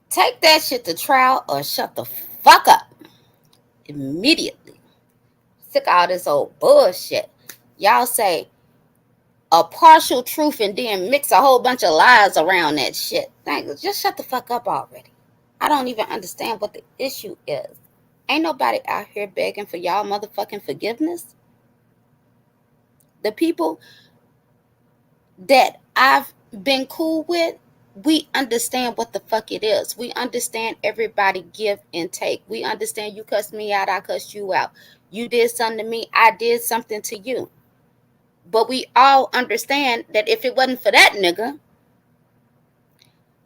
Take that shit to trial or shut the fuck up immediately. Sick of all this old bullshit. Y'all say a partial truth and then mix a whole bunch of lies around that shit. Just shut the fuck up already. I don't even understand what the issue is. Ain't nobody out here begging for y'all motherfucking forgiveness. The people that I've been cool with, we understand what the fuck it is. We understand everybody give and take. We understand you cussed me out, I cussed you out. You did something to me, I did something to you. But we all understand that if it wasn't for that nigga,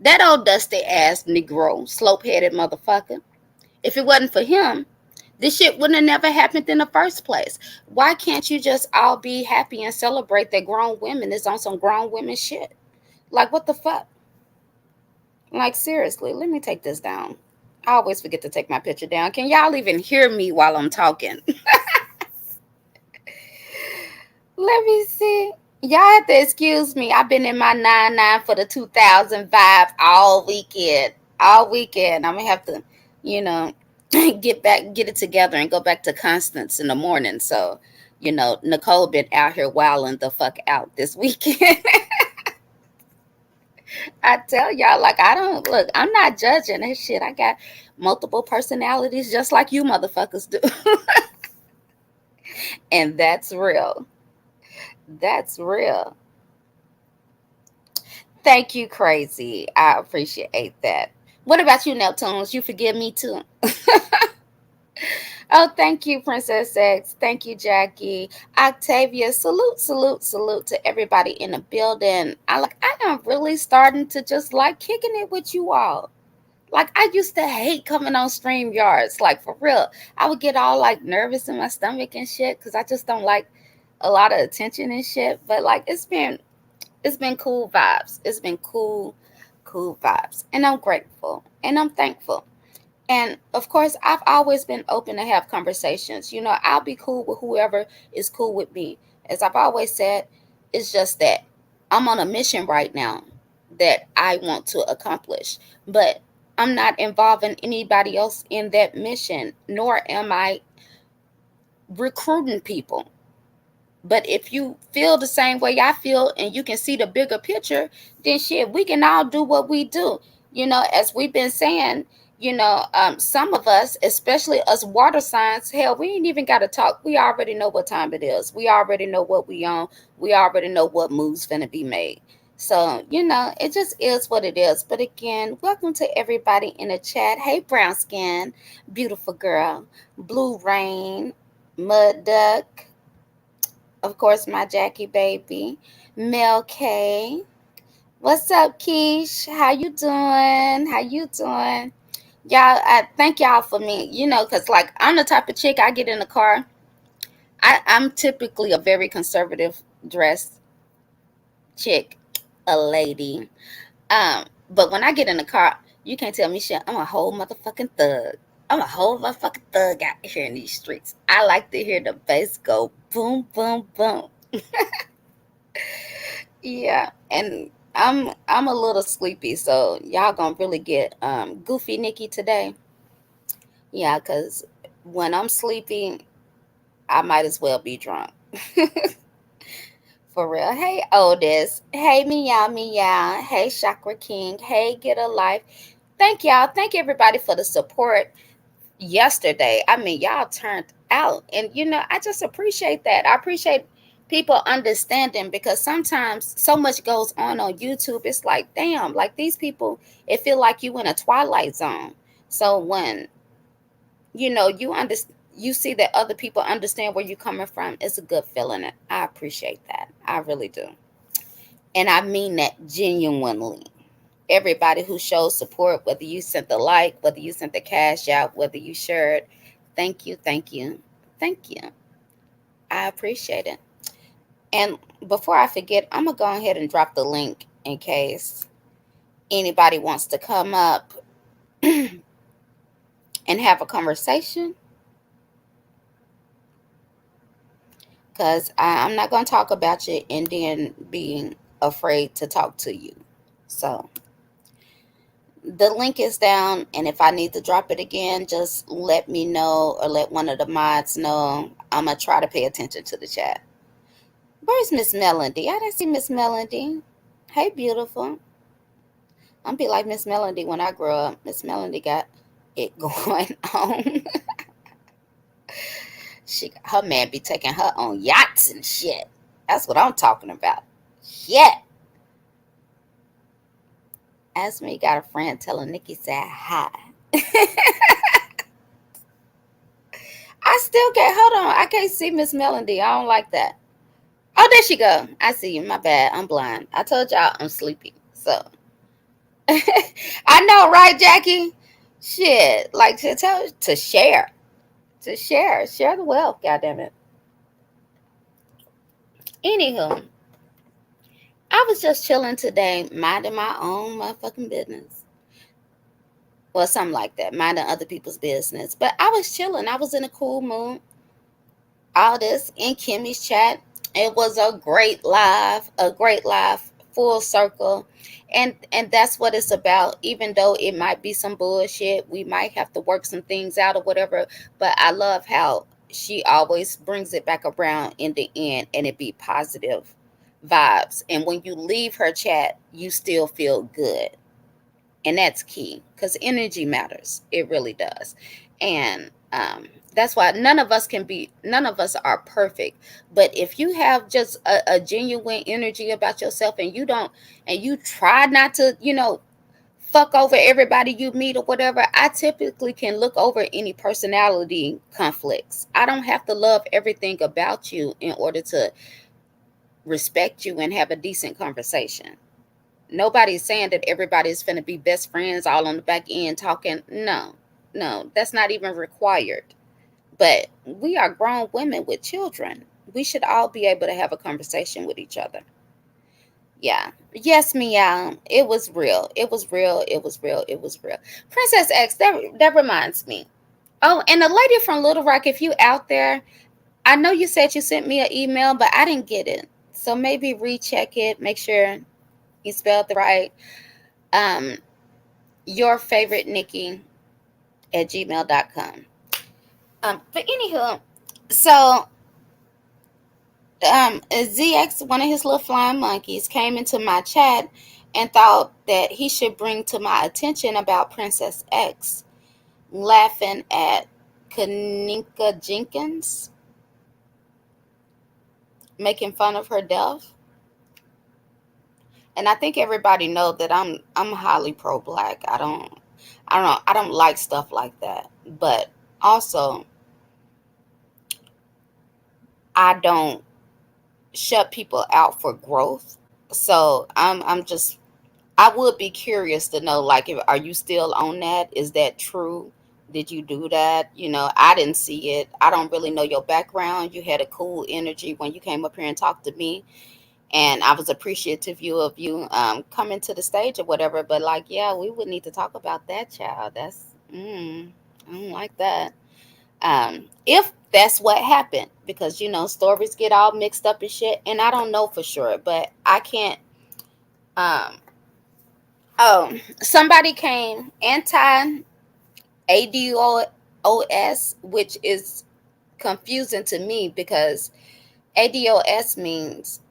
that old dusty ass Negro, slope headed motherfucker, if it wasn't for him, this shit wouldn't have never happened in the first place. Why can't you just all be happy and celebrate that grown women is on some grown women shit? Like, what the fuck? Like, seriously, let me take this down. I always forget to take my picture down. Can y'all even hear me while I'm talking? Let me see. Y'all have to excuse me. I've been in my 99 for the 2000 vibe all weekend. All weekend. I'm going to have to, you know, get it together and go back to Constance in the morning. So, Nicole been out here wilding the fuck out this weekend. I tell y'all, like, I don't look, I'm not judging that shit. I got multiple personalities just like you motherfuckers do. And that's real. That's real. Thank you, crazy. I appreciate that. What about you, Neptunes? You forgive me too. Oh, thank you, Princess X. Thank you, Jackie. Octavia, salute, salute, salute to everybody in the building. I am really starting to just like kicking it with you all. Like, I used to hate coming on StreamYards. Like, for real. I would get all like nervous in my stomach and shit because I just don't like a lot of attention and shit. But like, it's been cool vibes. It's been cool vibes. And I'm grateful and I'm thankful. And of course, I've always been open to have conversations. I'll be cool with whoever is cool with me. As I've always said, it's just that I'm on a mission right now that I want to accomplish. But I'm not involving anybody else in that mission, nor am I recruiting people. But if you feel the same way I feel and you can see the bigger picture, then shit, we can all do what we do. As we've been saying, some of us, especially us water signs, hell, we ain't even got to talk. We already know what time it is. We already know what we on. We already know what moves finna be made. So, it just is what it is. But again, welcome to everybody in the chat. Hey, brown skin, beautiful girl, blue rain, mud duck, of course, my Jackie baby, Mel K. What's up, Keish? How you doing? How you doing? Y'all, I thank y'all for me. Because like I'm the type of chick, I get in the car. I'm typically a very conservative dressed chick, a lady. But when I get in the car, you can't tell me shit. I'm a whole motherfucking thug. I'm a whole motherfucking thug out here in these streets. I like to hear the bass go boom, boom, boom. Yeah, and I'm a little sleepy, so y'all gonna really get goofy Nikki today. Yeah, cause when I'm sleepy, I might as well be drunk. For real. Hey, Otis. Hey, Meow Meow. Hey, Chakra King. Hey, Get a Life. Thank y'all. Thank everybody for the support yesterday. I mean, y'all turned out. And, I just appreciate that. I appreciate people understanding because sometimes so much goes on YouTube. It's like, damn, like these people, it feel like you in a twilight zone. So when, you see that other people understand where you're coming from, it's a good feeling. I appreciate that. I really do. And I mean that genuinely. Everybody who shows support, whether you sent the like, whether you sent the cash out, whether you shared, thank you, thank you, thank you. I appreciate it. And before I forget, I'm going to go ahead and drop the link in case anybody wants to come up and have a conversation. Because I'm not going to talk about you and then being afraid to talk to you. So the link is down, and if I need to drop it again, just let me know or let one of the mods know. I'm gonna try to pay attention to the chat. Where's Miss Melody? I didn't see Miss Melody. Hey, beautiful. I'm be like Miss Melody when I grow up. Miss Melody got it going on. Her man be taking her on yachts and shit. That's what I'm talking about. Shit. Ask me, got a friend telling Nikki said hi. I still can't. Hold on. I can't see Miss Melody. I don't like that. Oh, there she go. I see you. My bad. I'm blind. I told y'all I'm sleepy. So I know, right, Jackie? Shit. Like to share. To share. Share the wealth, goddamn it. Anywho, I was just chilling today, minding my own motherfucking business. Well, something like that. Minding other people's business. But I was chilling. I was in a cool mood. All this in Kimmy's chat. It was a great live, full circle. And that's what it's about. Even though it might be some bullshit, we might have to work some things out or whatever. But I love how she always brings it back around in the end and it be positive vibes. And when you leave her chat, you still feel good. And that's key because energy matters. It really does. And that's why none of us are perfect. But if you have just a genuine energy about yourself and you try not to, fuck over everybody you meet or whatever, I typically can look over any personality conflicts. I don't have to love everything about you in order to respect you and have a decent conversation. Nobody's saying that everybody's going to be best friends all on the back end talking. No, no, that's not even required. But we are grown women with children. We should all be able to have a conversation with each other. Yeah. Yes, Meow. It was real. It was real. It was real. It was real. Princess X, that reminds me. Oh, and the lady from Little Rock, if you out there, I know you said you sent me an email, but I didn't get it. So maybe recheck it. Make sure you spelled it right. Um, your favorite Nikki at gmail.com. But anywho, so ZX, one of his little flying monkeys, came into my chat and thought that he should bring to my attention about Princess X laughing at Kaninka Jenkins, making fun of her death. And I think everybody know that I'm highly pro black. I don't like stuff like that. But also I don't shut people out for growth. So I'm just I would be curious to know, like, if are you still on that? Is that true? Did you do that? I didn't see it. I don't really know your background. You had a cool energy when you came up here and talked to me, and I was appreciative of you coming to the stage or whatever. But like, yeah, we would need to talk about that, child. I don't like that. If that's what happened, because stories get all mixed up and shit, and I don't know for sure, but I can't. Um, oh, somebody came anti ADOS, which is confusing to me because ADOS means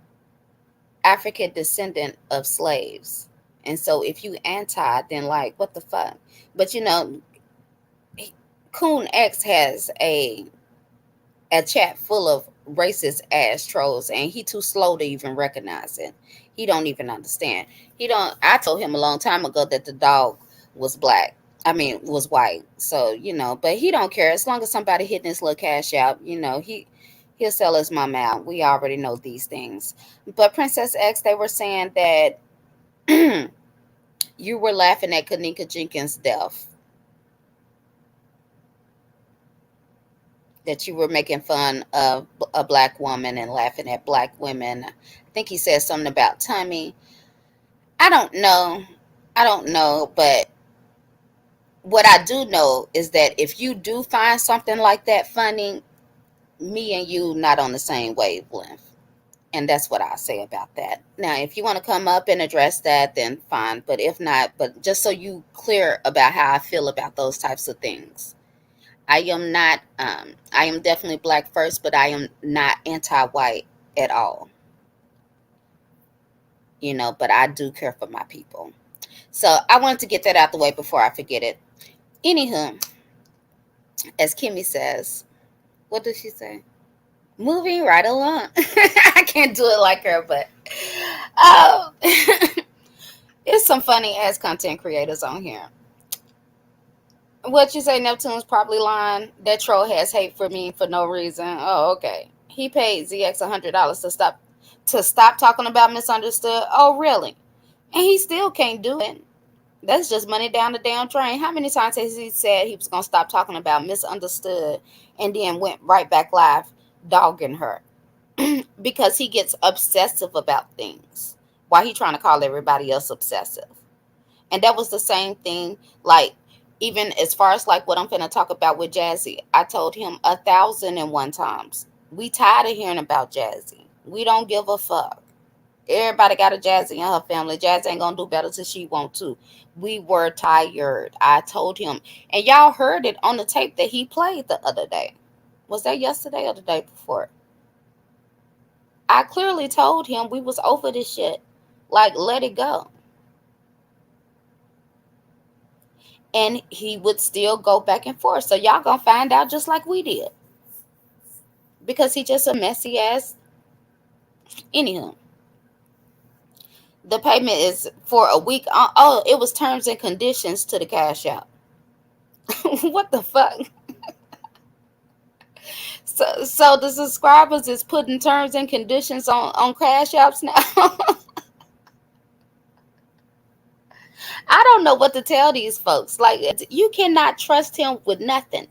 African descendant of slaves. And so if you anti, then like what the fuck? But Coon X has a chat full of racist ass trolls, and he too slow to even recognize it. He don't even understand. He don't. I told him a long time ago that the dog was black. I mean, was white. So but he don't care as long as somebody hitting his little cash out. He'll sell his mama out. We already know these things. But Princess X, they were saying that you were laughing at Kanika Jenkins' death, that you were making fun of a black woman and laughing at black women. I think he said something about tummy. I don't know. I don't know, but what I do know is that if you do find something like that funny, me and you not on the same wavelength. And that's what I'll say about that. Now, if you want to come up and address that, then fine. But if not, but just so you clear about how I feel about those types of things. I am not, I am definitely black first, but I am not anti white at all, but I do care for my people. So I wanted to get that out the way before I forget it. Anywho, as Kimmy says, what does she say? Moving right along. I can't do it like her, but oh, it's some funny ass content creators on here. What you say, Neptune's probably lying. That troll has hate for me for no reason. Oh, okay. He paid ZX $100 to stop talking about misunderstood. Oh, really? And he still can't do it. That's just money down the damn drain. How many times has he said he was gonna stop talking about misunderstood and then went right back live dogging her? Because he gets obsessive about things. Why he trying to call everybody else obsessive? And that was the same thing, like, even as far as like what I'm finna talk about with Jazzy. I told him 1,001 times. We tired of hearing about Jazzy. We don't give a fuck. Everybody got a Jazzy in her family. Jazzy ain't gonna do better till she want to. We were tired. I told him. And y'all heard it on the tape that he played the other day. Was that yesterday or the day before? I clearly told him we was over this shit. Like, let it go. And he would still go back and forth. So y'all gonna find out just like we did. Because he just a messy ass. Anywho, the payment is for a week. Oh, it was terms and conditions to the cash out. What the fuck? So the subscribers is putting terms and conditions on cash apps now. I don't know what to tell these folks. Like, you cannot trust him with nothing.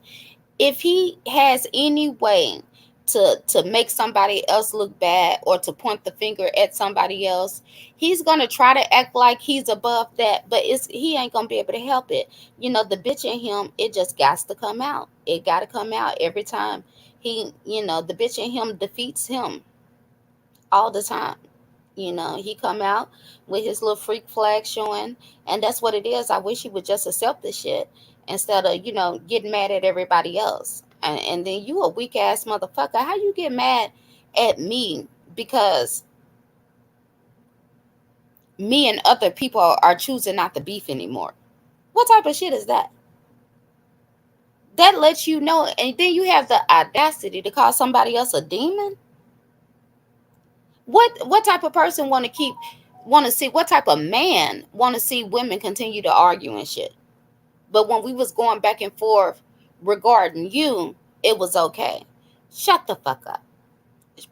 If he has any way to make somebody else look bad or to point the finger at somebody else, he's gonna try to act like he's above that, but he ain't gonna be able to help it. The bitch in him, it just got to come out. It got to come out every time. The bitch in him defeats him all the time. He come out with his little freak flag showing, and that's what it is. I wish he would just accept the shit instead of getting mad at everybody else. And then you a weak ass motherfucker. How you get mad at me because me and other people are choosing not to beef anymore? What type of shit is that? That lets you know, and then you have the audacity to call somebody else a demon. What type of person want to see, what type of man want to see women continue to argue and shit? But when we was going back and forth regarding you, it was okay. Shut the fuck up.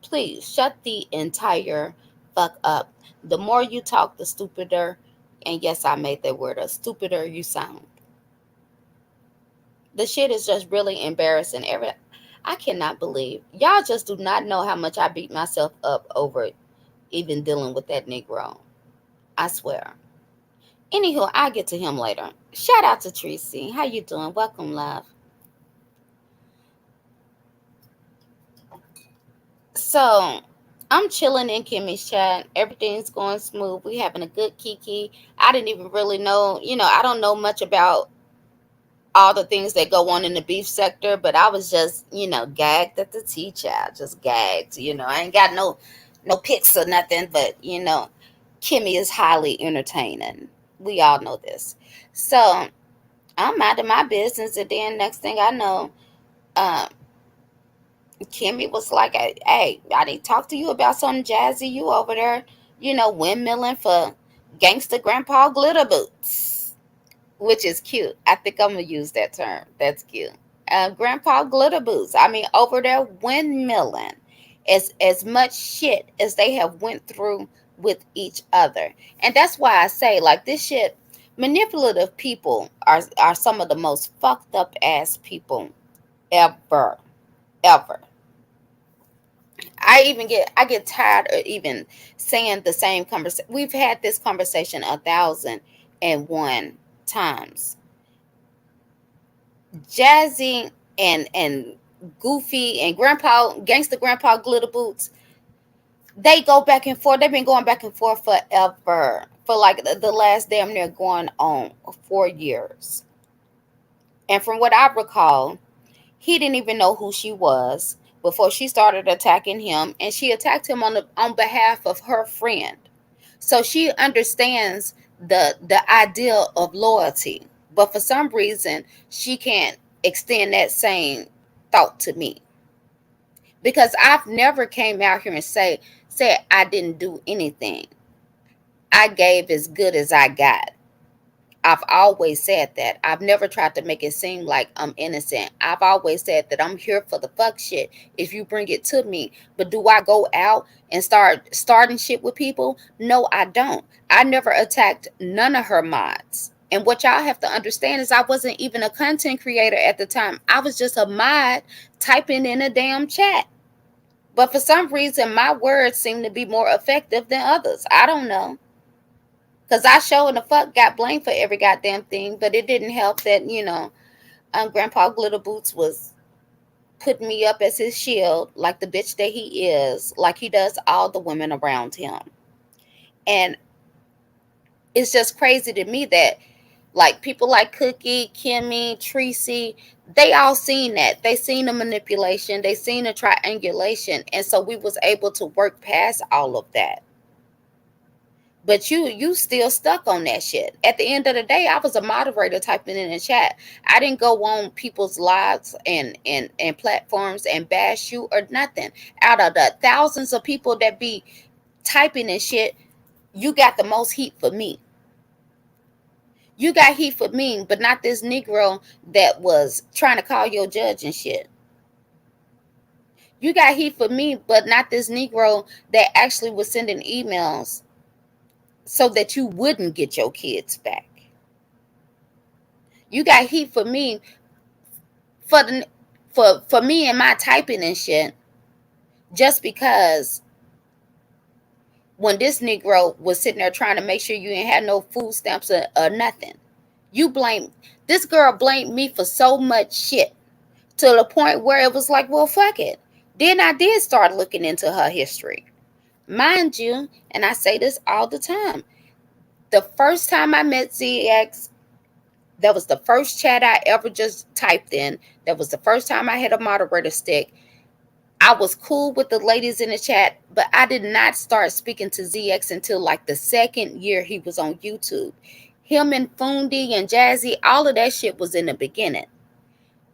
Please shut the entire fuck up. The more you talk, the stupider, and yes, I made that word, a stupider you sound. The shit is just really embarrassing. I cannot believe y'all just do not know how much I beat myself up over even dealing with that Negro. I swear. Anywho, I'll get to him later. Shout out to Tracy. How you doing? Welcome, love. So, I'm chilling in Kimmy's chat. Everything's going smooth. We having a good kiki. I didn't even really know, I don't know much about all the things that go on in the beef sector, but I was just, gagged at the tea chat. Just gagged. I ain't got no pics or nothing, but Kimmy is highly entertaining. We all know this. So I'm minding my business, and then next thing I know, um, Kimmy was like, "Hey, I need to talk to you about something, Jazzy. You over there, windmilling for gangster grandpa glitter boots," which is cute. I think I'm gonna use that term. That's cute. Grandpa glitter boots. I mean, over there windmilling, as much shit as they have went through with each other, and that's why I say like this shit. Manipulative people are some of the most fucked up ass people ever, ever. I get tired of even saying the same conversation. We've had this conversation 1,001 times. Jazzy and Goofy and Grandpa Gangster Grandpa Glitter Boots, they go back and forth. They've been going back and forth forever. For like the last damn near going on 4 years. And from what I recall, he didn't even know who she was before she started attacking him, and she attacked him on behalf of her friend. So she understands the idea of loyalty, but for some reason she can't extend that same thought to me, because I've never came out here and said I didn't do anything. I gave as good as I got. I've always said that. I've never tried to make it seem like I'm innocent. I've always said that I'm here for the fuck shit if you bring it to me. But do I go out and start starting shit with people? No, I don't. I never attacked none of her mods. And what y'all have to understand is I wasn't even a content creator at the time. I was just a mod typing in a damn chat. But for some reason, my words seem to be more effective than others. I don't know. Cause I sure in the fuck got blamed for every goddamn thing, but it didn't help that Grandpa Glitter Boots was putting me up as his shield, like the bitch that he is, like he does all the women around him. And it's just crazy to me that like people like Cookie, Kimmy, Tracy, they all seen that. They seen the manipulation, they seen the triangulation, and so we was able to work past all of that. But you still stuck on that shit. At the end of the day, I was a moderator typing in the chat. I didn't go on people's lives and platforms and bash you or nothing. Out of the thousands of people that be typing and shit, you got the most heat for me. You got heat for me, but not this Negro that was trying to call your judge and shit. You got heat for me, but not this Negro that actually was sending emails so that you wouldn't get your kids back. You got heat for me for the for me and my typing and shit, just because when this Negro was sitting there trying to make sure you ain't had no food stamps or nothing, you blame this girl blamed me for so much shit to the point where it was like, well, fuck it. Then I did start looking into her history, mind you, and I say this all the time. The first time I met ZX, that was the first chat I ever just typed in. That was the first time I had a moderator stick. I was cool with the ladies in the chat, but I did not start speaking to ZX until like the second year he was on YouTube. Him and Fundi and Jazzy, all of that shit was in the beginning.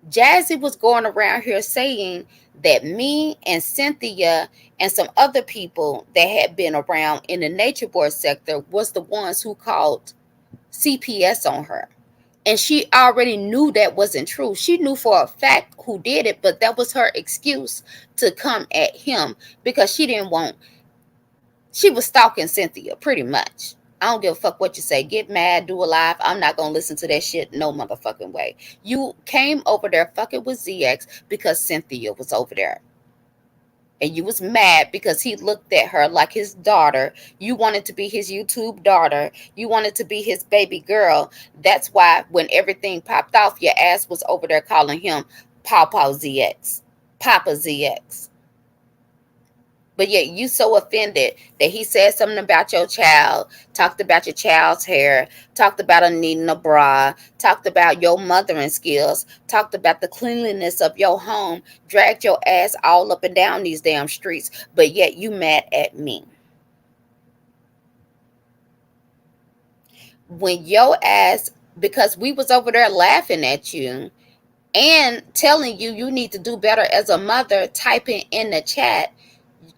Jazzy was going around here saying that me and Cynthia and some other people that had been around in the nature board sector was the ones who called CPS on her. And she already knew that wasn't true. She knew for a fact who did it, but that was her excuse to come at him because she was stalking Cynthia pretty much. I don't give a fuck what you say. Get mad, do a live. I'm not going to listen to that shit no motherfucking way. You came over there fucking with ZX because Cynthia was over there. And you was mad because he looked at her like his daughter. You wanted to be his YouTube daughter. You wanted to be his baby girl. That's why when everything popped off, your ass was over there calling him Papa ZX. Papa ZX. But yet you so offended that he said something about your child, talked about your child's hair, talked about her needing a bra, talked about your mothering skills, talked about the cleanliness of your home, dragged your ass all up and down these damn streets, but yet you mad at me. When your ass, because we was over there laughing at you and telling you you need to do better as a mother, typing in the chat,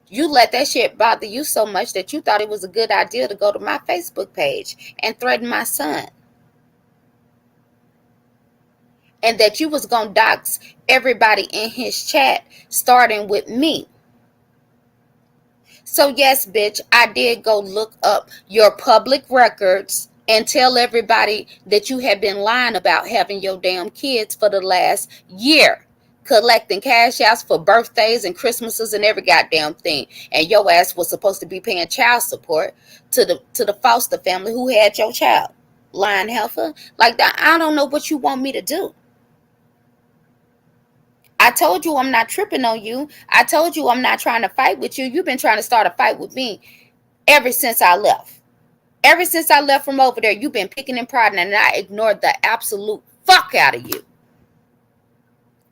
you let that shit bother you so much that you thought it was a good idea to go to my Facebook page and threaten my son, and that you was gonna dox everybody in his chat, starting with me. So yes, bitch, I did go look up your public records and tell everybody that you have been lying about having your damn kids for the last year, collecting cash outs for birthdays and Christmases and every goddamn thing. And your ass was supposed to be paying child support to the foster family who had your child. Lying heifer. Like that, I don't know what you want me to do. I told you I'm not tripping on you. I told you I'm not trying to fight with you. You've been trying to start a fight with me ever since I left. Ever since I left from over there, you've been picking and prodding, and I ignored the absolute fuck out of you.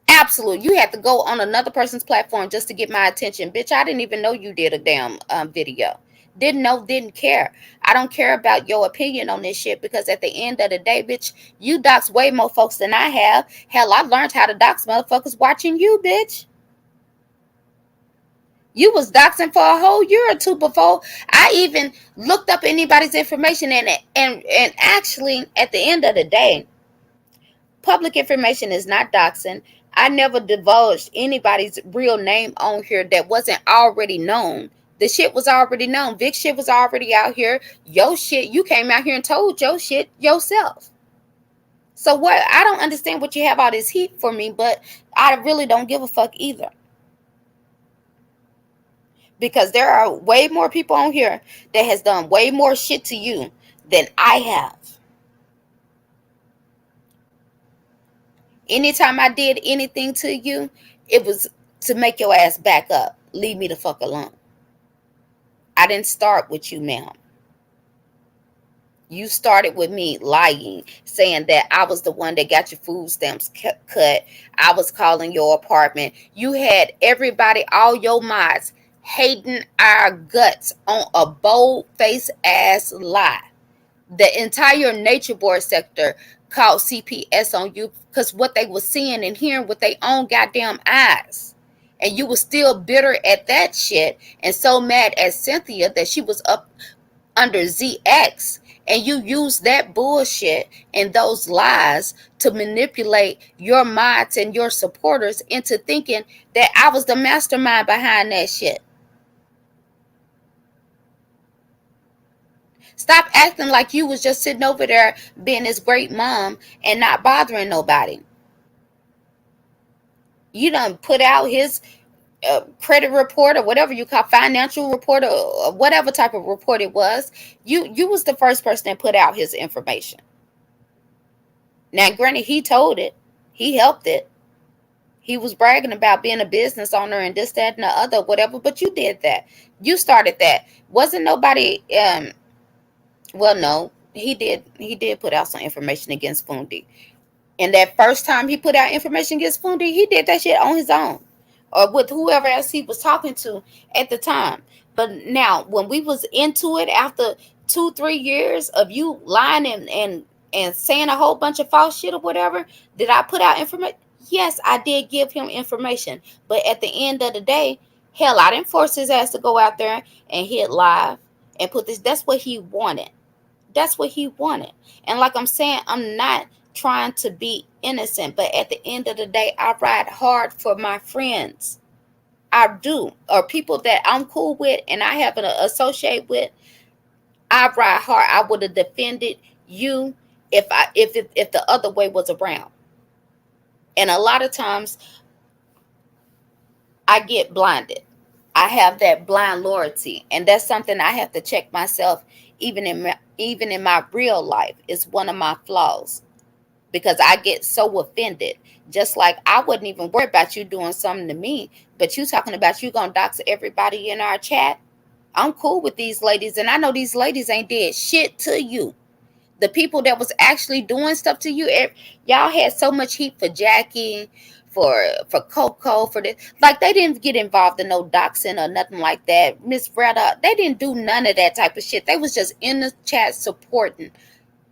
Absolute. You had to go on another person's platform just to get my attention. Bitch, I didn't even know you did a damn video. Didn't know, didn't care. I don't care about your opinion on this shit, because at the end of the day, bitch, you dox way more folks than I have. Hell, I learned how to dox motherfuckers watching you, bitch. You was doxing for a whole year or two before I even looked up anybody's information. And actually, at the end of the day, public information is not doxing. I never divulged anybody's real name on here that wasn't already known. The shit was already known. Vic shit was already out here. Yo shit, you came out here and told your shit yourself. So what? I don't understand what you have all this heat for me, but I really don't give a fuck either. Because there are way more people on here that has done way more shit to you than I have. Anytime I did anything to you, it was to make your ass back up. Leave me the fuck alone. I didn't start with you, ma'am. You started with me lying, saying that I was the one that got your food stamps cut. I was calling your apartment. You had everybody, all your mods, hating our guts on a bold face ass lie. The entire nature board sector called CPS on you because what they were seeing and hearing with their own goddamn eyes. And you were still bitter at that shit and so mad at Cynthia that she was up under ZX, and you use that bullshit and those lies to manipulate your mods and your supporters into thinking that I was the mastermind behind that shit. Stop acting like you was just sitting over there being this great mom and not bothering nobody. You done put out his credit report or whatever you call financial report, or whatever type of report it was. You was the first person that put out his information. Now, granted, he told it, he helped it. He was bragging about being a business owner and this, that, and the other, whatever. But you did that. You started that. Wasn't nobody. Well, no, he did. He did put out some information against Fundi. And that first time he put out information against Fundi, he did that shit on his own, or with whoever else he was talking to at the time. But now, when we was into it after 2-3 years of you lying and saying a whole bunch of false shit or whatever, did I put out information? Yes, I did give him information. But at the end of the day, hell, I didn't force his ass to go out there and hit live and put this. That's what he wanted. That's what he wanted. And like I'm saying, I'm not trying to be innocent, but at the end of the day, I ride hard for my friends. I do. Or people that I'm cool with and I happen to associate with. I ride hard. I would have defended you if the other way was around. And a lot of times I get blinded. I have that blind loyalty, and that's something I have to check myself even in my real life. It's one of my flaws, because I get so offended. Just like I wouldn't even worry about you doing something to me, but you talking about you gonna dox everybody in our chat. I'm cool with these ladies, and I know these ladies ain't did shit to you. The people that was actually doing stuff to you, y'all had so much heat for Jackie, for Coco, for this. Like, they didn't get involved in no doxing or nothing like that. Miss Retta, they didn't do none of that type of shit. They was just in the chat supporting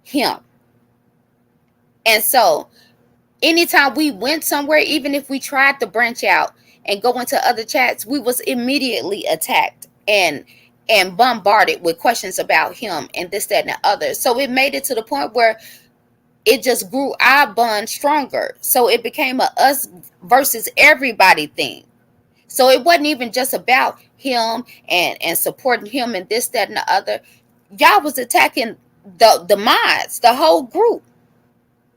him. And so anytime we went somewhere, even if we tried to branch out and go into other chats, we was immediately attacked and bombarded with questions about him and this, that, and the other. So it made it to the point where it just grew our bond stronger. So it became a us versus everybody thing. So it wasn't even just about him and supporting him and this, that, and the other. Y'all was attacking the mods, the whole group.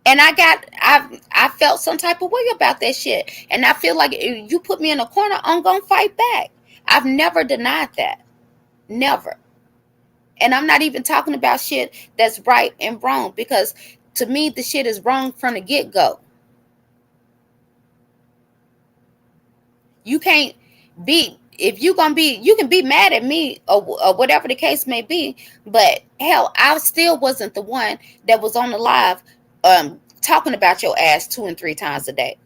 And I felt some type of way about that shit. And I feel like if you put me in a corner, I'm gonna fight back. I've never denied that. Never. And I'm not even talking about shit that's right and wrong, because to me the shit is wrong from the get-go. You can't be, if you gonna be, you can be mad at me or whatever the case may be, but hell, I still wasn't the one that was on the live talking about your ass 2 and 3 times a day.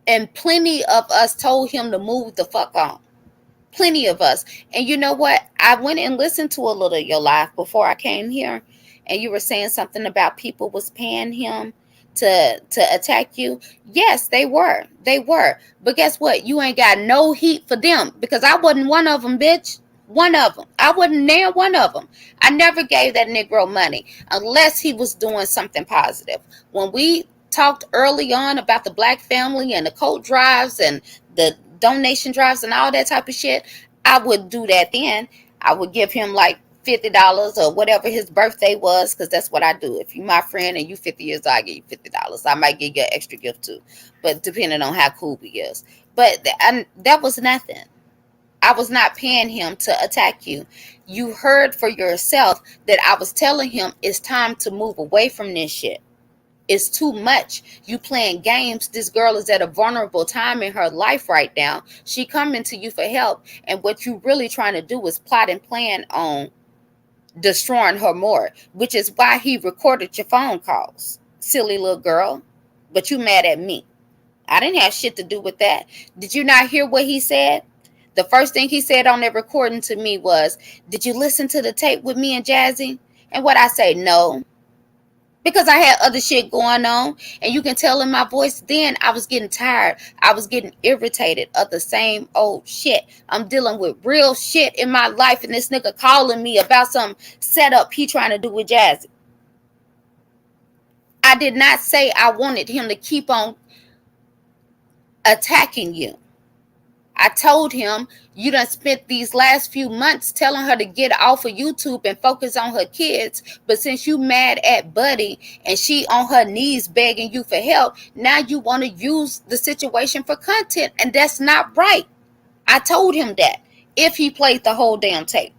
And plenty of us told him to move the fuck on. Plenty of us. And you know what? I went and listened to a little of your live before I came here, and you were saying something about people was paying him to attack you. Yes, they were. They were. But guess what? You ain't got no heat for them, because I wasn't one of them, bitch. One of them. I wasn't near one of them. I never gave that Negro money unless he was doing something positive. When we talked early on about the black family and the coat drives and the donation drives and all that type of shit, I would do that then. I would give him like $50 or whatever his birthday was, because that's what I do. If you my friend and you 50 years old, I give you $50. I might give you an extra gift too, but depending on how cool he is. But that was nothing. I was not paying him to attack you. You heard for yourself that I was telling him it's time to move away from this shit. It's too much. You playing games. This girl is at a vulnerable time in her life right now. She coming to you for help, and what you really trying to do is plot and plan on destroying her more, which is why he recorded your phone calls. Silly little girl. But you mad at me. I didn't have shit to do with that. Did you not hear what he said? The first thing he said on that recording to me was, "Did you listen to the tape with me and Jazzy?" And what I say, no. Because I had other shit going on, and you can tell in my voice then I was getting tired. I was getting irritated of the same old shit. I'm dealing with real shit in my life, and this nigga calling me about some setup he trying to do with Jazzy. I did not say I wanted him to keep on attacking you. I told him, you done spent these last few months telling her to get off of YouTube and focus on her kids. But since you mad at Buddy and she on her knees begging you for help, now you want to use the situation for content. And that's not right. I told him that if he played the whole damn tape.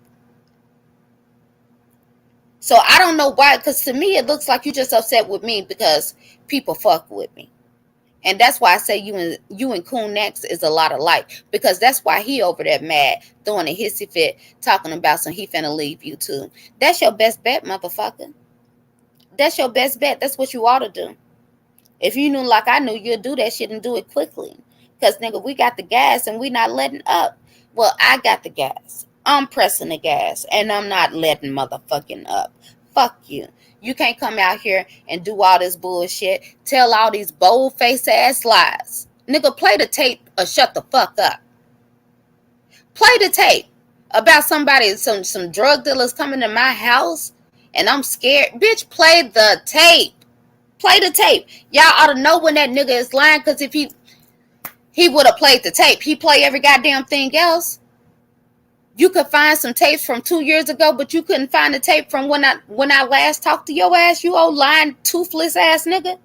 So I don't know why, because to me it looks like you just upset with me because people fuck with me. And that's why I say you and Coon X is a lot alike, because that's why he over there mad, throwing a hissy fit, talking about some he finna leave you too. That's your best bet, motherfucker. That's your best bet. That's what you ought to do. If you knew like I knew, you'd do that shit and do it quickly. Because, nigga, we got the gas and we not letting up. Well, I got the gas. I'm pressing the gas and I'm not letting motherfucking up. Fuck you. You can't come out here and do all this bullshit. Tell all these bold-faced ass lies. Nigga, play the tape or shut the fuck up. Play the tape about somebody, some drug dealers coming to my house and I'm scared. Bitch, play the tape. Play the tape. Y'all ought to know when that nigga is lying, because if he would have played the tape. He play every goddamn thing else. You could find some tapes from 2 years ago, but you couldn't find the tape from when I last talked to your ass, you old lying, toothless ass nigga.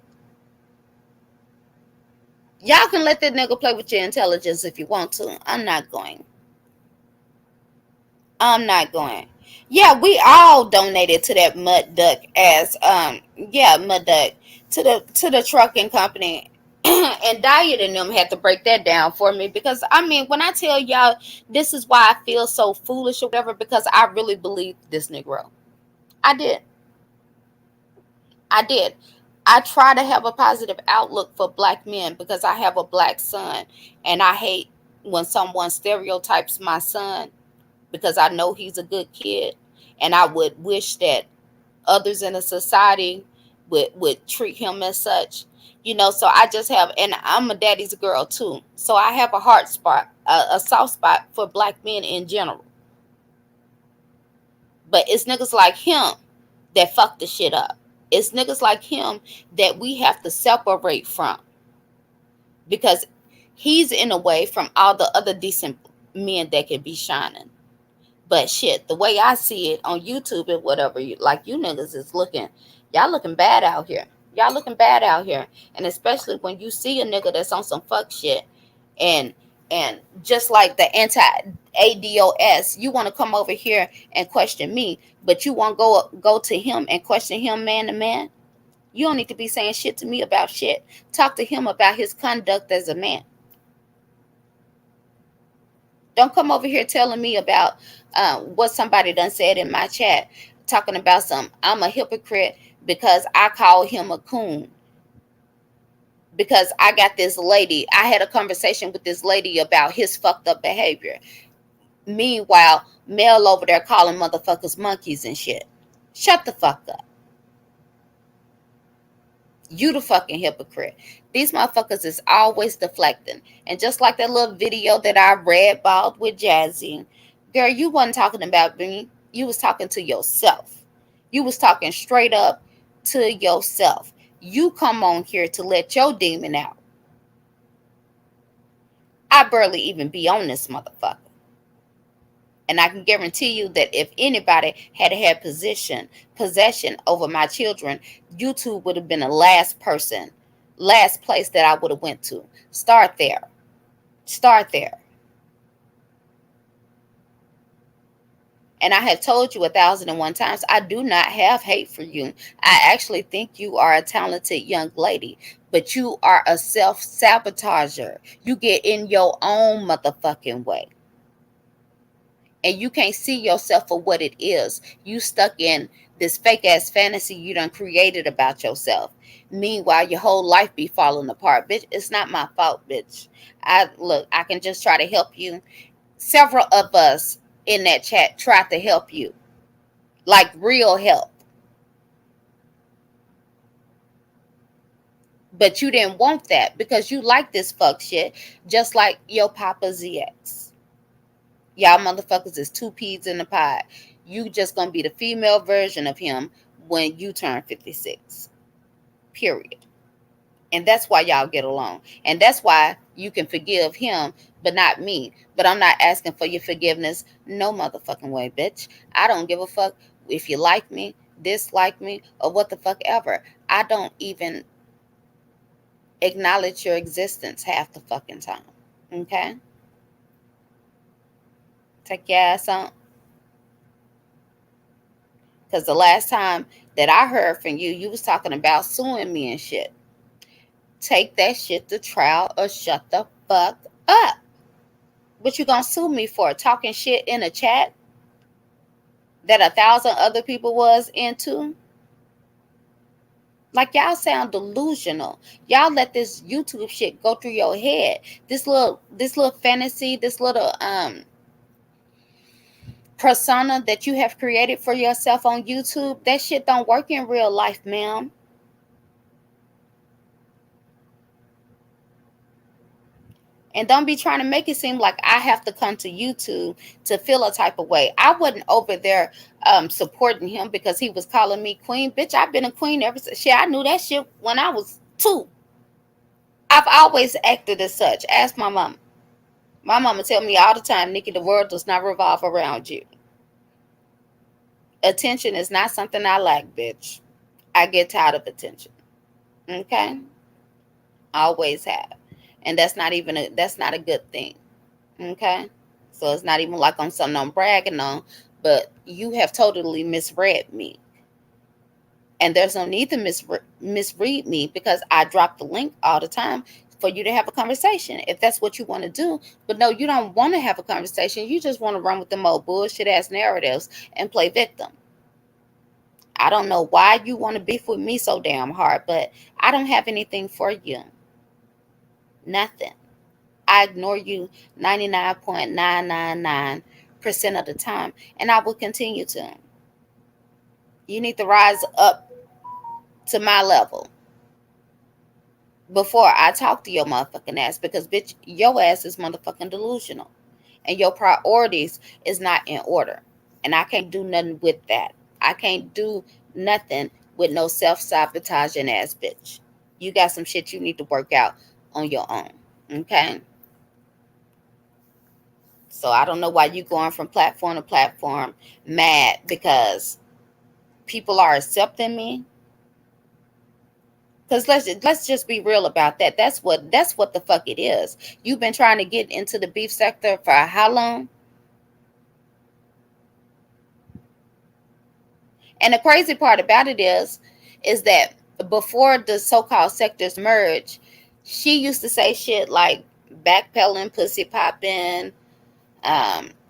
Y'all can let that nigga play with your intelligence if you want to. I'm not going. I'm not going. Yeah, we all donated to that mud duck as yeah, mud duck to the trucking company. And Diet and them had to break that down for me because I mean when I tell y'all this is why I feel so foolish or whatever, because I really believe this Negro. I did. I did. I try to have a positive outlook for black men because I have a black son, and I hate when someone stereotypes my son because I know he's a good kid, and I would wish that others in the society would treat him as such. You know, so I just have, and I'm a daddy's girl too, so I have a heart spot, a soft spot for black men in general. But it's niggas like him that fuck the shit up. It's niggas like him that we have to separate from because he's in a way from all the other decent men that can be shining. But shit, the way I see it on YouTube and whatever, like you niggas is looking, y'all looking bad out here. Y'all looking bad out here, and especially when you see a nigga that's on some fuck shit, and just like the anti ADOS, you want to come over here and question me, but you want to go to him and question him man to man. You don't need to be saying shit to me about shit. Talk to him about his conduct as a man. Don't come over here telling me about what somebody done said in my chat, talking about some. I'm a hypocrite because I call him a coon. Because I got this lady. I had a conversation with this lady about his fucked up behavior. Meanwhile, Mel over there calling motherfuckers monkeys and shit. Shut the fuck up. You the fucking hypocrite. These motherfuckers is always deflecting. And just like that little video that I read balled with Jazzy, girl, you wasn't talking about me. You was talking to yourself. You was talking straight up to yourself. You come on here to let your demon out. I barely even be on this motherfucker. And I can guarantee you that if anybody had possession over my children, YouTube would have been the last place that I would have went to. Start there. Start there. And I have told you 1,001 times, I do not have hate for you. I actually think you are a talented young lady, but you are a self-sabotager. You get in your own motherfucking way. And you can't see yourself for what it is. You stuck in this fake ass fantasy you done created about yourself. Meanwhile, your whole life be falling apart. Bitch, it's not my fault, bitch. I can just try to help you. Several of us in that chat tried to help you. Like real help. But you didn't want that because you like this fuck shit. Just like your Papa ZX. Y'all motherfuckers is two peas in the pod. You just gonna be the female version of him when you turn 56. Period. And that's why y'all get along. And that's why you can forgive him, but not me. But I'm not asking for your forgiveness. No motherfucking way, bitch. I don't give a fuck if you like me, dislike me, or what the fuck ever. I don't even acknowledge your existence half the fucking time. Okay? Take your ass on. Because the last time that I heard from you, you was talking about suing me and shit. Take that shit to trial or shut the fuck up. What you gonna sue me for? Talking shit in a chat that 1,000 other people was into? Like y'all sound delusional. Y'all let this YouTube shit go through your head. This little fantasy, this little persona that you have created for yourself on YouTube, that shit don't work in real life, ma'am. And don't be trying to make it seem like I have to come to YouTube to feel a type of way. I wasn't over there supporting him because he was calling me queen. Bitch, I've been a queen ever since. Shit, I knew that shit when I was 2. I've always acted as such. Ask my mom. My mama tell me all the time, Nikki, the world does not revolve around you. Attention is not something I like, bitch. I get tired of attention. Okay? Always have. And that's not a good thing. Okay? So it's not even like I'm something I'm bragging on, but you have totally misread me. And there's no need to misread me because I drop the link all the time for you to have a conversation if that's what you want to do. But no, you don't want to have a conversation. You just want to run with them old bullshit ass narratives and play victim. I don't know why you want to beef with me so damn hard, but I don't have anything for you. Nothing. I ignore you 99.999% of the time, and I will continue to. You need to rise up to my level before I talk to your motherfucking ass because, bitch, your ass is motherfucking delusional and your priorities is not in order. And I can't do nothing with that. I can't do nothing with no self sabotaging ass bitch. You got some shit you need to work out on your own. Okay? So I don't know why you going from platform to platform mad because people are accepting me. Cause let's just be real about that. That's what the fuck it is. You've been trying to get into the beef sector for how long? And the crazy part about it is that before the so-called sectors merge, she used to say shit like backpedaling, pussy popping,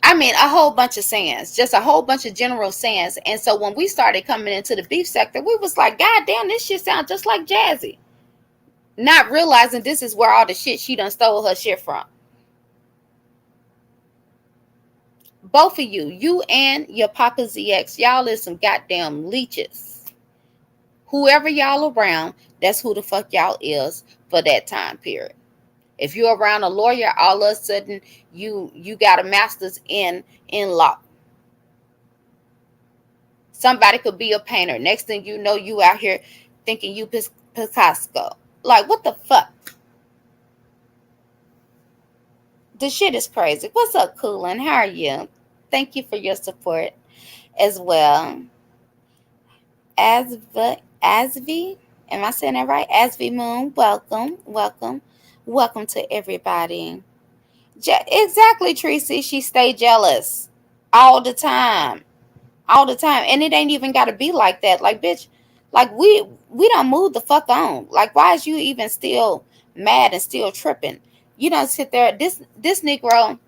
I mean, a whole bunch of sayings, just a whole bunch of general sayings. And so when we started coming into the beef sector, we was like, God damn, this shit sounds just like Jazzy. Not realizing this is where all the shit she done stole her shit from. Both of you and your Papa ZX, y'all is some goddamn leeches. Whoever y'all around, that's who the fuck y'all is for that time period. If you're around a lawyer, all of a sudden you got a master's in law. Somebody could be a painter. Next thing you know, you out here thinking you Picasso. Like, what the fuck? The shit is crazy. What's up, Coolin? How are you? Thank you for your support as well. Asvi, am I saying that right? Asvi Moon, welcome, welcome, welcome to everybody. Exactly, Tracy. She stay jealous all the time, all the time, and it ain't even got to be like that. Like, bitch, like we don't move the fuck on. Like, why is you even still mad and still tripping? You don't sit there. This Negro,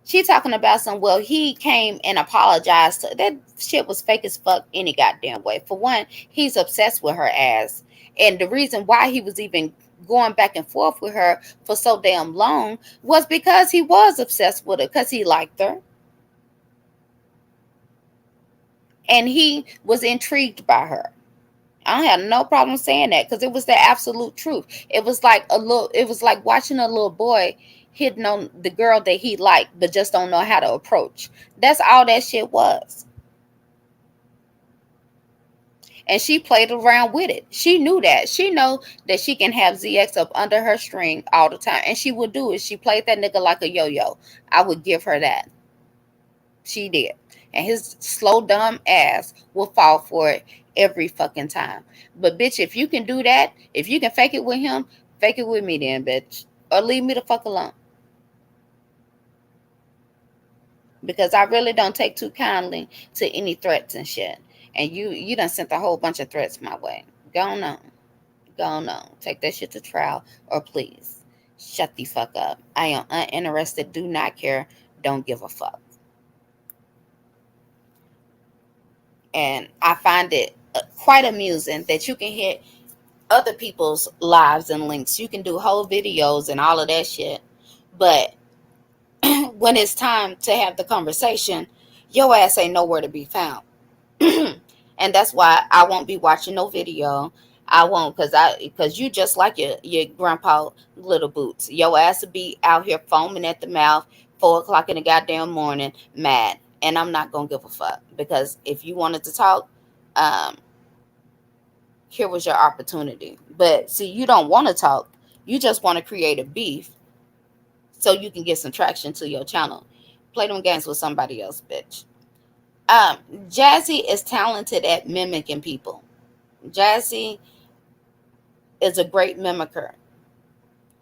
she talking about some, well, he came and apologized. That shit was fake as fuck any goddamn way. For one, he's obsessed with her ass. And the reason why he was even going back and forth with her for so damn long was because he was obsessed with her, because he liked her. And he was intrigued by her. I don't have no problem saying that because it was the absolute truth. It was like watching a little boy hitting on the girl that he liked, but just don't know how to approach. That's all that shit was. And she played around with it. She knew that. She know that she can have ZX up under her string all the time. And she would do it. She played that nigga like a yo-yo. I would give her that. She did. And his slow, dumb ass will fall for it every fucking time. But bitch, if you can do that, if you can fake it with him, fake it with me then, bitch. Or leave me the fuck alone. Because I really don't take too kindly to any threats and shit. And you done sent a whole bunch of threats my way. Go on. Go on. Take that shit to trial, or please shut the fuck up. I am uninterested, do not care, don't give a fuck. And I find it quite amusing that you can hit other people's lives and links. You can do whole videos and all of that shit. But when it's time to have the conversation, your ass ain't nowhere to be found. And that's why I won't be watching no video. I won't, because you just like your grandpa little boots. Your ass will be out here foaming at the mouth 4 o'clock in the goddamn morning, mad. And I'm not gonna give a fuck. Because if you wanted to talk, um, here was your opportunity. But see, you don't want to talk. You just want to create a beef so you can get some traction to your channel. Play them games with somebody else, bitch. Um, Jazzy is talented at mimicking people. Jazzy is a great mimicker,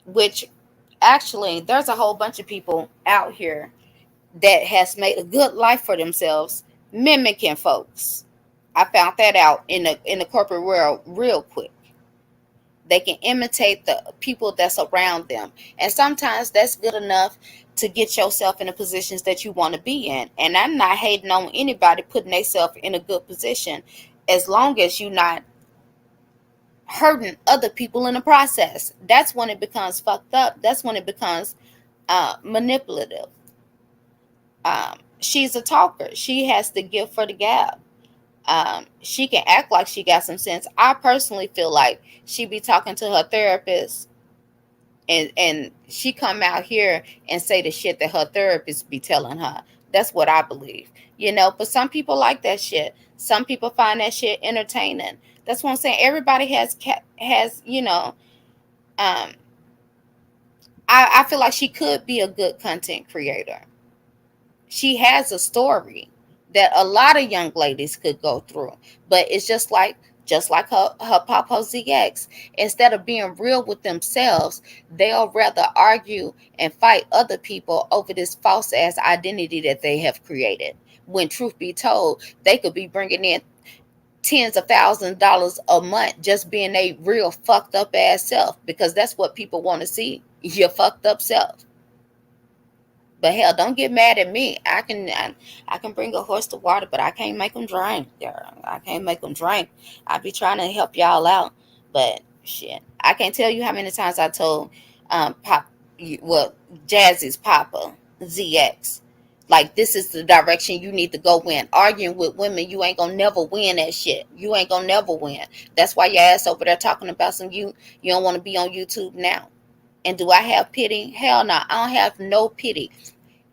which actually there's a whole bunch of people out here that has made a good life for themselves mimicking folks. I found that out in the corporate world real quick. They can imitate the people that's around them. And sometimes that's good enough to get yourself in the positions that you want to be in. And I'm not hating on anybody putting themselves in a good position, as long as you're not hurting other people in the process. That's when it becomes fucked up. That's when it becomes manipulative. She's a talker. She has the gift for the gab. She can act like she got some sense. I personally feel like she be talking to her therapist, and she come out here and say the shit that her therapist be telling her. That's what I believe. But some people like that shit. Some people find that shit entertaining. That's what I'm saying. Everybody has um I feel like she could be a good content creator. She has a story that a lot of young ladies could go through. But it's just like her Papa ZX. Instead of being real with themselves, they'll rather argue and fight other people over this false ass identity that they have created. When truth be told, they could be bringing in tens of thousands of dollars a month just being a real fucked up ass self, because that's what people want to see, your fucked up self. But hell, don't get mad at me. I can bring a horse to water, but I can't make them drink. Girl. I can't make them drink. I be trying to help y'all out, but shit, I can't tell you how many times I told Pop, well, Jazzy's Papa ZX, like, this is the direction you need to go in. Arguing with women, you ain't gonna never win that shit. You ain't gonna never win. That's why your ass over there talking about some you don't want to be on YouTube now. And do I have pity? Hell no, I don't have no pity.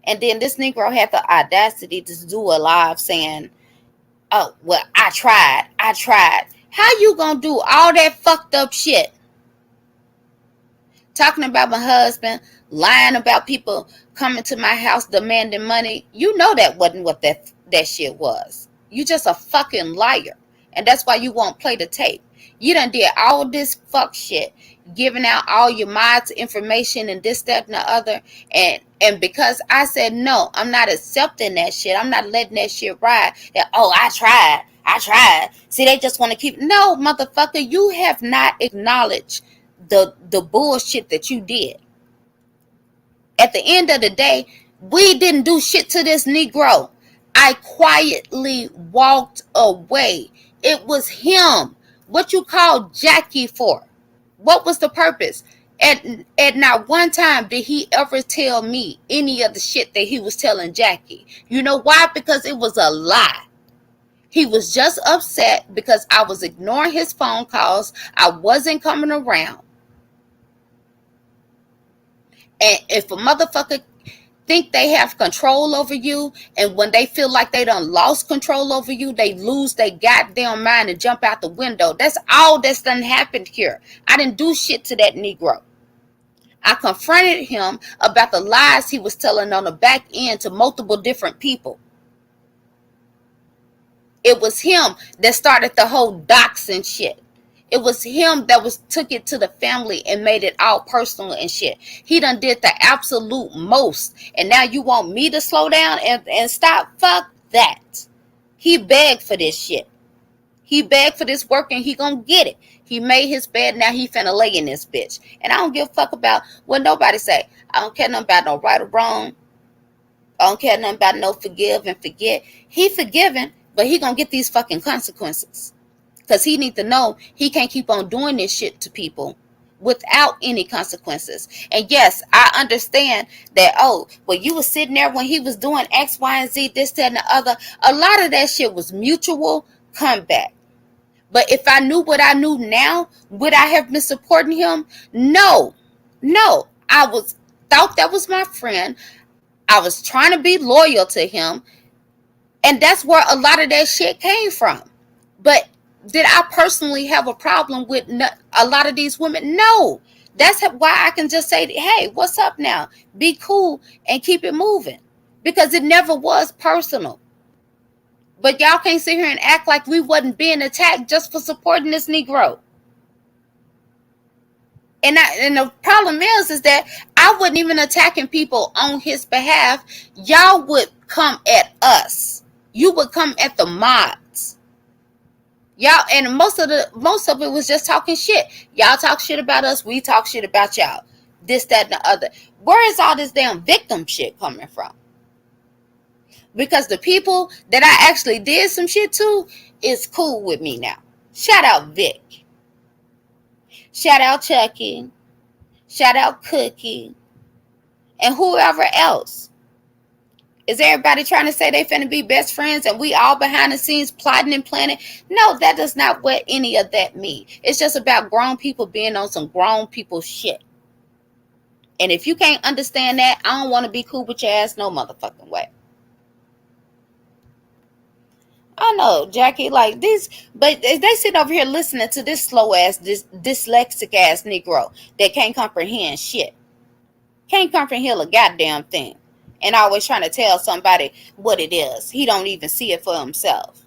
And then this Negro had the audacity to do a live saying, "Oh, well, I tried. I tried." How you gonna do all that fucked up shit? Talking about my husband, lying about people coming to my house demanding money. You know that wasn't what that shit was. You just a fucking liar. And that's why you won't play the tape. You done did all this fuck shit, giving out all your mods information and this, that, and the other. And because I said no, I'm not accepting that shit. I'm not letting that shit ride. That, oh, I tried. I tried. See, they just want to keep. No, motherfucker, you have not acknowledged the bullshit that you did. At the end of the day, we didn't do shit to this Negro. I quietly walked away. It was him. What you call Jackie for? What was the purpose? At not one time did he ever tell me any of the shit that he was telling Jackie. You know why? Because it was a lie. He was just upset because I was ignoring his phone calls. I wasn't coming around. And if a motherfucker think they have control over you, and when they feel like they done lost control over you, they lose their goddamn mind and jump out the window. That's all that's done happened here. I didn't do shit to that Negro. I confronted him about the lies he was telling on the back end to multiple different people. It was him that started the whole doxing shit. It was him that took it to the family and made it all personal and shit. He done did the absolute most. And now you want me to slow down and stop? Fuck that. He begged for this shit. He begged for this work and he gonna get it. He made his bed, now he finna lay in this bitch. And I don't give a fuck about what nobody say. I don't care nothing about no right or wrong. I don't care nothing about no forgive and forget. He forgiven, but he gonna get these fucking consequences. Because he need to know he can't keep on doing this shit to people without any consequences. And yes, I understand that, oh, well, you was sitting there when he was doing X, Y, and Z, this, that, and the other. A lot of that shit was mutual comeback. But if I knew what I knew now, would I have been supporting him? No. No. Thought that was my friend. I was trying to be loyal to him. And that's where a lot of that shit came from. But did I personally have a problem with a lot of these women? No. That's why I can just say, hey, what's up now? Be cool and keep it moving. Because it never was personal. But y'all can't sit here and act like we wasn't being attacked just for supporting this Negro. And the problem is that I wasn't even attacking people on his behalf. Y'all would come at us. You would come at the mods. Y'all, and most of it was just talking shit. Y'all talk shit about us, we talk shit about y'all. This, that, and the other. Where is all this damn victim shit coming from? Because the people that I actually did some shit to is cool with me now. Shout out Vic. Shout out Chucky. Shout out Cookie. And whoever else. Is everybody trying to say they finna be best friends and we all behind the scenes plotting and planning? No, that does not what any of that mean. It's just about grown people being on some grown people shit. And if you can't understand that, I don't want to be cool with your ass no motherfucking way. I know, Jackie, like these, but they sit over here listening to this slow ass, this dyslexic ass Negro that can't comprehend shit. Can't comprehend a goddamn thing. And always trying to tell somebody what it is. He don't even see it for himself.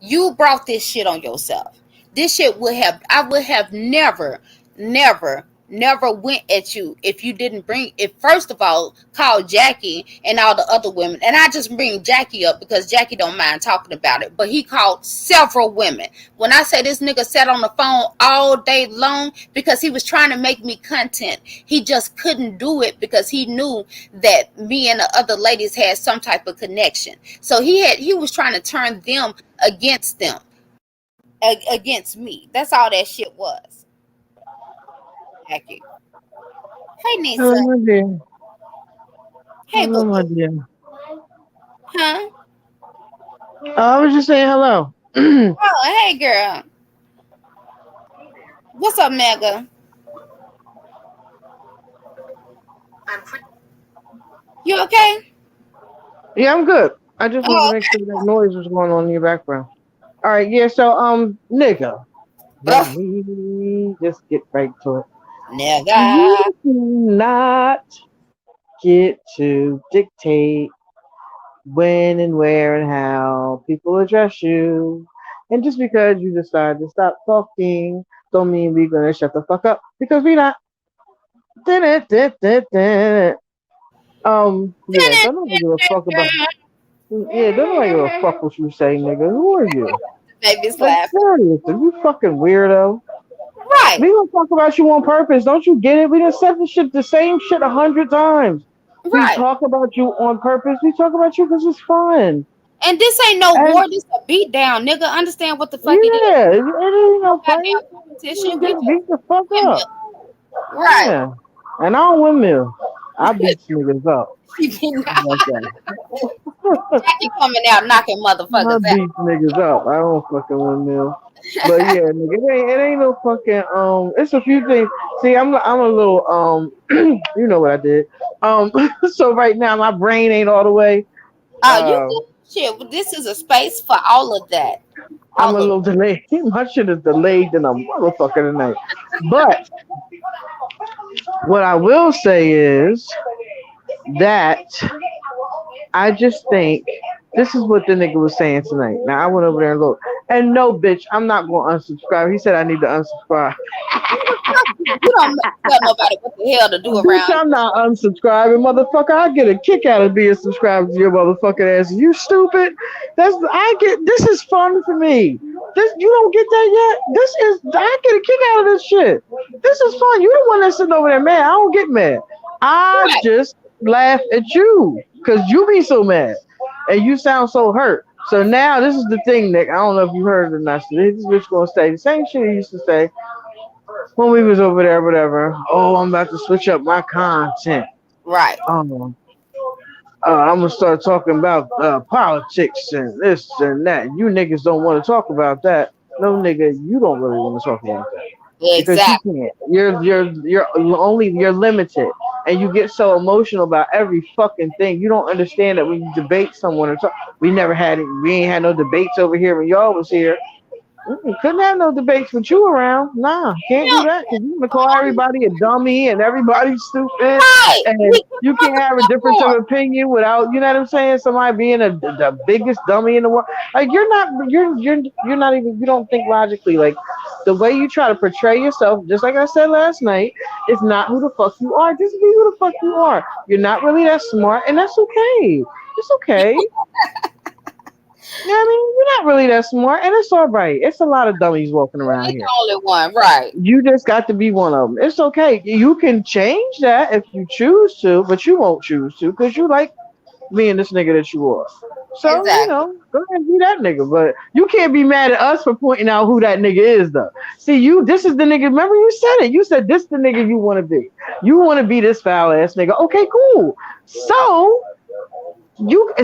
You brought this shit on yourself. This shit I would have never went at you if you didn't first of all, call Jackie and all the other women. And I just bring Jackie up because Jackie don't mind talking about it. But he called several women. When I say this nigga sat on the phone all day long because he was trying to make me content, he just couldn't do it because he knew that me and the other ladies had some type of connection. So he was trying to turn them against against me. That's all that shit was. Jackie. Hey Nisa. Hello, my dear. Hey boo Hello, my boo. dear. Huh? I was just saying hello. Oh, hey girl. What's up, Mega? You okay? Yeah, I'm good. I just wanted to Oh, make sure that noise was going on in your background. All right, yeah. So, nigga, okay. let Ugh, me just get right to it. You nigga. do not get to dictate when and where and how people address you. And just because you decide to stop talking, don't mean we're gonna shut the fuck up because we not. Yeah, don't nobody give a fuck about. Yeah, don't nobody give a fuck what you say, nigga. Who are you? Baby's Like, laughing. seriously, you fucking weirdo. Right, We don't talk about you on purpose. Don't you get it? We done said the same shit 100 times. We right. talk about you on purpose. We talk about you because it's fun. And this ain't no And war. This a beat down, nigga. Understand what the fuck it is? yeah, it ain't No no fight. goddamn You competition. We get just beat the fuck up. windmill. Right. Yeah. And I don't windmill. I beat niggas up. She be How not. about that? Jackie coming out knocking I motherfuckers out. beat niggas up. I don't fucking windmill. But yeah, nigga, it ain't no fucking it's a few things. See, I'm a little you know what I did. So right now my brain ain't all the way. Oh, you Uh good shit. Well, this is a space for all of that. I'm a All of little delayed. My shit is delayed than a motherfucker tonight. But what I will say is that I just think this is what the nigga was saying tonight. Now I went over there and looked. And no, bitch, I'm not going to unsubscribe. He said I need to unsubscribe. nigga, fuck you. You don't tell nobody what the hell to do Bitch, around I'm here. not unsubscribing, motherfucker. I get a kick out of being subscribed to your motherfucking ass. You stupid. This is fun for me. This you don't get that yet? I get a kick out of this shit. This is fun. You the one that's sitting over there mad. I don't get mad. I Right, just laugh at you because you be so mad and you sound so hurt. So now this is the thing, Nick. I don't know if you heard it or not. So this bitch gonna say the same shit he used to say when we was over there, whatever. Oh, I'm about to switch up my content. right. Um, I'm gonna start talking about politics and this and that. You niggas don't want to talk about that. No, nigga, you don't really want to talk about that because you Exactly. can't. You're limited, and you get so emotional about every fucking thing. You don't understand that when you debate someone or talk, we never had it. We ain't had no debates over here when y'all was here. Couldn't have no debates with you around. Nah, can't do No, that because you're gonna call everybody a dummy and everybody's stupid, right. and We can you talk can't have a about difference of more. opinion without, you know what I'm saying? Somebody being the biggest dummy in the world. Like you're not even, you don't think logically. Like the way you try to portray yourself, just like I said last night, is not who the fuck you are. Just be who the fuck you are. You're not really that smart, and that's okay. It's okay. You know what I mean? You're not really that smart, and it's all right. It's a lot of dummies walking You around ain't here. the only one, right? You just got to be one of them. It's okay. You can change that if you choose to, but you won't choose to because you like being this nigga that you are. So, Exactly. go ahead and be that nigga. But you can't be mad at us for pointing out who that nigga is, though. See, this is the nigga. Remember, you said it. You said this the nigga you want to be. You want to be this foul ass nigga. Okay, cool. So,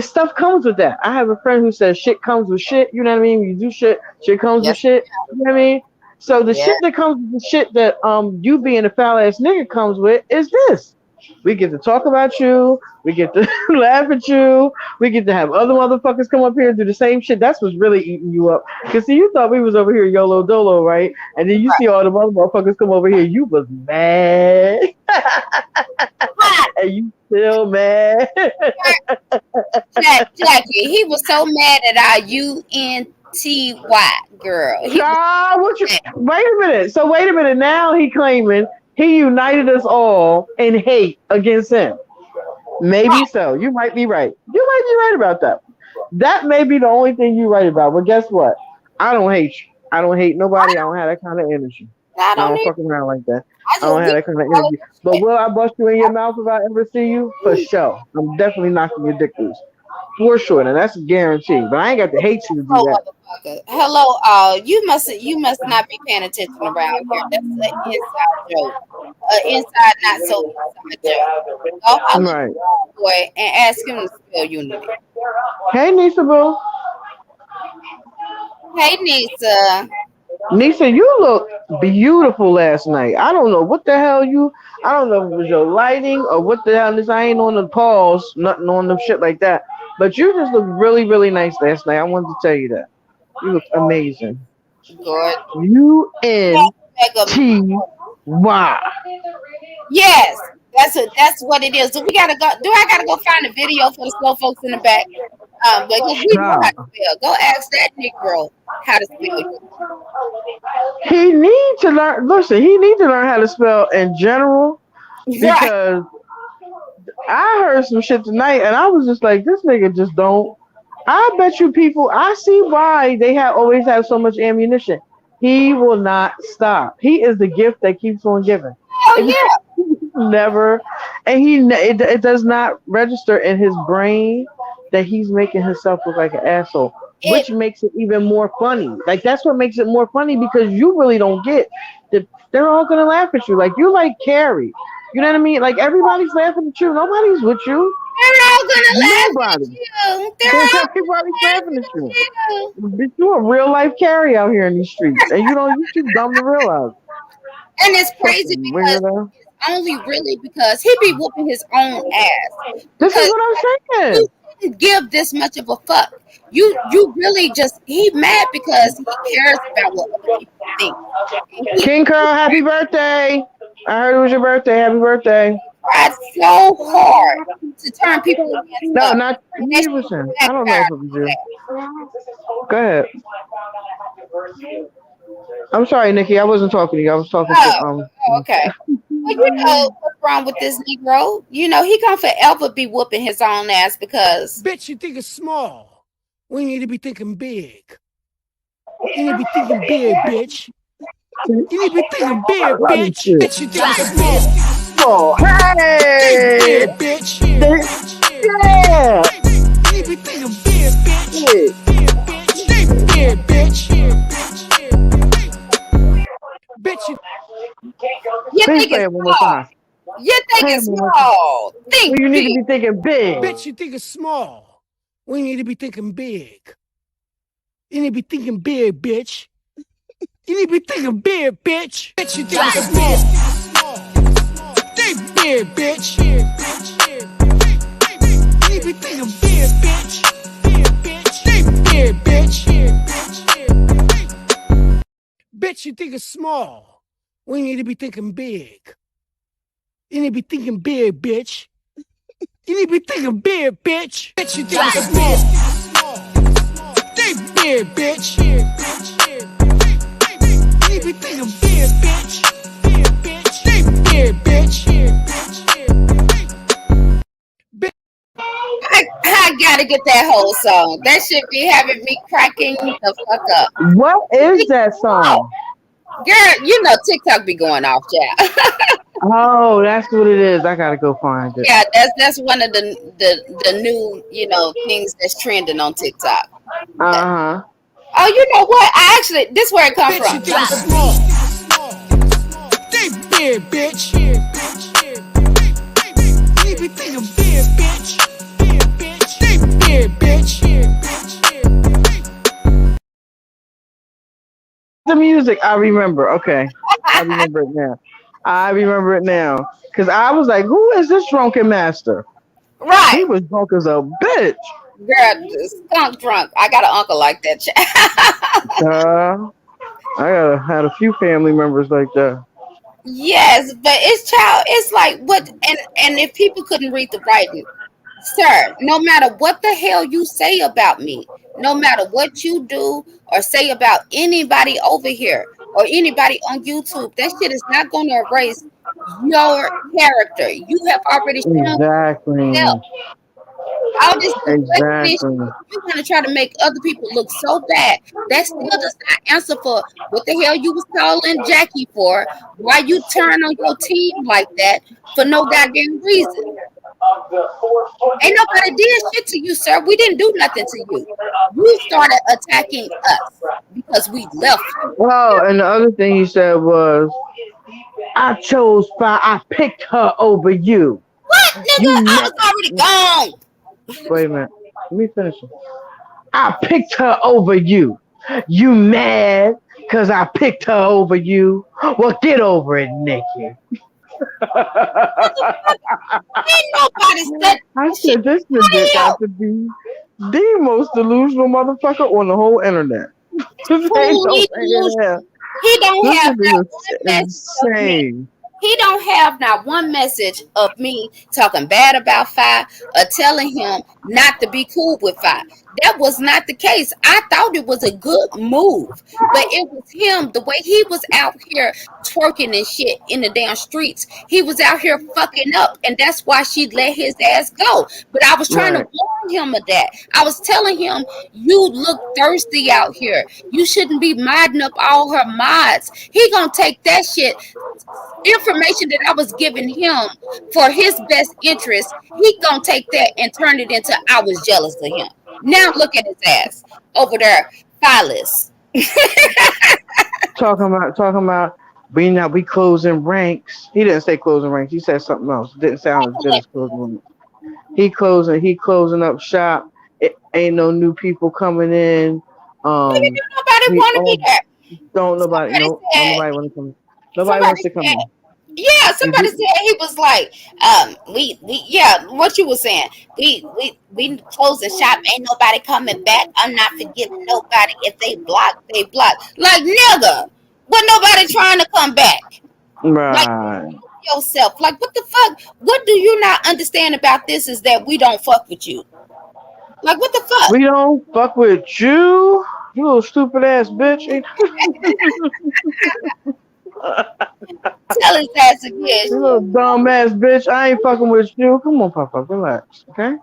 stuff comes with that. I have a friend who says shit comes with shit. You know what I mean? You do shit, shit comes with Yes. shit. You know what I mean? So the Yeah. shit that comes with the shit that you being a foul ass nigga comes with is this. We get to talk about you. We get to laugh at you. We get to have other motherfuckers come up here and do the same shit. That's what's really eating you up. Cause see, you thought we was over here YOLO Dolo, right? And then you see all the other motherfuckers come over here. You was mad, Right. and you still mad. Jackie, he was so mad at our UNTY girl. He was Child, what you? mad. Wait a minute. So wait a minute. Now he claiming he united us all in hate against him. Maybe Right. so. You might be right. You might be right about that. That may be the only thing you right about. But guess what? I don't hate you. I don't hate I nobody. I don't, don't have that kind of energy. I I don't don't need. fuck around like that. I I just don't have we that kind of all of energy. this But shit. will I bust you in your mouth if I ever see you? For sure. I'm definitely knocking your dick loose. For sure. And that's a guarantee. But I ain't got to hate you to do Hello, that. motherfucker. Hello, you must not be paying attention around here. That's an inside joke. Inside, not so inside joke. Go holler at Right. the boy and ask him to spell unity. Hey, Nisa Boo. Hey, Nisa. Nisa, you look beautiful last night. I don't know what the hell you. I don't know if it was your lighting or what the hell this. I ain't on the pause, nothing on them shit like that. But you just look really, really nice last night. I wanted to tell you that. You look amazing. Good. Mega. UNTY. Yes, that's what it is. Do we gotta go? Do I gotta go find a video for the slow folks in the back? Because we know how to Child. spell. Go ask that Negro how to spell unity. He need to learn. Listen, he need to learn how to spell in general Right. because I heard some shit tonight, and I was just like, this nigga just don't. I bet you people. I see why they have always have so much ammunition. He will not stop. He is the gift that keeps on giving. Oh It yeah. never, and it does not register in his brain that he's making himself look like an asshole, It which makes it even more funny. Like that's what makes it more funny because you really don't get that they're all gonna laugh at you. Like you like Carrie. You know what I mean? Like everybody's laughing at you. Nobody's with you. they're all gonna laugh at Nobody. you. They're all Everybody's laughing at you. laughing at you. Bitch, you a real life Carrie out here in these streets, and you too dumb to realize. And it's crazy Fucking because weirdo. only really because he be whooping his own ass. This is Because what I'm you saying. didn't give this much of a fuck. You really just he mad because he cares about what other people think. And he King Carl, happy birthday. I heard it was your birthday. Happy birthday. tried so hard to turn people against No, us. not And that you. shit Listen, I don't know if backfired it was on you. that. Go ahead. I'm sorry, Nikki. I wasn't talking to you. I was talking to Oh, okay. Well, you know what's wrong with this Negro? You know he gonna forever be whooping his own ass because Bitch, you think it's small. We need to be thinking big. You need to be thinking big, bitch. You need to be thinking big, I love this bitch. shit. Bitch, you think it's small. Oh, Think hey, big, bitch. yeah. You need to be thinking big, bitch. Shit. Think big, bitch. Bitch, you you Please think play it's it one more small. time. You think Play it it's one more time. small. Well, Think you need to big. be thinking big. bitch, you think it's small. We need to be thinking big. You need to be thinking big, bitch. You need to be thinking big, bitch. Bitch, you think it's small. Think big, bitch. You need to be thinking big, bitch. Think big, bitch. you're thinking small. We need to be thinking big. You need to be thinking big, bitch. You need to be thinking big, bitch. Bitch, you thinking small. Think big, bitch. You need to be thinking big, bitch. Big, bitch. Think big, bitch. I gotta get that whole song. That should be having me cracking the fuck up. What is Think that small. song? Girl, you know TikTok be going off, child. Oh, that's what it is. I gotta go find it. Yeah, that's one of the new, things that's trending on TikTok. Uh huh. Oh, you know what? I actually this where it come Bitch, you from. thinking small. Think big, bitch. You need to be thinking big, bitch. Think big, bitch. The music, I remember. Okay, I remember it now. I remember it now. Cause I was like, "Who is this drunken master?" He Right. was drunk as a bitch. Girl, skunk drunk. I got an uncle like that. Uh, had a few family members like that. Yes, but it's child. It's like what, and if people couldn't read the writing, sir, no matter what the hell you say about me, no matter what you do or say about anybody over here or anybody on YouTube, that shit is not going to erase your character. You have already shown yourself. Exactly. All this deflecting and Exactly. shit, you want to try to make other people look so bad. That still does not answer for what the hell you was calling Jackie for. Why you turn on your team like that for no goddamn reason? Ain't nobody did shit to you, sir. We didn't do nothing to you. You started attacking us because we left you. Well, and the other thing he said was, "I chose fire. I picked her over you. What, You nigga? I met." was already gone. Wait a minute. Let me finish it. I picked her over you. You mad because I picked her over you? Well, get over it, Nikki. Ain't nobody said I that shit. said this How the nigga got hell? to be the most delusional motherfucker on the whole internet. This ain't no Truly way in delusional. hell. He don't This have nigga that is one message of me. insane. He don't have not one message of me talking bad about Fi or telling him not to be cool with Fi. That was not the case. I thought it was a good move, but it was him the way he was out here twerking and shit in the damn streets. He was out here fucking up, and that's why she let his ass go. But I was trying to Right. warn him of that. I was telling him, you look thirsty out here. You shouldn't be modding up all her mods. He gonna take that shit information that I was giving him for his best interest, he gonna take that and turn it into I was jealous of him. Now look at his ass over there, Phyllis. Talking about we closing ranks. He didn't say closing ranks. He said something else. Didn't sound as good as closing ranks. He closing up shop. It ain't no new people coming in. Maybe Um, nobody we want to be all there. don't nobody Somebody no don't said. nobody want to come. Nobody Somebody wants to come said. in. Yeah, If somebody you, said he was like, we yeah, what you were saying. We closing shop, ain't nobody coming back. I'm not forgiving nobody. If they block, they block. Like nigga, but nobody trying to come back. Like right. yourself. Like what the fuck? What do you not understand about this is that we don't fuck with you. Like what the fuck? We don't fuck with you. You little stupid ass bitch. Tell his ass again. You little dumb ass bitch. I ain't fucking with you. Come on, Papa. Relax. Okay?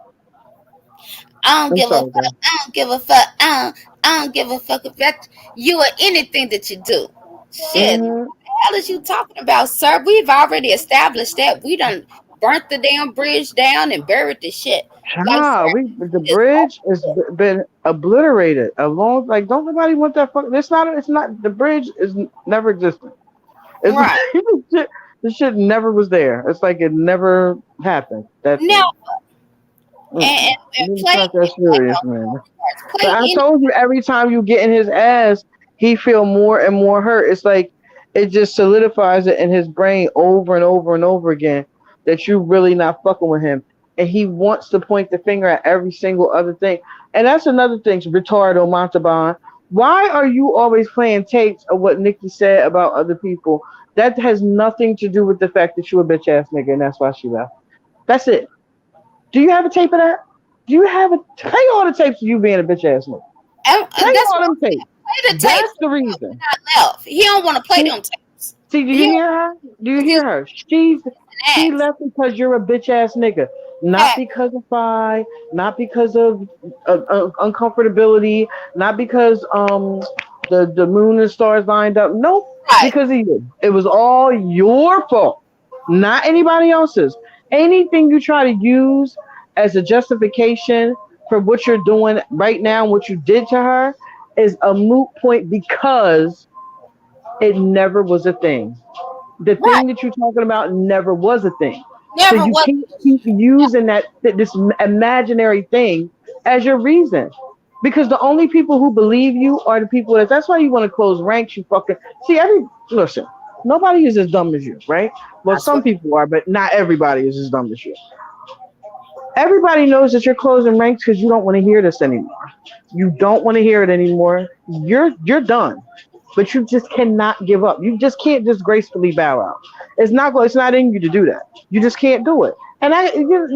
I don't I'm give a sorry, fuck. girl. I don't give a fuck. I don't give a fuck about you or anything that you do. Shit. Mm-hmm. Hell is you talking about, sir? We've already established that we done burnt the damn bridge down and buried the shit. Like, sir, Child, the it is bridge over has with. been obliterated. A long, like, don't nobody want that fuck. It's not, the bridge is never existed. It's Right. the shit never was there. It's like it never happened. That Now, thing. and It's play not that like serious, no man. cards. But Play I any. told you every time you get in his ass, he feel more and more hurt. It's like it just solidifies it in his brain over and over and over again that you really not fucking with him. And he wants to point the finger at every single other thing. And that's another thing, Ricardo Montalban. Why are you always playing tapes of what Nikki said about other people? That has nothing to do with the fact that you a bitch ass nigga and that's why she left. That's it. Do you have a tape of that? Do you have a play all the tapes of you being a bitch ass nigga? Play And that's all why them I tapes. play the tapes That's the reason. when I left. He don't want to play See, them tapes. see, do you He hear her? Do you hear he's her? an She ass. left because you're a bitch ass nigga, not Fact. because of phi, not because of uncomfortability, not because the moon and stars lined up. Nope, Right. because of you. It was all your fault, not anybody else's. Anything you try to use as a justification for what you're doing right now, what you did to her, is a moot point because it never was a thing. The Right. thing that you're talking about never was a thing. So Never you was. can't keep using this imaginary thing as your reason. Because the only people who believe you are the people that's why you want to close ranks, you fucking see listen, nobody is as dumb as you, right? Well I some swear. people are, but not everybody is as dumb as you. Everybody knows that you're closing ranks because you don't want to hear this anymore. You don't want to hear it anymore. You're done. But you just cannot give up. You just can't just gracefully bow out. It's not in you to do that. You just can't do it. And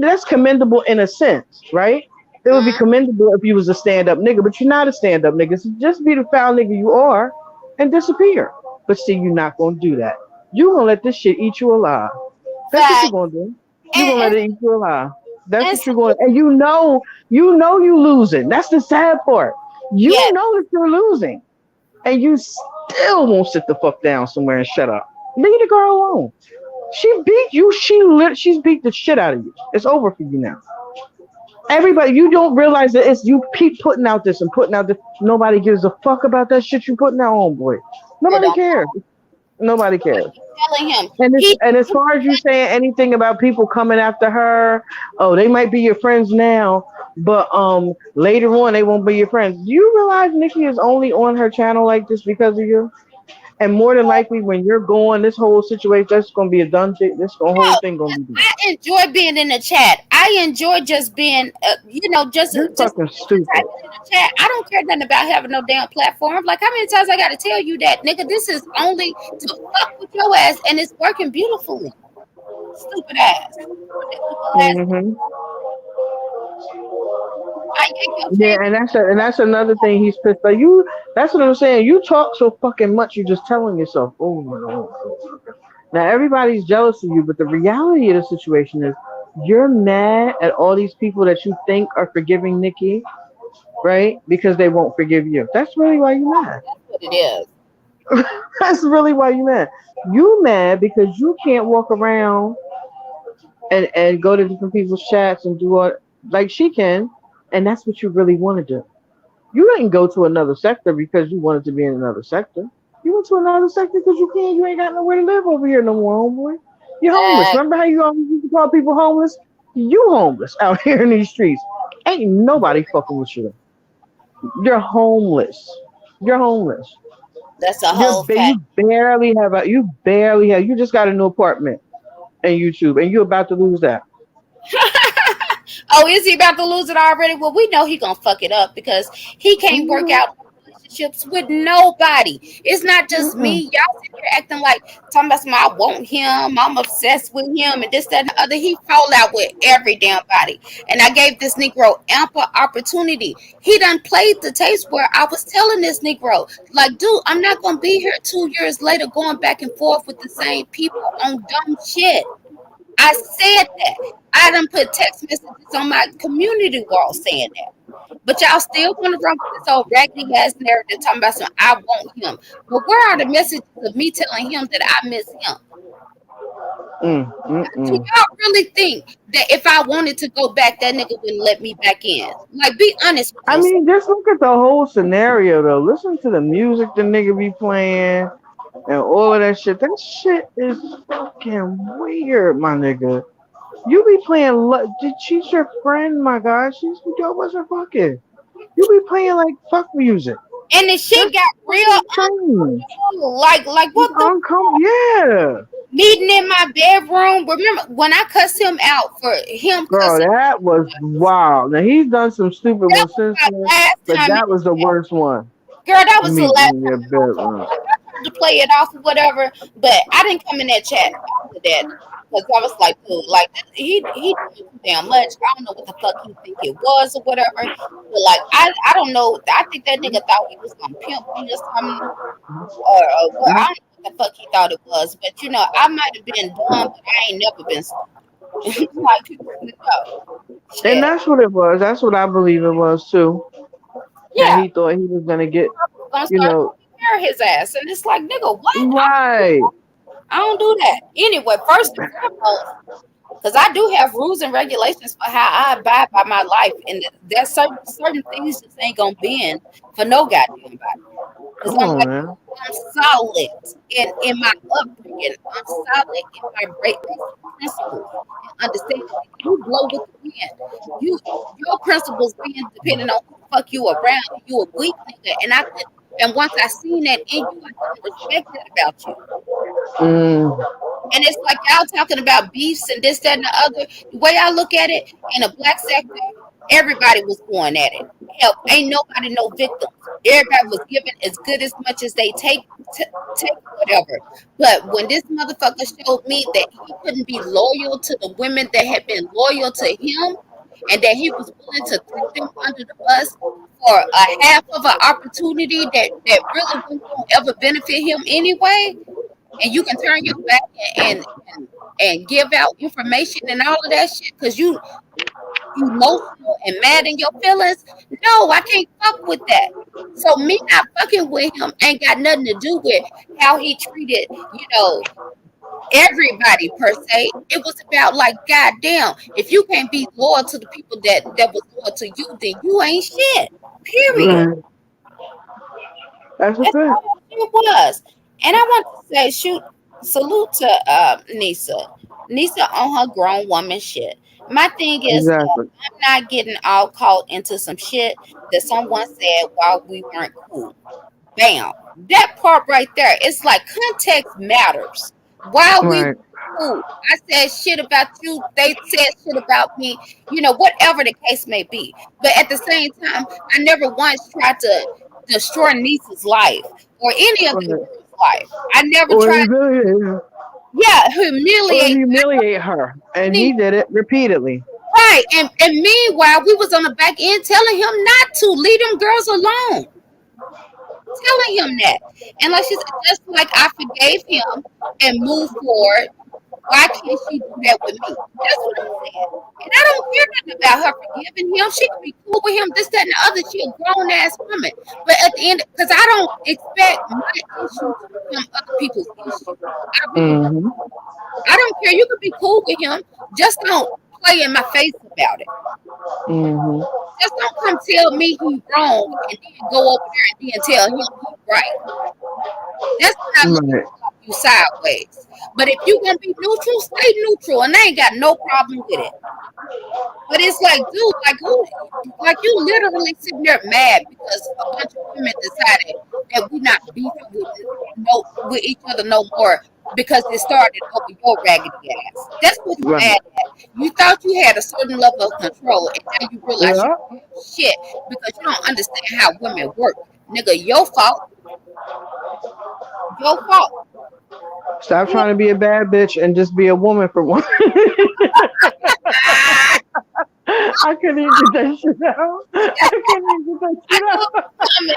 that's commendable in a sense, right? It would be Mm, commendable if you was a stand up nigga, but you're not a stand up nigga. So just be the foul nigga you are and disappear. But see, you're not gonna do that. You gonna let this shit eat you alive. That's what you're fact. gonna do. You're And, gonna let it eat you alive. That's and what so, you're going. And you losing. That's the sad part. yeah, You know that you're losing, and you still won't sit the fuck down somewhere and shut up. Leave the girl alone. She beat you. She's beat the shit out of you. It's over for you now. Everybody, you don't realize that it's you keep putting out this and putting out this. Nobody gives a fuck about that shit you putting out, homeboy. they Nobody don't. cares. Nobody I cares. keep telling him. And as far as you saying anything about people coming after her, oh, they might be your friends now, but later on they won't be your friends. Do you realize Nikki is only on her channel like this because of you? And more than likely, when you're going, this whole situation that's gonna be a done thing. This whole No, thing gonna be done. I enjoy being in the chat. I enjoy just being, You're just fucking stupid. typing in the chat. I don't care nothing about having no damn platform. Like, how many times I got to tell you that, nigga? This is only to fuck with your ass, and it's working beautifully. Stupid ass, predictable ass. Hmm. I yank your Yeah, chain. and that's another thing he's pissed. Like you, that's what I'm saying. You talk so fucking much. You're just telling yourself over and over. And over. Now everybody's jealous of you, but the reality of the situation is you're mad at all these people that you think are forgiving Nikki, right? Because they won't forgive you. That's really why you're mad. That's what it is. That's really why you're mad. You mad because you can't walk around and go to different people's chats and do all like she can, and that's what you really want to do. You didn't go to another sector because you wanted to be in another sector. You went to another sector because you can't. You ain't got nowhere to live over here no more, homeboy. You're homeless. Uh, Remember how you always used to call people homeless? You homeless out here in these streets. Ain't nobody fucking with you. You're homeless. You're homeless. that's a whole fact. You barely have. You just got a new apartment and YouTube, and you're about to lose that. Oh, is he about to lose it already? Well, we know he gonna fuck it up because he can't work Mm-mm, out relationships with nobody. It's not just mm-mm, me. Y'all sit here acting like talking about some I want him, I'm obsessed with him, and this, that, and the other. He fall out with every damn body. And I gave this Negro ample opportunity. He done played the tapes where I was telling this Negro, like, dude, I'm not gonna be here 2 years later going back and forth with the same people on dumb shit. I said that. I done put text messages on my community wall saying that. But y'all still want to run with this old raggedy ass narrative talking about some I want him. But where are the messages of me telling him that I miss him? Do mm. y'all really think that if I wanted to go back, that nigga wouldn't let me back in? Like, be honest with I yourself. mean, just look at the whole scenario though. Listen to the music the nigga be playing and all of that shit. That shit is fucking weird, my nigga. You be playing. She's your friend, my God. Yo wasn't fucking. You be playing like fuck music. And the shit That's got real fucking strange. uncool. Like It's what the uncomfortable. Yeah, meeting in my bedroom? Remember when I cussed him out for him girl, cussing? that was wild. Now he's done some stupid That ones was since my then, last but time in that the was the chat. worst one. Girl, that was the Meet last in time your bedroom. I tried to play it off or whatever, but I didn't come in that chat after that because I was like, dude, like he doing too damn much. I don't know what the fuck he think it was or whatever. But like I don't know. I think that nigga thought he was gonna pimp me or something, or what. I don't know what the fuck he thought it was. But I might have been dumb, but I ain't never been stupid. Like people should know. And Shit. that's what it was. That's what I believe it was too. That Yeah. he thought he was gonna get, Gonna you start know, taking care of his ass. And it's like, nigga, what? right. I don't do that. Anyway, first and foremost, because I do have rules and regulations for how I abide by my life, and there's certain things just ain't gonna bend for no goddamn body. Because Come I'm on, like, man. I'm solid in my upbringing. I'm solid in my basic principles and understanding that you blow with the wind. You your principles being depending on who the fuck you around. You a weak nigga, and once I seen that in you, I couldn't respect that about you. Mm, And it's like y'all talking about beefs and this, that, and the other. The way I look at it, in the black sector, everybody was going at it. Hell, ain't nobody no victims. Everybody was given as good as much as they take whatever. But when this motherfucker showed me that he couldn't be loyal to the women that had been loyal to him, and that he was willing to throw them under the bus for a half of an opportunity that really wasn't going to ever benefit him anyway, and you can turn your back and give out information and all of that shit because you emotional and mad in your feelings. No, I can't fuck with that. So me not fucking with him ain't got nothing to do with how he treated, everybody per se. It was about like, goddamn, if you can't be loyal to the people that was loyal to you, then you ain't shit. Period. right. That's a That's fact. all that shit was. And I want to say, shoot, salute to Nisa. Nisa on her grown woman shit. My thing is that Exactly. I'm not getting all caught into some shit that someone said while we weren't cool. Bam. That part right there, it's like context matters. While we were Right. cool, I said shit about you, they said shit about me, whatever the case may be. But at the same time, I never once tried to destroy Niece's life or any of the Right. girls' life. I never Or tried, humiliate her. yeah, Or humiliate humiliate her. And me. he did it repeatedly. Right. And meanwhile, we was on the back end telling him not to leave them girls alone. Telling him that. And like she said, just like I forgave him and moved forward, why can't she do that with me? That's what I'm saying. And I don't care nothing about her forgiving him. She can be cool with him, this, that, and the other. She a grown ass woman. But at the end, because I don't expect my issue to become other people's issue. I really don't. Mm-hmm. I don't care. You can be cool with him. Just don't play in my face about it. Mm-hmm. Just don't come tell me he's wrong and then go over there and then tell him he's right. That's when I look Right. at you sideways. But if you gonna be neutral, stay neutral, and I ain't got no problem with it. But it's like, dude, like who, like you literally sitting there mad because a bunch of women decided that we not beefing with each other no more because it started over your raggedy ass. That's what you Right. mad at. You thought you had a certain level of control, and now you realize you Yeah. don't have shit because you don't understand how women work. Nigga, your fault. Your fault. Stop trying to be a bad bitch and just be a woman for once. Ah, I couldn't even get that shit out. I couldn't even get I knew it was coming.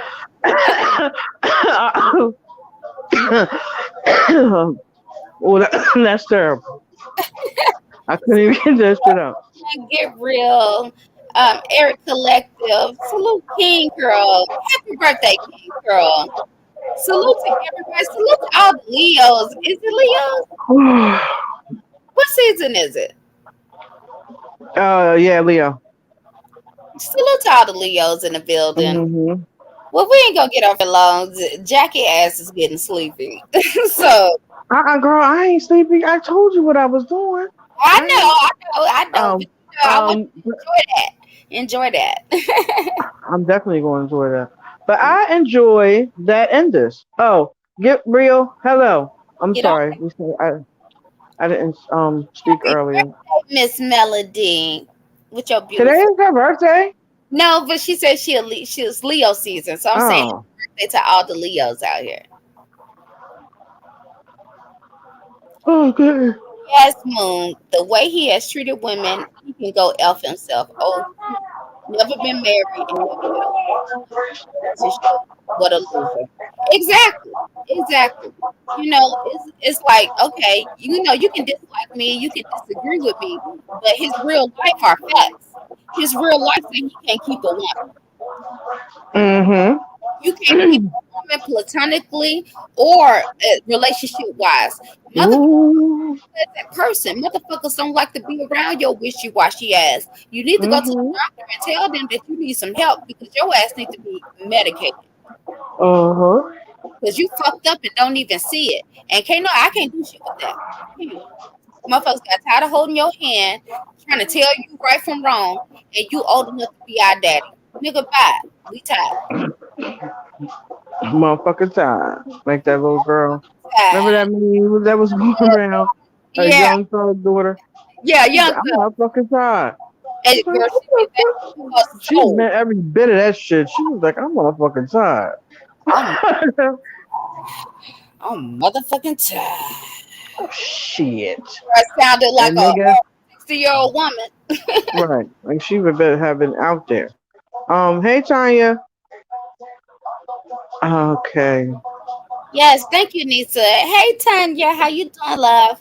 that shit out. Well, that's terrible. I couldn't even get that shit out. Get real. Eric Collective. Salute King Girl. Happy birthday, King Girl. Salute to everybody. Salute to all the Leos. Is it Leos? What season is it? Yeah, Leo. Salute to all the Leos in the building. Mm-hmm. Well, we ain't gonna get off here long. Jackie ass is getting sleepy. So Girl, I ain't sleeping. I told you what I was doing. I I know, ain't. I know, but Um. I want Um. you to enjoy that. Enjoy that. I'm definitely going to enjoy that. But I enjoy that in this. Oh, get real. Hello. I'm Get on. sorry. I didn't speak Happy earlier. birthday, Miss Melody, with your Today beautiful. is her birthday. No, but she said she was Leo season, so I'm saying Oh. say to all the Leos out here. Okay. Yes, Moon, the way he has treated women, he can go elf himself. Oh, never been married and never had a relationship. What a loser. Exactly. Exactly. It's like, okay, you can dislike me, you can disagree with me, but his real life are facts. His real life say he can't keep a woman. Mm-hmm. You can't keep a woman platonically or relationship wise. Motherfuckers Ooh. as that person. Motherfuckers don't like to be around your wishy washy ass. You need to go to the Mm-hmm. doctor and tell them that you need some help because your ass need to be medicated. Uh-huh. Because you fucked up and don't even see it. And can't no, I can't do shit with that. I can't. Motherfuckers got tired of holding your hand, trying to tell you right from wrong, and you old enough to be our daddy. Nigga, bye. We tired. Motherfucking time. Like that little girl. Remember Tired. that meme that was going around? Her Yeah. young thug daughter. Yeah, She's young like, I'm girl. not fucking tired. I And was like, girl, what she meant that the to fuck? her She soul. meant every bit of that shit. She was like, I'm motherfucking tired. I'm I'm motherfucking tired. Shit. That sounded like And a nigga, 60-year-old woman. right. Like she would better have been out there. Hey Tanya. Okay. Yes, thank you, Nisa. Hey, Tanya, how you doing, love?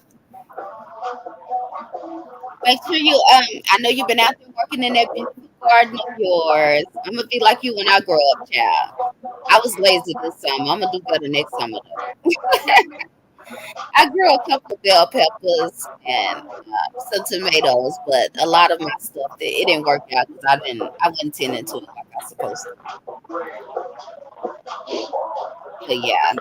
Make sure you I know you've been out there working in that beautiful garden of yours. I'm gonna be like you when I grow up, child. I was lazy this summer. I'm gonna do better next summer though. I grew a couple of bell peppers and some tomatoes, but a lot of my stuff it didn't work out because I wasn't tending to it like I was supposed to. But yeah,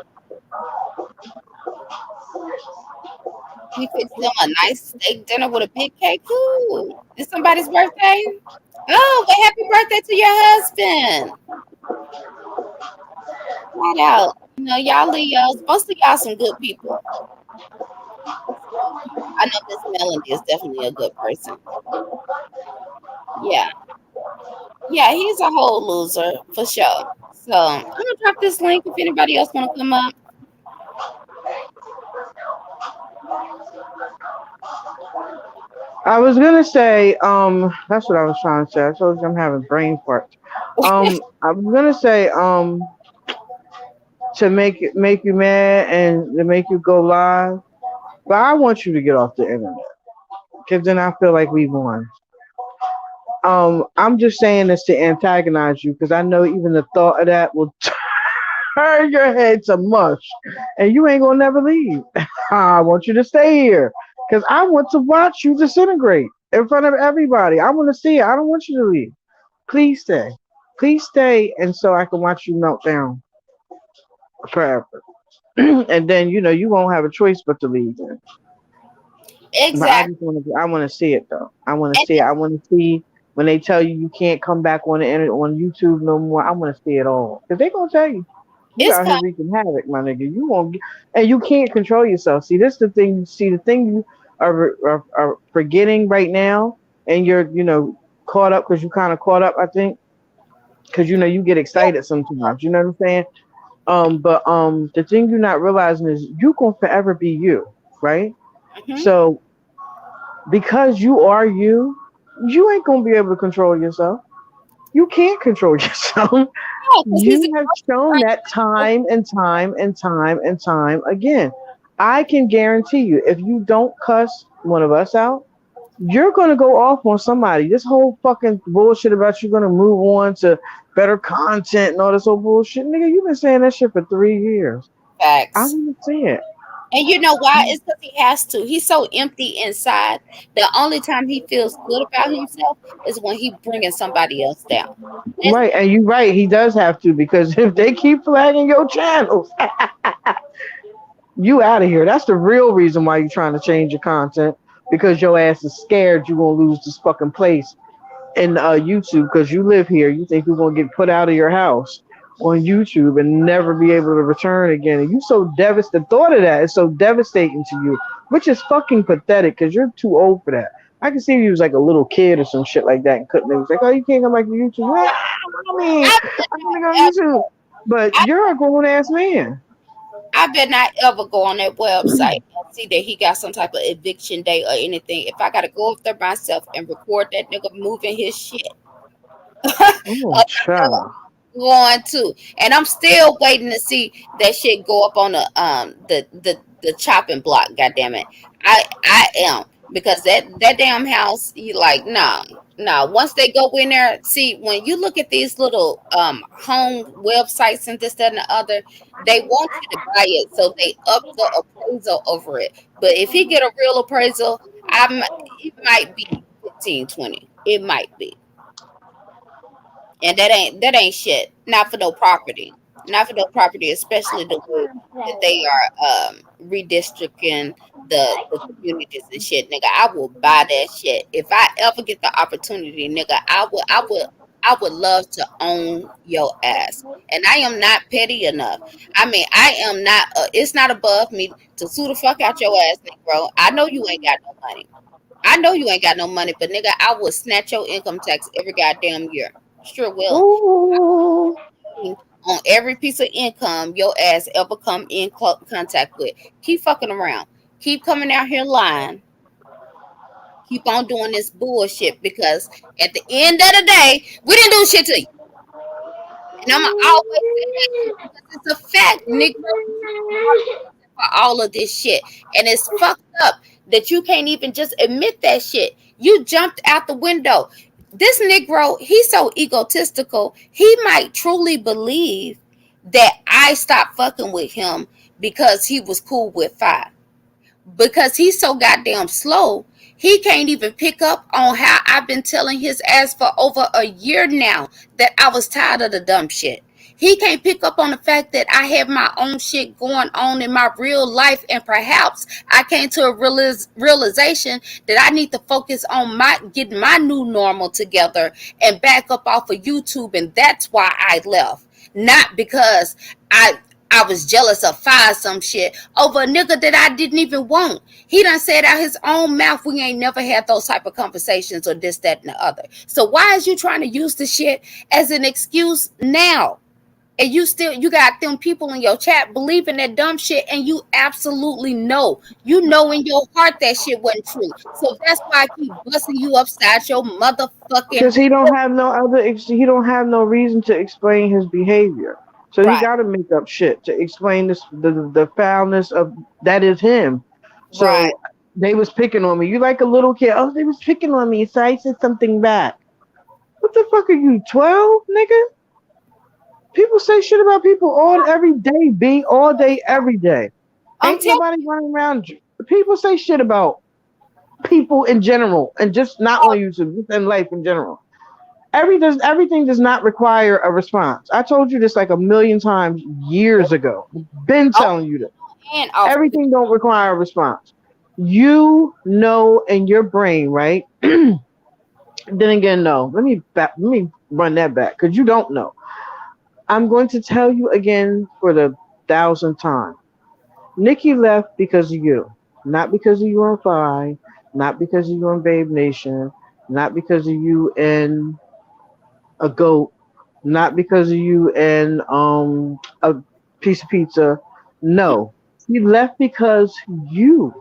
we fixed them a nice steak dinner with a big cake. Ooh, it's somebody's birthday. Oh, well, happy birthday to your husband. Shout out. Y'all Leos, most of y'all some good people. Some good people. I know Miss Melanie is definitely a good person. Yeah. Yeah, he's a whole loser for sure. So I'm gonna drop this link if anybody else wanna come up. I was gonna say, that's what I was trying to say. I told you I'm having brain farts. I was gonna say, to make you mad and to make you go live, but I want you to get off the internet because then I feel like we won. I'm just saying this to antagonize you because I know even the thought of that will turn your head to mush, and you ain't gonna never leave. I want you to stay here because I want to watch you disintegrate in front of everybody. I want to see it. I don't want you to leave. Please stay. Please stay, and so I can watch you melt down forever. And then you won't have a choice but to leave. Then. But I Exactly. just I want to see it though. I want to And see it. I want to see when they tell you you can't come back on the internet on YouTube no more. I want to see it all because they gonna tell you. You it's out here coming. wreaking havoc, my nigga. You won't, and you can't control yourself. See, this the thing. See, the thing you are forgetting right now, and you're caught up because you kind of caught up. I think because you get excited sometimes. You know what I'm saying? But the thing you're not realizing is you gonna forever be you, right? Mm-hmm. So because you are you, you ain't gonna be able to control yourself. You can't control yourself. Yeah, because he's You have shown that time and time and time and time again. I can guarantee you, if you don't cuss one of us out, you're gonna go off on somebody. This whole fucking bullshit about you're gonna move on to better content and all this old bullshit, nigga. You've been saying that shit for 3 years. I facts. want to see it. And you know why? It's because he has to. He's so empty inside. The only time he feels good about himself is when he bringing somebody else down. That's Right, and you're right. He does have to because if they keep flagging your channels, you out of here. That's the real reason why you're trying to change your content because your ass is scared you're gonna lose this fucking place in YouTube because you live here. You think you're gonna get put out of your house on YouTube and never be able to return again. And you so devastated. The thought of that is so devastating to you, which is fucking pathetic because you're too old for that. I can see if you was like a little kid or some shit like that and couldn't. It was like, oh, you can't come back to YouTube. Ah, mommy, I I want to go to YouTube. But I, you're a grown ass man. I bet not ever go on that website and see that he got some type of eviction day or anything. If I gotta go up there myself and record that nigga moving his shit, Oh, child. going to, and I'm still waiting to see that shit go up on the chopping block. God damn it, I am, because that damn house. You like, nah, nah. Once they go in there, see, when you look at these little home websites and this, that, and the other, they want you to buy it, so they up the appraisal over it. But if he get a real appraisal, it might be 15, 20. It might be. And that ain't shit. Not for no property. Not for no property, especially the way that they are redistricting the communities and shit, nigga. I will buy that shit. If I ever get the opportunity, nigga, I would love to own your ass. And I am not petty enough. I mean, I am not it's not above me to sue the fuck out your ass, nigga, bro. I know you ain't got no money. I know you ain't got no money, but nigga, I will snatch your income tax every goddamn year. Sure will. Ooh. On every piece of income your ass ever come in contact with. Keep fucking around. Keep coming out here lying. Keep on doing this bullshit, because at the end of the day, we didn't do shit to you. And I'm gonna always say that shit because it's a fact, Negro. For all of this shit. And it's fucked up that you can't even just admit that shit. You jumped out the window. This Negro, he's so egotistical, he might truly believe that I stopped fucking with him because he was cool with Five, because he's so goddamn slow. He can't even pick up on how I've been telling his ass for over a year now that I was tired of the dumb shit. He can't pick up on the fact that I have my own shit going on in my real life, and perhaps I came to a realization that I need to focus on my getting my new normal together and back up off of YouTube, and that's why I left. Not because I I was jealous of Five some shit over a nigga that I didn't even want. He done said out his own mouth we ain't never had those type of conversations or this, that, and the other. So why is you trying to use the shit as an excuse now? And you got them people in your chat believing that dumb shit, and you absolutely know in your heart that shit wasn't true. So that's why I keep busting you upside your Because motherfucking he don't have no other. He don't have no reason to explain his behavior. So he right, got to make up shit to explain this the foulness of that is him. right. So they was picking on me. You like a little kid. Oh, they was picking on me, so I said something back. What the fuck are you, 12, nigga? People say shit about people all every day, B, all day, every day. I'm Ain't telling nobody running around. People say shit about people in general, and just not on you, YouTube, just in life in general. Everything does not require a response. I told you this like a million times years ago. Been on telling you this. and off. Everything don't require a response. You know in your brain, right? Then again, no. Let me run that back because you don't know. I'm going to tell you again for the thousandth time. Nikki left because of you, not because of you on Fi, not because of you on Babe Nation, not because of you and a goat, not because of you and a piece of pizza. No, she left because you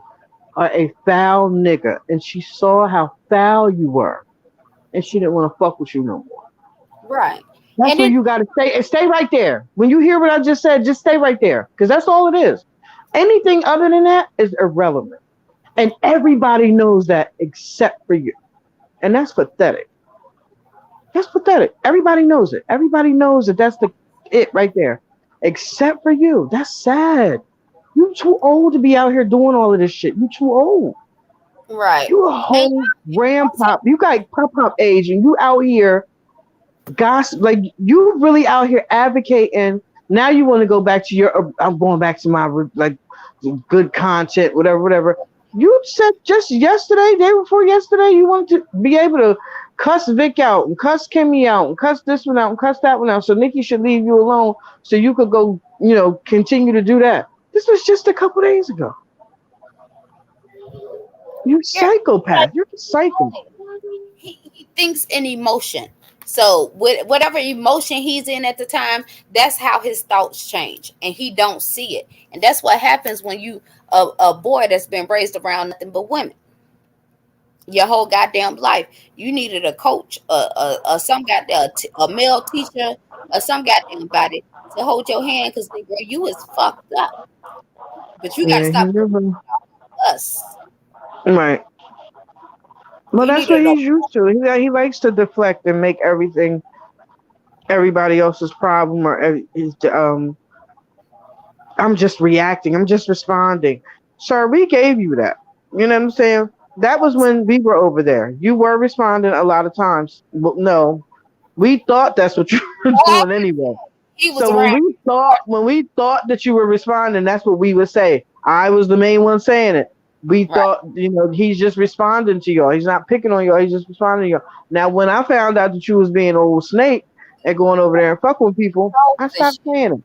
are a foul nigga, and she saw how foul you were, and she didn't want to fuck with you no more. Right. That's And where it you gotta stay, and stay right there. When you hear what I just said, just stay right there, because that's all it is. Anything other than that is irrelevant, and everybody knows that except for you, and that's pathetic. That's pathetic. Everybody knows it. Everybody knows that that's the it right there. Except for you. That's sad. You too old to be out here doing all of this shit. You too old. right. You a And whole grandpop. You got pop age and you out here gossip, like you really out here advocating. Now you want to go back to your I'm going back to my like good content, whatever. You said just yesterday, day before yesterday, you wanted to be able to cuss Vic out and cuss Kimmy out and cuss this one out and cuss that one out, so Nikki should leave you alone so you could go, continue to do that. This was just a couple days ago. You yeah, psychopath. You're a psycho. he thinks in emotion. So with whatever emotion he's in at the time, that's how his thoughts change, and he don't see it. And that's what happens when you a boy that's been raised around nothing but women your whole goddamn life. You needed a coach, some goddamn a male teacher, or some goddamn body to hold your hand because girl, you is fucked up. But you got to Yeah, he stop never. us. Right. Well, You that's what needed a he's used to. He likes to deflect and make everything everybody else's problem, or I'm just reacting. I'm just responding. Sir, we gave you that. You know what I'm saying? That was when we were over there. You were responding a lot of times. Well, no, we thought that's what you were dog. doing anyway. He was So around. when we thought that you were responding, that's what we would say. I was the main one saying it. We Right. thought, he's just responding to y'all. He's not picking on y'all. He's just responding to y'all. Now, when I found out that you was being an old snake and going over there and fucking with people, I This stopped shit. saying it.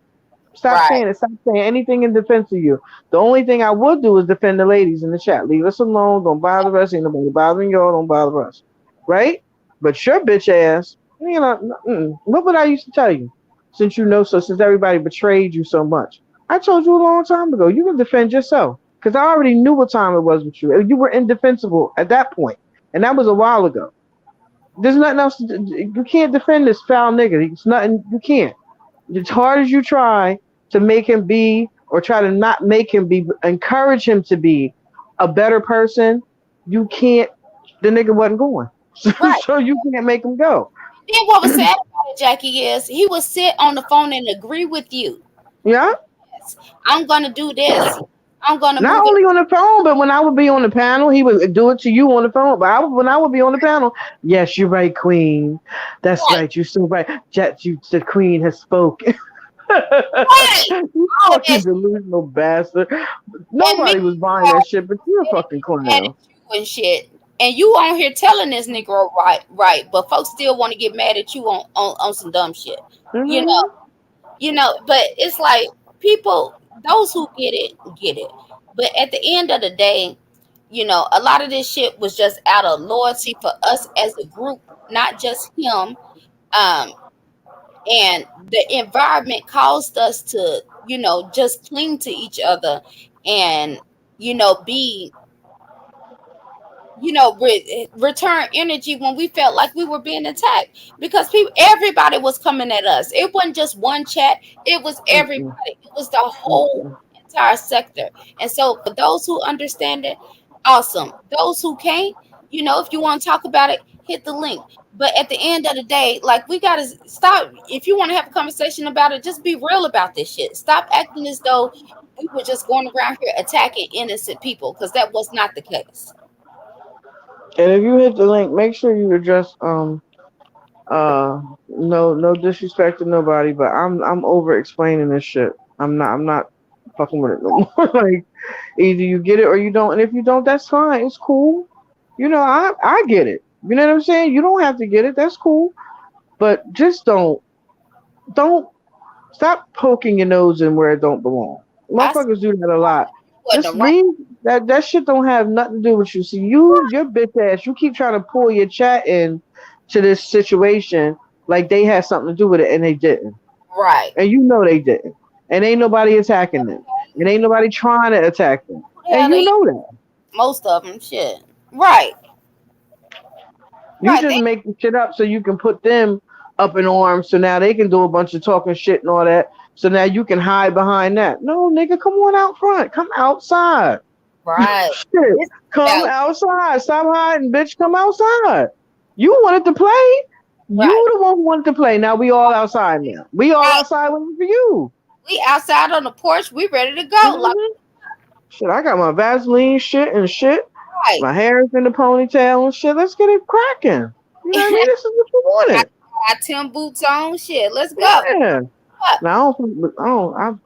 Stop Right. saying it. Stop saying anything in defense of you. The only thing I would do is defend the ladies in the chat. Leave us alone. Don't bother us. Ain't nobody bothering y'all. Don't bother us. Right? But your bitch ass, what would I used to tell you? Since since everybody betrayed you so much. I told you a long time ago, you can defend yourself. Because I already knew what time it was with you. You were indefensible at that point. And that was a while ago. There's nothing else. You can't defend this foul nigga. It's nothing. You can't. As hard as you try to make him be, or try to not make him be, encourage him to be a better person, you can't. The nigga wasn't going, Right. so you can't make him go. Then what was sad about it, Jackie, is he would sit on the phone and agree with you. Yeah. Yes, I'm gonna do this. I'm gonna Not move it. only on the phone, but when I would be on the panel, he would do it to you on the phone. But when I would be on the panel, yes, you're right, Queen. That's Right. right. You're so right. The Queen has spoken. Right. You All of fucking that. delusional bastard. And me Nobody was buying that shit, but you're a fucking mad clown. at you and shit. And you on here telling this Negro right, but folks still want to get mad at you on some dumb shit. You know, Hmm. but it's like people, those who get it. But at the end of the day, a lot of this shit was just out of loyalty for us as a group, not just him. Um, and the environment caused us to, just cling to each other and, be return energy when we felt like we were being attacked because everybody was coming at us. It wasn't just one chat, it was everybody. Mm-mm, It was the whole mm-mm. entire sector. And so for those who understand it, awesome. Those who can't, if you want to talk about it, hit the link. But at the end of the day, like we gotta stop. If you want to have a conversation about it, just be real about this shit. Stop acting as though we were just going around here attacking innocent people because that was not the case. And if you hit the link, make sure you address no disrespect to nobody, but I'm over explaining this shit. I'm not fucking with it no more. Like, either you get it or you don't, and if you don't, that's fine. It's cool. I get it. You know what I'm saying? You don't have to get it. That's cool. But just don't stop poking your nose in where it don't belong. I said, Motherfuckers do that a lot. wasn't Just around. leave that shit don't have nothing to do with you. See, your bitch ass, you keep trying to pull your chat in to this situation like they had something to do with it and they didn't. Right. And you know they didn't. And ain't nobody attacking them. And ain't nobody trying to attack them. Who the And hell you they? know that. Most of them, shit. Right. You Right. just make the shit up so you can put them up in arms so now they can do a bunch of talking shit and all that. So now you can hide behind that. No, nigga, come on out front. Come outside. Right. Shit. This is Come about outside. Stop hiding, bitch. Come outside. You wanted to play. right. You the one who wanted to play. Now we all outside now. We all Right. outside waiting for you. We outside on the porch. We ready to go. Like Hmm. Shit, I got my Vaseline shit and shit. right. My hair's in the ponytail and shit. Let's get it cracking. You know what I mean? This is what you I wanted. got Tim boots on. Shit. Let's go. Yeah. What? Now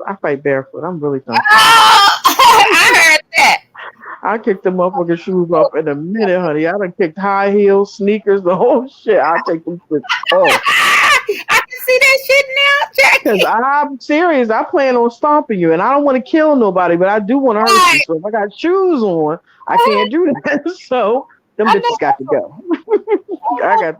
I fight barefoot. I'm really comfortable. Oh, I heard that. I kicked the motherfucking shoes off in a minute, honey. I done kicked high heels, sneakers, the whole shit. I'll take them shits off. I can see that shit now, Cause Jackie. I'm serious. I plan on stomping you, and I don't want to kill nobody, but I do want to hurt you. Right. So if I got shoes on, I can't do that. So them I know bitches got to go. I got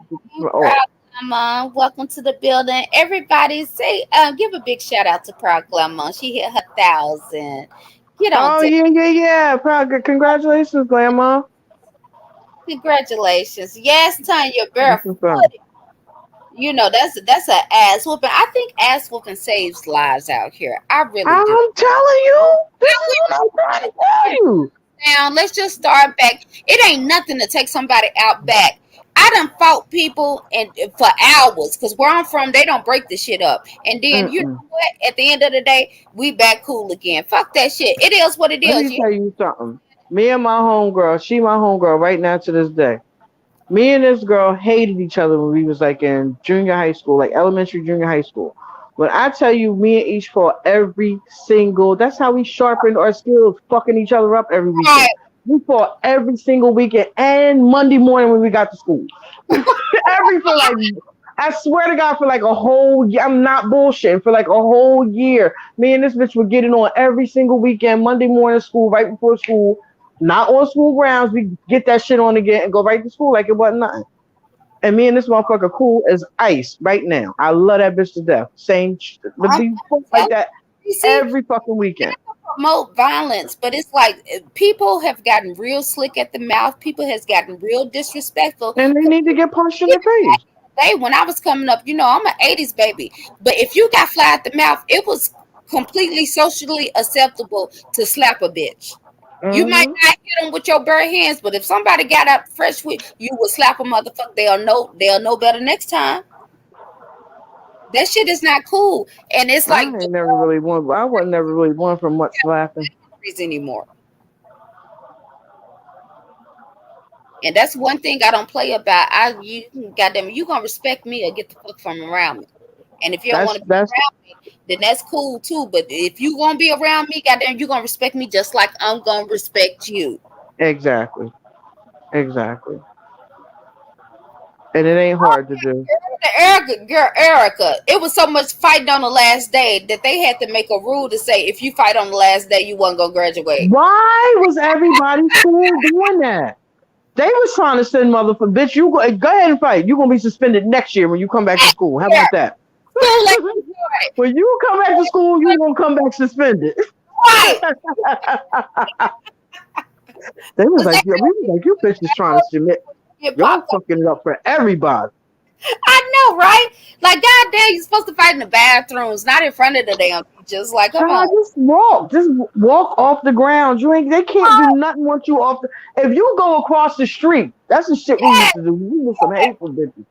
oh. Proud Grandma, welcome to the building. Everybody say, give a big shout out to Proud Grandma. She hit her 1,000. Get on Oh down. yeah, yeah, yeah. Proud. Congratulations, Grandma. Congratulations. Yes, Tanya, That's what's up. barefooted. You know, that's an ass whooping. I think ass whooping saves lives out here. I really do. I'm telling you, this I is went what I'm trying to tell you. down. Let's just start back. It ain't nothing to take somebody out back. I done fought people and for hours because where I'm from, they don't break the shit up. And then you Mm-mm. know what? At the end of the day, we back cool again. Fuck that shit. It is what it Let is. me tell you something. Me and my homegirl, she my homegirl right now to this day. Me and this girl hated each other when we was like in junior high school, like elementary, junior high school. When I tell you, me and each fought every single. That's how we sharpened our skills, fucking each other up every weekend. Right. We fought every single weekend and Monday morning when we got to school. Every for like, I swear to God, for like a whole year. I'm not bullshitting. For like a whole year, me and this bitch were getting on every single weekend, Monday morning school, right before school. Not on school grounds. We get that shit on again and go right to school like it wasn't nothing. And me and this motherfucker cool as ice right now. I love that bitch to death. Same, but I'm we fuck like telling that you, see, every fucking weekend. promote violence, but it's like people have gotten real slick at the mouth. People has gotten real disrespectful. And they need to get punched in the face. Hey, when I was coming up, you know, I'm an 80s baby. But if you got fly at the mouth, it was completely socially acceptable to slap a bitch. You might Hmm. not hit them with your bare hands, but if somebody got up fresh with you, will slap a motherfucker. They'll know better next time. That shit is not cool, and it's I like ain't the never really won. I wasn't never really one for much slapping. boundaries anymore. And that's one thing I don't play about. You goddamn, you gonna respect me or get the fuck from around me. And if you don't want to be That's around me, then that's cool too. But if you gonna be around me, goddamn, you gonna respect me just like I'm gonna respect you. exactly, exactly. And it ain't hard to do. Erica, it was so much fighting on the last day that they had to make a rule to say if you fight on the last day, you wasn't gonna graduate. Why was everybody's school doing that? They was trying to send motherfucker, bitch. You go ahead and fight. You are gonna be suspended next year when you come back to school. How Yeah, about that? school ain't right. When you come back to school, you gonna come back suspended. Right. They was Was like, that yo, we was like, you bitches trying to submit. get Y'all popped up? fucking it up for everybody. I know, right? Like, goddamn, you're supposed to fight in the bathrooms, not in front of the damn teachers. Like, come Child, on. just walk. Just walk off the ground. You ain't. They can't do nothing once you off the. If you go across the street, that's the shit we used to do. We were some hateful bitches.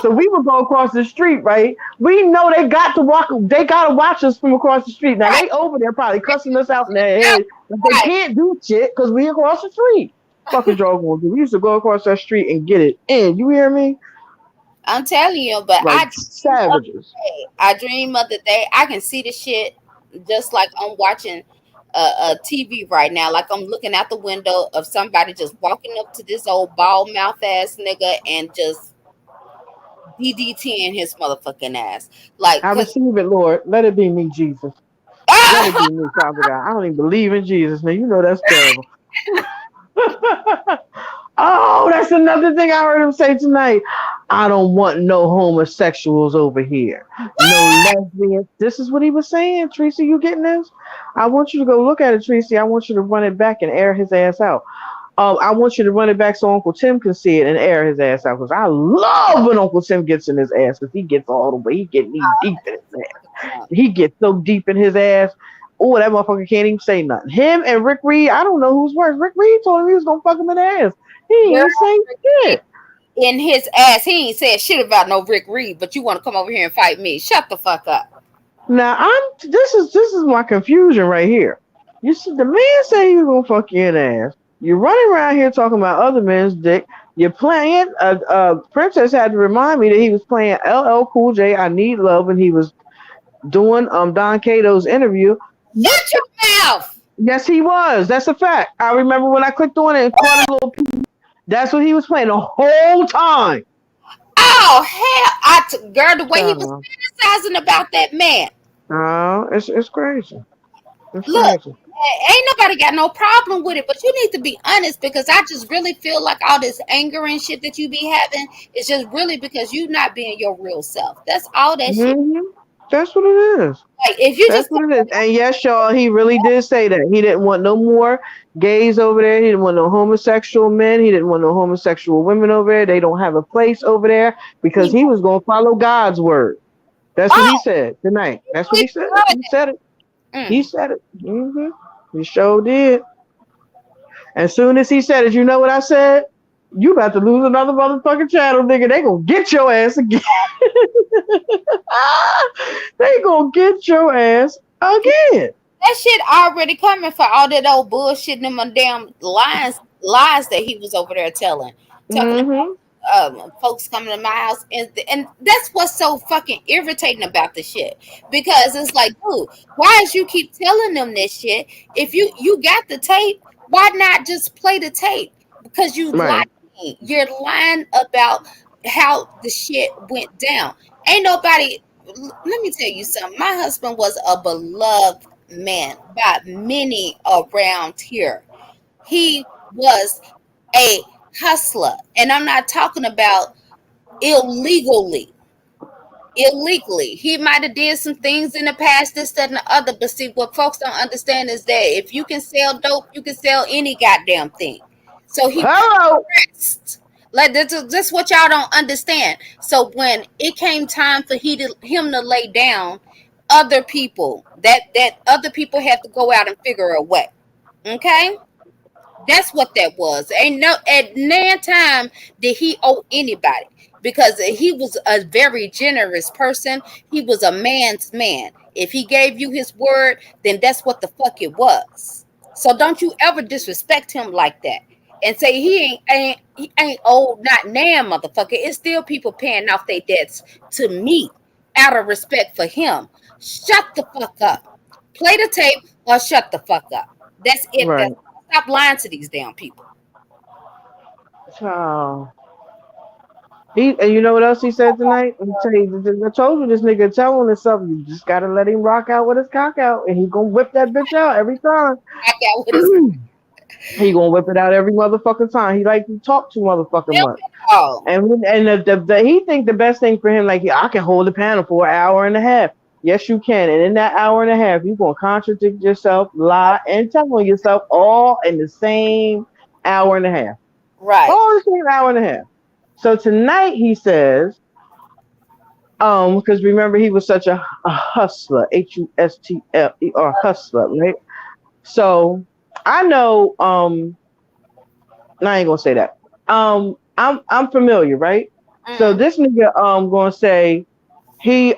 So we would go across the street, right? We know they got to walk. They gotta watch us from across the street. Now Right, they over there probably cussing us out in their head, but they right. can't do shit because we across the street. Fuck is y'all gonna do? We used to go across that street and get it in. You hear me? I'm telling you, but Like savages. I dream of the day I can see the shit just like I'm watching a TV right now. Like I'm looking out the window of somebody just walking up to this old bald mouth ass nigga and just DDTing his motherfucking ass. Like, I cause receive it, Lord. Let it be me, Jesus. Let it be me, Father God. I don't even believe in Jesus. Now you know that's terrible. Oh, that's another thing I heard him say tonight. I don't want no homosexuals over here. No lesbians. This is what he was saying. Tracy, you getting this? I want you to go look at it, Tracy. I want you to run it back and air his ass out. I want you to run it back so Uncle Tim can see it and air his ass out. Because I love when Uncle Tim gets in his ass because he gets all the way. He get knee deep in his ass. He gets so deep in his ass. Oh, that motherfucker can't even say nothing. Him and Rick Reed, I don't know who's worse. Rick Reed told him he was gonna fuck him in the ass. He girl, ain't saying shit. in his ass, he ain't said shit about no Rick Reed, but you want to come over here and fight me? Shut the fuck up. Now this is my confusion right here. You see, the man say he was gonna fuck you in the ass. You're running around here talking about other men's dick. You're playing. Princess had to remind me that he was playing LL Cool J. I Need Love when he was doing Don Cato's interview. What Shut your mouth. Yes, he was. That's a fact. I remember when I clicked on it and caught his little. That's what he was playing the whole time. Oh hell! Girl, the way he was So, fantasizing about that man. it's crazy. That's Look, crazy. ain't nobody got no problem with it, but you need to be honest because I just really feel like all this anger and shit that you be having is just really because you not being your real self. That's all that shit. Hmm. That's what it is. Like if you That's just what it is. And yes, y'all, he really did say that. He didn't want no more gays over there. He didn't want no homosexual men. He didn't want no homosexual women over there. They don't have a place over there because he he was going to follow God's word. That's what he oh said tonight. That's what we he said. good. He said it. He Mm. said it. He sure did. As soon as he said it, you know what I said? You about to lose another motherfucking channel, nigga. They gonna get your ass again. They gonna get your ass again. That shit already coming for all that old bullshit and them damn lies that he was over there telling, talking Mm-hmm. folks coming to my house, and that's what's so fucking irritating about the shit because it's like, dude, why is you keep telling them this shit? If you got the tape, why not just play the tape? Because you lying. Right. You're lying about how the shit went down. Ain't nobody. Let me tell you something. My husband was a beloved man by many around here. He was a hustler, and I'm not talking about illegally. Illegally, he might have did some things in the past, this, that, and the other. But see, what folks don't understand is that if you can sell dope, you can sell any goddamn thing. So he Hello. progressed. Like that's what y'all don't understand. So when it came time for him to lay down, other people that other people have to go out and figure a way. Okay, that's what that was. Ain't no at no time did he owe anybody because he was a very generous person. He was a man's man. If he gave you his word, then that's what the fuck it was. So don't you ever disrespect him like that and say he ain't old not now, motherfucker. It's still people paying off their debts to me out of respect for him. Shut the fuck up. Play the tape or shut the fuck up. That's it. Right. Stop lying to these damn people. So he and you know what else he said tonight? He tell you, I told you this nigga telling us something. You just gotta let him rock out with his cock out, and he gonna whip that bitch out every time. I got what is He gonna whip it out every motherfucking time. He like to talk too motherfucking help much. it all. And he think the best thing for him, like, yeah, I can hold the panel for an hour and a half. Yes, you can. And in that hour and a half, you're gonna contradict yourself, lie, and tell on yourself all in the same hour and a half. Right. All in the same hour and a half. So tonight he says, because remember he was such a hustler, Hustler, hustler, right? So I know, no, I ain't gonna say that. I'm familiar, right? So Mm. this nigga gonna say he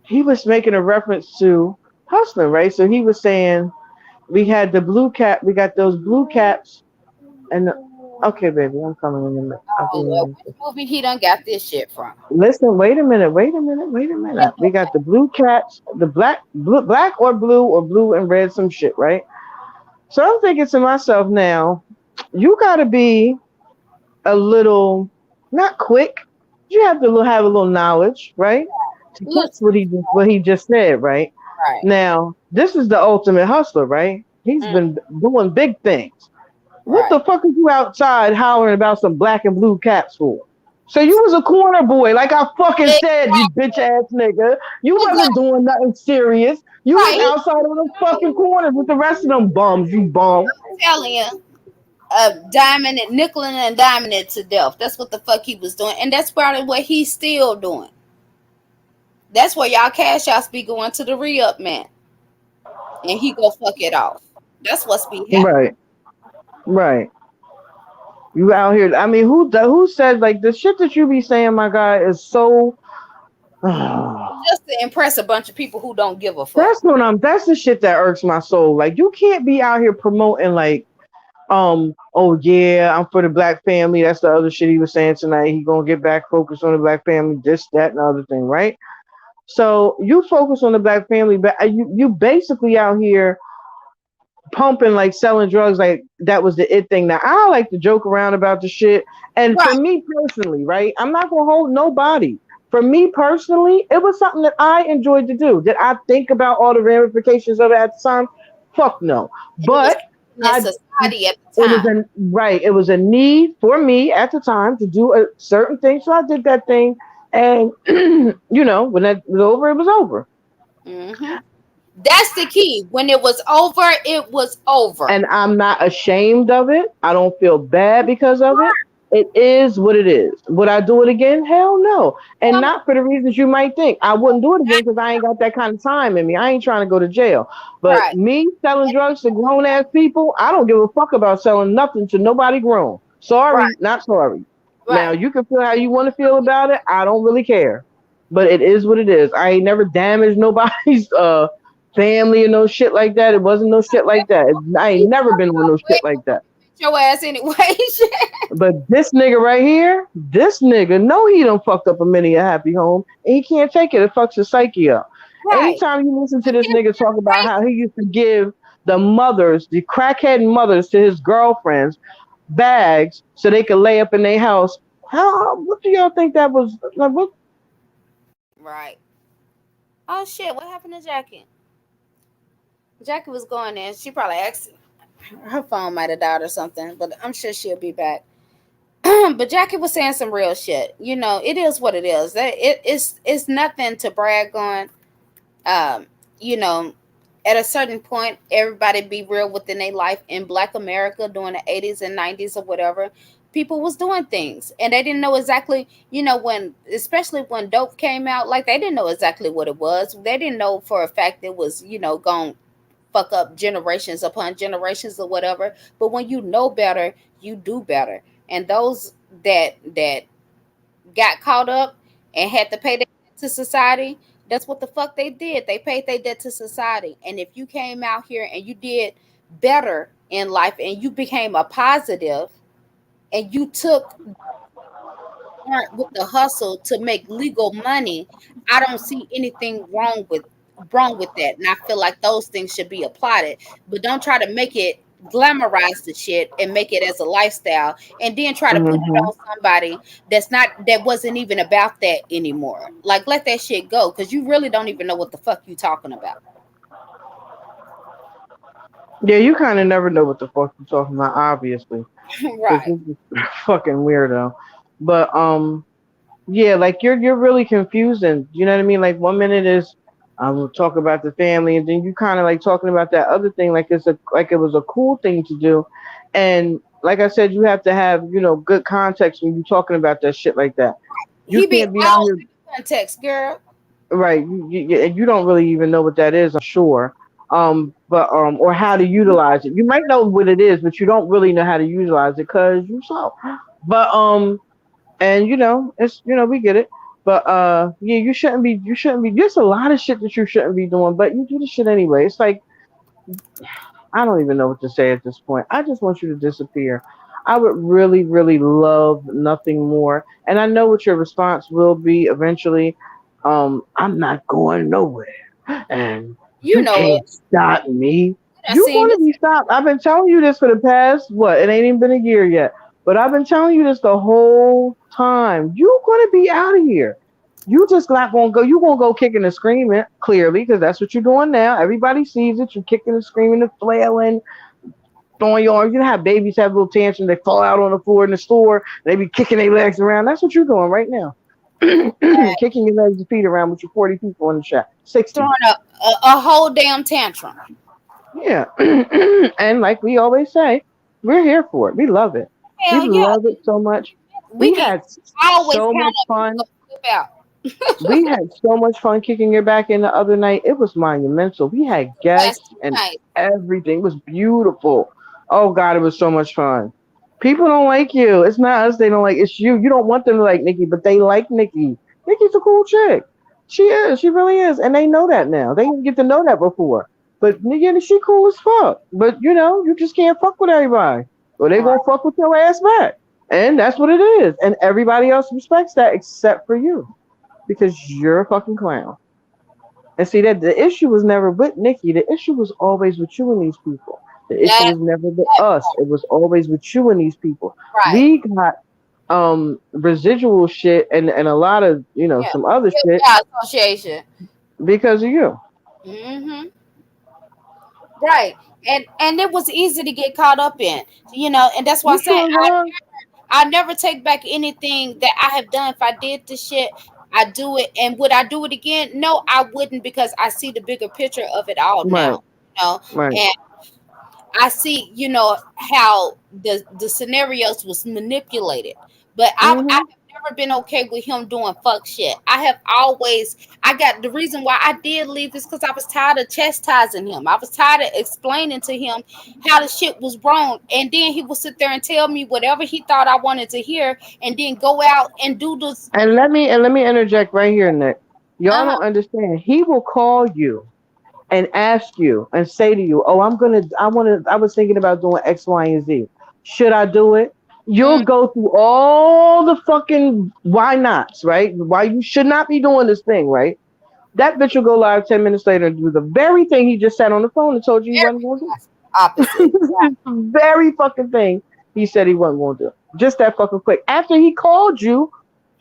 he was making a reference to hustling, right? So he was saying we had the blue cap, we got those blue caps, and okay, baby, I'm coming in a minute. I'll be Oh Lord, in which a movie he done got this shit from? Listen, wait a minute. We got the blue cats, the black or blue and red, some shit, right? So I'm thinking to myself now, you gotta be a little not quick. You have to have a little knowledge, right? To catch Listen, what he just said, right? right. Now, this is the ultimate hustler, right? He's Mm, been doing big things. What right. the fuck is you outside hollering about some black and blue caps for? So you was a corner boy, like I fucking said, you bitch ass nigga. You wasn't Exactly. doing nothing serious. You was Right. outside on the fucking corners with the rest of them bums, you bum. He's telling you, diamond and nickeling and diamond it to death. That's what the fuck he was doing, and that's probably what he's still doing. That's where y'all cash outs be going to the re-up man, and he go fuck it off. That's what's be happening. Right, right. You out here. I mean, who said like the shit that you be saying, my guy, is so. Just to impress a bunch of people who don't give a fuck. That's what I'm. That's the shit that irks my soul. Like you can't be out here promoting like, oh yeah, I'm for the black family. That's the other shit he was saying tonight. He gonna get back focused on the black family. This, that, and the other thing, right? So you focus on the black family, but you basically out here pumping like selling drugs like that was the it thing. Now I don't like to joke around about the shit. And for Right. me personally, right, I'm not gonna hold nobody. For me personally, it was something that I enjoyed to do. Did I think about all the ramifications of it at the time? Fuck no. It was But in I society at the it was time. a right. It was a need for me at the time to do a certain thing, so I did that thing. And when that was over, it was over. Hmm. That's the key. When it was over, it was over. And I'm not ashamed of it. I don't feel bad because of it. It is what it is. Would I do it again? Hell no. And Hell no. not for the reasons you might think. I wouldn't do it again because I ain't got that kind of time in me. I ain't trying to go to jail. But Right, me selling drugs to grown ass people, I don't give a fuck about selling nothing to nobody grown. right, Sorry, not sorry. Now right. you can feel how you want to feel about it. I don't really care. But it is what it is. I ain't never damaged nobody's family and no shit like that. It wasn't no shit like that. I ain't never been on no shit like that. Your ass anyway. But this nigga right here, this nigga, know he done fucked up a many a happy home, and he can't take it. It fucks his psyche up. Right. Anytime you listen to You this can't nigga talk about break. how he used to give the mothers, the crackhead mothers, to his girlfriends bags so they could lay up in their house. What do y'all think that was? Like, what? Right. Oh shit! What happened to Jackie? Jackie was going in. She probably asked. Her phone might have died or something, but I'm sure she'll be back. But Jackie was saying some real shit. It is what it is. It's nothing to brag on. Um, you know, at a certain point, everybody be real within their life. In Black America during the 80s and 90s or whatever, people was doing things and they didn't know exactly. When, especially when dope came out, like they didn't know exactly what it was. They didn't know for a fact it was going fuck up generations upon generations or whatever. But when you know better, you do better. And those that got caught up and had to pay their debt to society, that's what the fuck they did. They paid their debt to society. And if you came out here and you did better in life and you became a positive and you took with the hustle to make legal money, I don't see anything wrong with that. And I feel like those things should be applauded. But don't try to make it glamorize the shit and make it as a lifestyle and then try to put it Mm-hmm. on somebody that wasn't even about that anymore. Like let that shit go because you really don't even know what the fuck you talking about. Yeah, you kind of never know what the fuck you're talking about, obviously, because Right. you're just fucking weirdo. But yeah, like you're really confusing. You know what I mean? Like 1 minute is we'll talk about the family, and then you kind of like talking about that other thing, like it was a cool thing to do, and like I said, you have to have good context when you're talking about that shit like that. You He be can't be out all here, in the context, girl. right? You don't really even know what that is, I'm sure. But or how to utilize it. You might know what it is, but you don't really know how to utilize it because you saw. But and it's we get it. But yeah, you shouldn't be there's a lot of shit that you shouldn't be doing, but you do the shit anyway. It's like I don't even know what to say at this point. I just want you to disappear. I would really, really love nothing more. And I know what your response will be eventually. I'm not going nowhere. And You you know it. can't stop me. I You're seen going to this. be stopped. I've been telling you this for the past, what, it ain't even been a year yet. But I've been telling you this the whole time. You're going to be out of here. You just not gonna go. You gonna go kicking and screaming clearly because that's what you're doing now. Everybody sees it. You're kicking and screaming and flailing, throwing your arms. You know how babies have little tantrums. They fall out on the floor in the store. They be kicking their legs around. That's what you're doing right now. Kicking your legs and feet around with your 40 people in the chat. 60. Throwing a whole damn tantrum. Yeah. And like we always say, we're here for it. We love it. We Hell yeah. love it so much. We We can had always so count much on you to fun. go flip out. We had so much fun kicking your back in the other night. It was monumental. We had Yes, guests and nice. everything. It was beautiful. Oh God, it was so much fun. People don't like you. It's not us they don't like. It's you. You don't want them to like Nikki, but they like Nikki. Nikki's a cool chick. She is. She really is. And they know that now. They didn't get to know that before. But Nikki, she cool as fuck. But you just can't fuck with everybody. Or they All right. gonna fuck with your ass back. And that's what it is. And everybody else respects that except for you because you're a fucking clown. And see that the issue was never with Nikki. The issue was always with you and these people. The issue That was never with that us. It was always with you and these people. right. We got residual shit and a lot of Yeah. some other Guilt shit by association. because of you. Hmm. Right. And it was easy to get caught up in, and that's why I You say sure was. I never take back anything that I have done. If I did the shit, I do it. And would I do it again? No, I wouldn't, because I see the bigger picture of it all Right, now. You know, right. I see, how the scenarios was manipulated. But I Mhm. have never been okay with him doing fuck shit. I have always I got the reason why I did leave is because I was tired of chastising him. I was tired of explaining to him how the shit was wrong. And then he would sit there and tell me whatever he thought I wanted to hear and then go out and do this. And let me interject right here, Nick. Y'all Uh-huh. don't understand. He will call you and ask you and say to you, "Oh, I was thinking about doing X, Y, and Z. Should I do it?" You'll Mm, go through all the fucking why nots, right? Why you should not be doing this thing, right? That bitch will go live 10 minutes later and do the very thing he just sat on the phone and told you he wasn't very going to opposite. do. Very fucking thing he said he wasn't going to do. Just that fucking quick. After he called you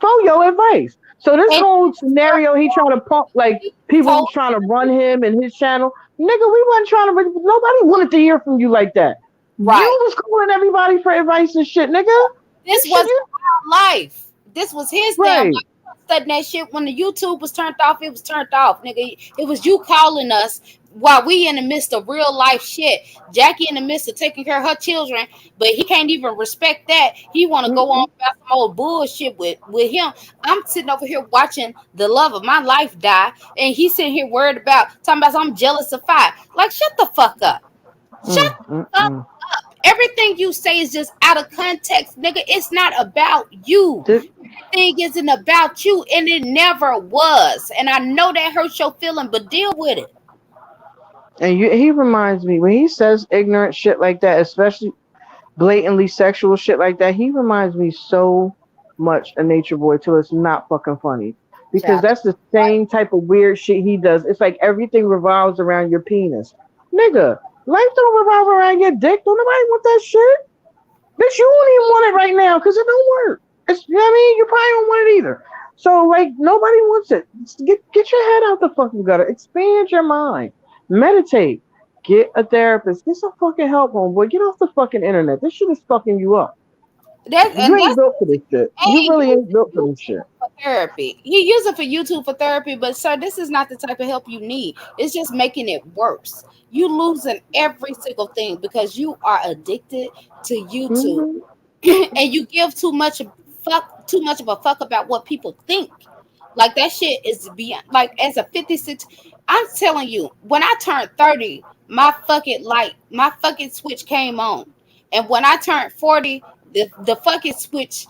for your advice. So this And whole scenario, he trying to pump like he people told was trying to run him and his channel. Nigga, we wasn't trying to. Nobody wanted to hear from you like that. right. You was calling everybody for advice and shit, nigga. You This should wasn't you our life. This was his damn life. right. Studying that shit when the YouTube was turned off, it was turned off, nigga. It was you calling us while we in the midst of real life shit. Jackie in the midst of taking care of her children, but he can't even respect that. He want to go on Mm-mm. about some old bullshit with him. I'm sitting over here watching the love of my life die, and he's sitting here worried about talking about I'm jealous of fire. Like, shut the fuck up. Shut Mm, mm, the fuck. mm. Everything you say is just out of context, nigga. It's not about you. This, Everything isn't about you, and it never was. And I know that hurts your feeling, but deal with it. he reminds me when he says ignorant shit like that, especially blatantly sexual shit like that. He reminds me so much of Nature Boy till it's not fucking funny. Because Child. that's the same type of weird shit he does. It's like everything revolves around your penis. Nigga, life don't revolve around your dick. Don't nobody want that shit. Bitch, you don't even want it right now because it don't work. You know what I mean? You probably don't want it either. So like nobody wants it. Get your head out the fucking gutter. Expand your mind. Meditate. Get a therapist. Get some fucking help, homeboy. Get off the fucking internet. This shit is fucking you up. You And ain't that's built for this shit. You he really ain't using built for this shit. YouTube for therapy. He using for YouTube for therapy, but sir, this is not the type of help you need. It's just making it worse. You losing every single thing because you are addicted to YouTube. Hmm. And you give too much of a fuck about what people think. Like that shit is beyond, like, as a 56, I'm telling you, when I turned 30, my fucking switch came on. And when I turned 40, the fucking switch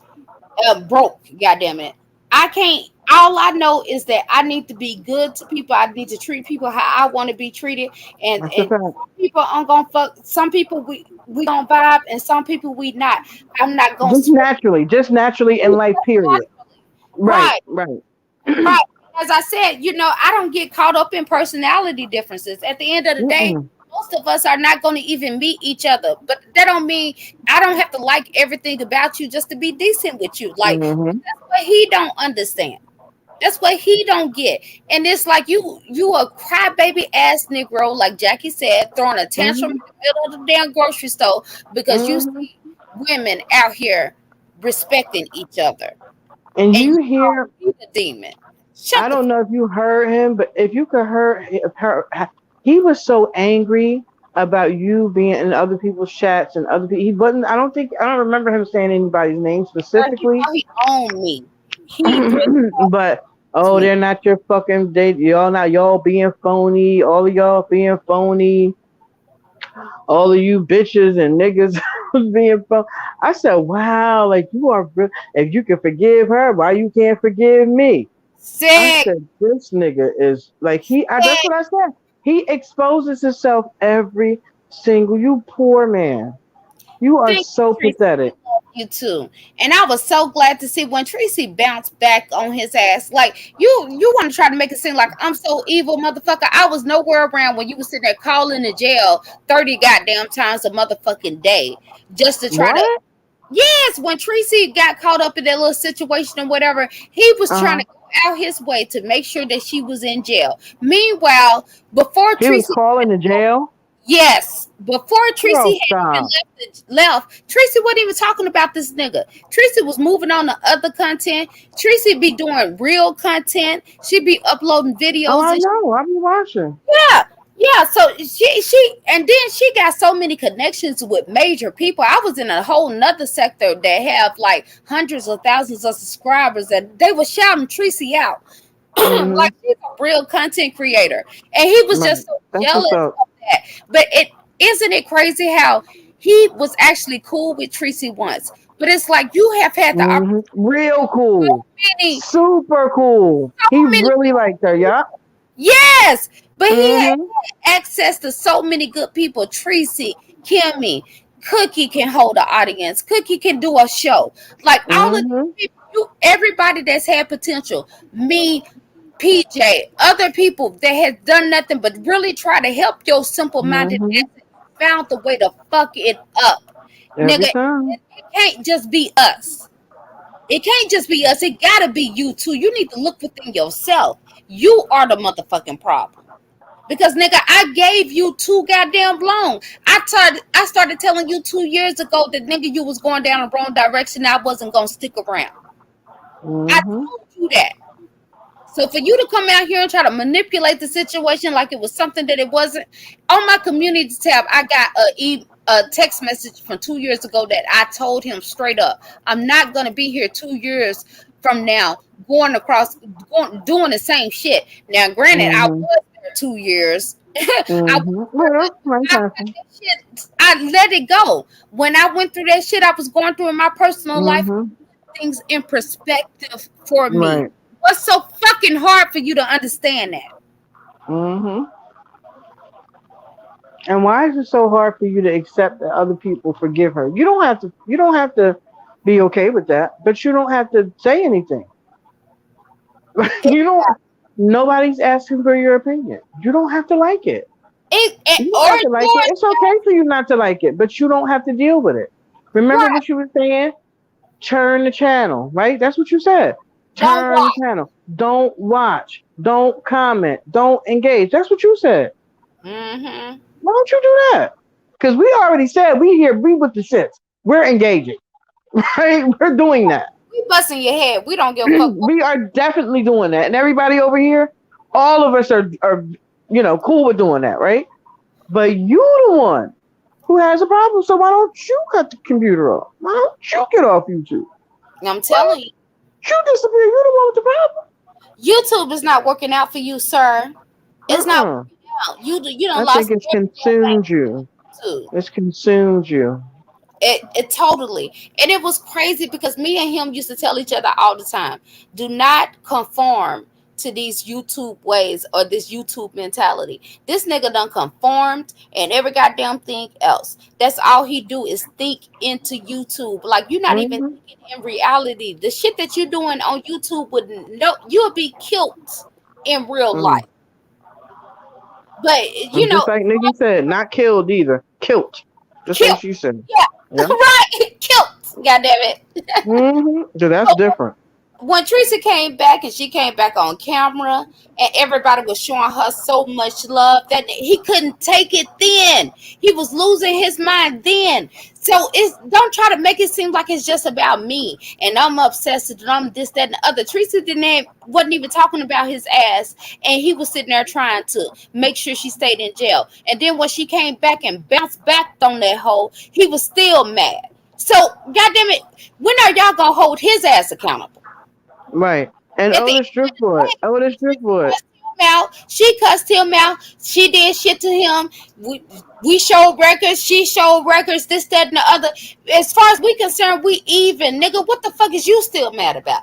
broke, goddamn it. I can't All I know is that I need to be good to people. I need to treat people how I want to be treated. That's a And fact. some people I'm gonna fuck. Some people we gonna vibe, and some people we not. I'm not gonna switch. Just naturally in life, period. Right, Right, right. right. As I said, I don't get caught up in personality differences. At the end of the day, Mm-mm. most of us are not going to even meet each other. But that don't mean I don't have to like everything about you just to be decent with you. Like, Mm-hmm. that's what he don't understand. That's what he don't get. And it's like you a crybaby ass Negro, like Jackie said, throwing a tantrum in Mm-hmm. the middle of the damn grocery store because you Mm-hmm. see women out here respecting each other. And And you you hear call me the demon. I Shut the don't know if you heard him, but if you could her, he was so angry about you being in other people's chats and other people. He wasn't. I don't remember him saying anybody's name fuck. He specifically, thought he owned me. He really but owns oh, me. they're not your fucking. Y'all being phony. All of y'all being phony. All of you bitches and niggas was being phony. I said, wow, like you are. If you can forgive her, why you can't forgive me? I Sick. said, this nigga is like that's Sick. what I said. He exposes himself every single. You poor man. You are Thank you, so Tracy. pathetic. I love you too. And I was so glad to see when Tracy bounced back on his ass. Like, you want to try to make it seem like I'm so evil, motherfucker. I was nowhere around when you was sitting there calling the jail 30 goddamn times a motherfucking day just to try to What? Yes, when Tracy got caught up in that little situation or whatever, he was Uh trying huh. to go out his way to make sure that she was in jail. Meanwhile, before He was Tracy, calling the jail. yes, before Girl, Tracy had even stop. left, Tracy wasn't even talking about this nigga. Tracy was moving on to other content. Tracy be doing real content. She be uploading Oh, videos I and know. I be watching. yeah, yeah. So she and then she got so many connections with major people. I was in a whole nother sector that have like hundreds of thousands of subscribers, and they were shouting Tracy out Mhm. like she's a real content creator, and he was Right. just so That's what's jealous up. of that. But it isn't it crazy how he was actually cool with Tracy once, but it's like you have had the opportunity. Mhm. Real So cool. many, Super cool. so He many. really liked her. Yeah. Yes, but he Mhm. had access to so many good people. Tracy, Kimmy, Cookie can hold an audience. Cookie can do a show. Like all of these Mhm. people, everybody that's had potential. Me, PJ, other people that has done nothing but really try to help your simple minded Mhm. ass found the way to fuck it up. Every Nigga, time. it can't just be us. It can't just be us. It gotta be you too. You need to look within yourself. You are the motherfucking problem. Because nigga, I gave you too goddamn long. I started telling you 2 years ago that nigga you was going down the wrong direction. I wasn't gonna stick around. I Mhm. told you that. So for you to come out here and try to manipulate the situation like it was something that it wasn't, on my community tab, I got a text message from 2 years ago that I told him straight up, I'm not gonna be here 2 years from now going doing the same shit. Now, granted, I Mhm. was there 2 years. I was Mhm. there, but Well, life I let happens. that shit. I let it go. When I went through that shit, I was going through in my personal life Mhm. things in perspective for me. Right. What's so fucking hard for you to understand that? Mhm. And why is it so hard for you to accept that other people forgive her? You don't have to. You don't have to be okay with that, but you don't have to say anything. You don't. Nobody's asking for your opinion. You don't have to like it. You don't Or have to like it. It's okay for you not to like it, but you don't have to deal with it. Remember right, what you were saying? Turn the channel, right? That's what you said. don't Turn the watch. channel. Don't watch. Don't comment. Don't engage. That's what you said. Mm-hmm. Why don't you do that? Because we already said we here, we with the shits. We're engaging, right? We're doing that. We busting your head. We don't give a fuck. We are definitely doing that. And everybody over here, all of us are cool with doing that, right? But you the one who has a problem. So why don't you cut the computer off? Why don't you get off YouTube? I'm Why telling you, don't you disappear? You the one with the YouTube is not working out for you, sir. It's not problem. working out. You I done think lost it's everything consumed you. too. It's consumed you. It totally, and it was crazy because me and him used to tell each other all the time, do not conform to these YouTube ways or this YouTube mentality. This nigga done conformed and every goddamn thing else. That's all he do is think into YouTube. Like you're not even Hmm. thinking in reality. The shit that you're doing on YouTube would no, you'll be killed in real Mm. life. But And just like Nikki said, not killed either. Killed. Just like killed. she said. Yeah, Yeah. right. Killed. God damn it. So that's different. When Teresa came back and she came back on camera and everybody was showing her so much love that he couldn't take it then. He was losing his mind then. So it's don't try to make it seem like it's just about me and I'm obsessed and I'm this, that, and the other. Teresa wasn't even talking about his ass and he was sitting there trying to make sure she stayed in jail. And then when she came back and bounced back on that hole, he was still mad. So goddamn it, when are y'all gonna hold his ass accountable? Right. And At the Otis end of the Driftwood. day, Otis she Driftwood. cussed him out. She cussed him out. She did shit to him. We showed records. She showed records. This, that, and the other. As far as we concerned, we even, nigga. What the fuck is you still mad about?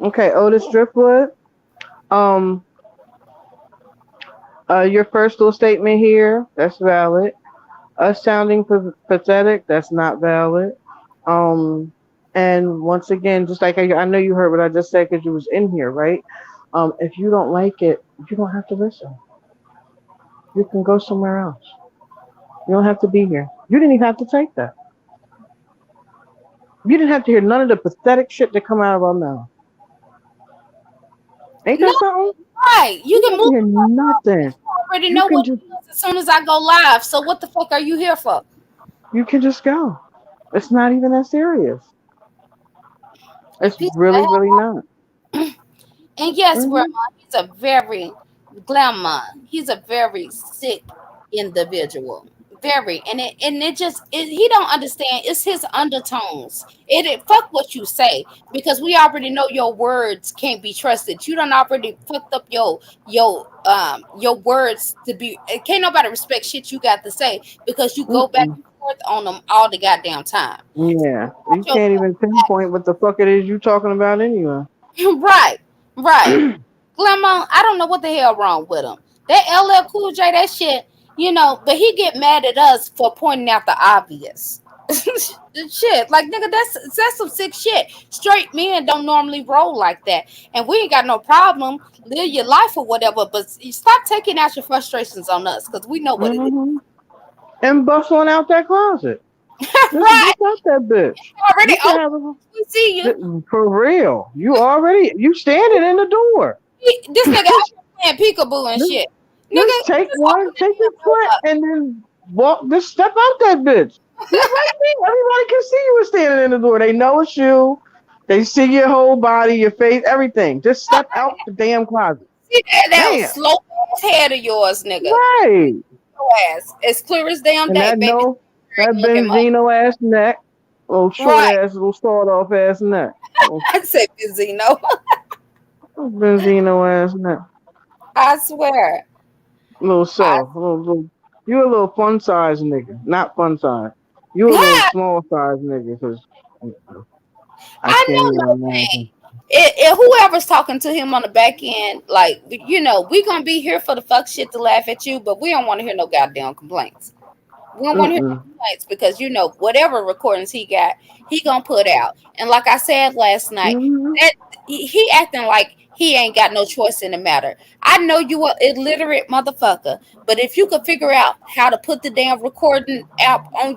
Okay, Otis Driftwood. Um, your first little statement here, that's valid. Us sounding pathetic, that's not valid. Um, and once again, just like I know you heard what I just said because you was in here, right? If you don't like it, you don't have to listen. You can go somewhere else. You don't have to be here. You didn't even have to take that. You didn't have to hear none of the pathetic shit that come out of our mouth. Ain't No, that something? right. You You can don't have to move hear nothing. already You know can what just it is as soon as I go live. So what the fuck are you here for? you can just go. It's not even that serious. And It's peace to really, really not. And yes, Grandma, Hmm. he's a very grandma. He's a very sick individual. Very, and it just he don't understand. It's his undertones. It fuck what you say because we already know your words can't be trusted. You done already fucked up your words to be. Can't nobody respect shit you got to say because you go back Mm-mm. and forth on them all the goddamn time. Yeah, you can't even pinpoint what the fuck it is you talking about anyway. Right, right. Grandma, I don't know what the hell wrong with him. That LL Cool J, that shit, but he get mad at us for pointing out the obvious. Shit, like nigga, that's some sick shit. Straight men don't normally roll like that, and we ain't got no problem. Live your life or whatever, but stop taking out your frustrations on us because we know what it is. Hmm. And bust one out that closet. Just Right? bust out that bitch. Already You can open. have We see you. for real. You standing in the door. This nigga out here playing peekaboo and Just, shit. Nigga, just take just one, open the take your damn foot, door and then walk. Just step out that bitch. Yeah, right there. Everybody can see you standing in the door. They know it's you. They see your whole body, your face, everything. Just step out the damn closet. See that Damn. slow ass head of yours, nigga. Right. Slow ass. As clear as damn And day, that baby. no, that Look at my Benzino ass neck, little short right. ass, little sawed off ass neck, little I said Benzino. Benzino ass neck, I swear. little I soft, little. You a little fun size nigga, not fun size. You a little small size nigga, cause I I can't know even no imagine. pain. Whoever's talking to him on the back end, like we gonna be here for the fuck shit to laugh at you, but we don't want to hear no goddamn complaints. We don't want to hear no Mm-mm. complaints because whatever recordings he got, he gonna put out. And like I said last night, Mm-hmm. that he acting like he ain't got no choice in the matter. I know you a illiterate motherfucker, but if you could figure out how to put the damn recording app on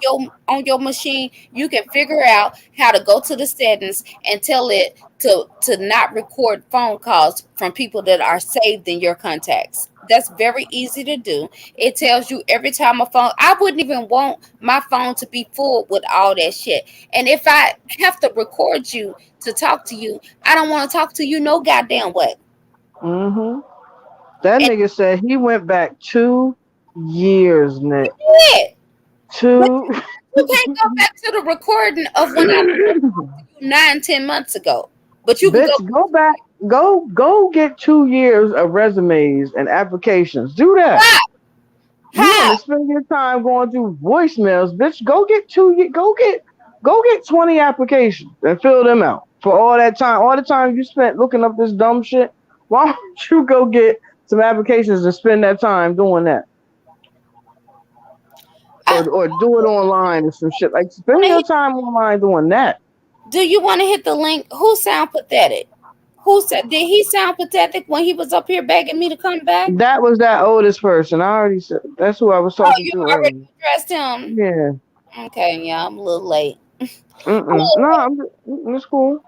your machine, you can figure out how to go to the settings and tell it to not record phone calls from people that are saved in your contacts. That's very easy to do. It tells you every time a phone. I wouldn't even want my phone to be full with all that shit. And if I have to record you to talk to you, I don't want to talk to you no goddamn way. Mm-hmm. That And nigga said he went back 2 years, Nick. it. But Two. you can't go back to the recording of when I talked to you 9, 10 months ago. But you can go. Bitch, go back. Go get 2 years of resumes and applications. Do that. How? You want How? to spend your time going through voicemails, bitch? Go get 20 applications and fill them out for all that time. All the time you spent looking up this dumb shit. Why don't you go get some applications and spend that time doing that, I or do it online and some shit like want spend to your hit. time online doing that. Do you want to hit the link? Who sound pathetic? Who said? Did he sound pathetic when he was up here begging me to come back? That was that oldest person. I already said that's who I was Oh, talking you to already earlier. addressed him. Yeah. Okay, yeah, I'm a little late. Mm-mm. No, it's cool.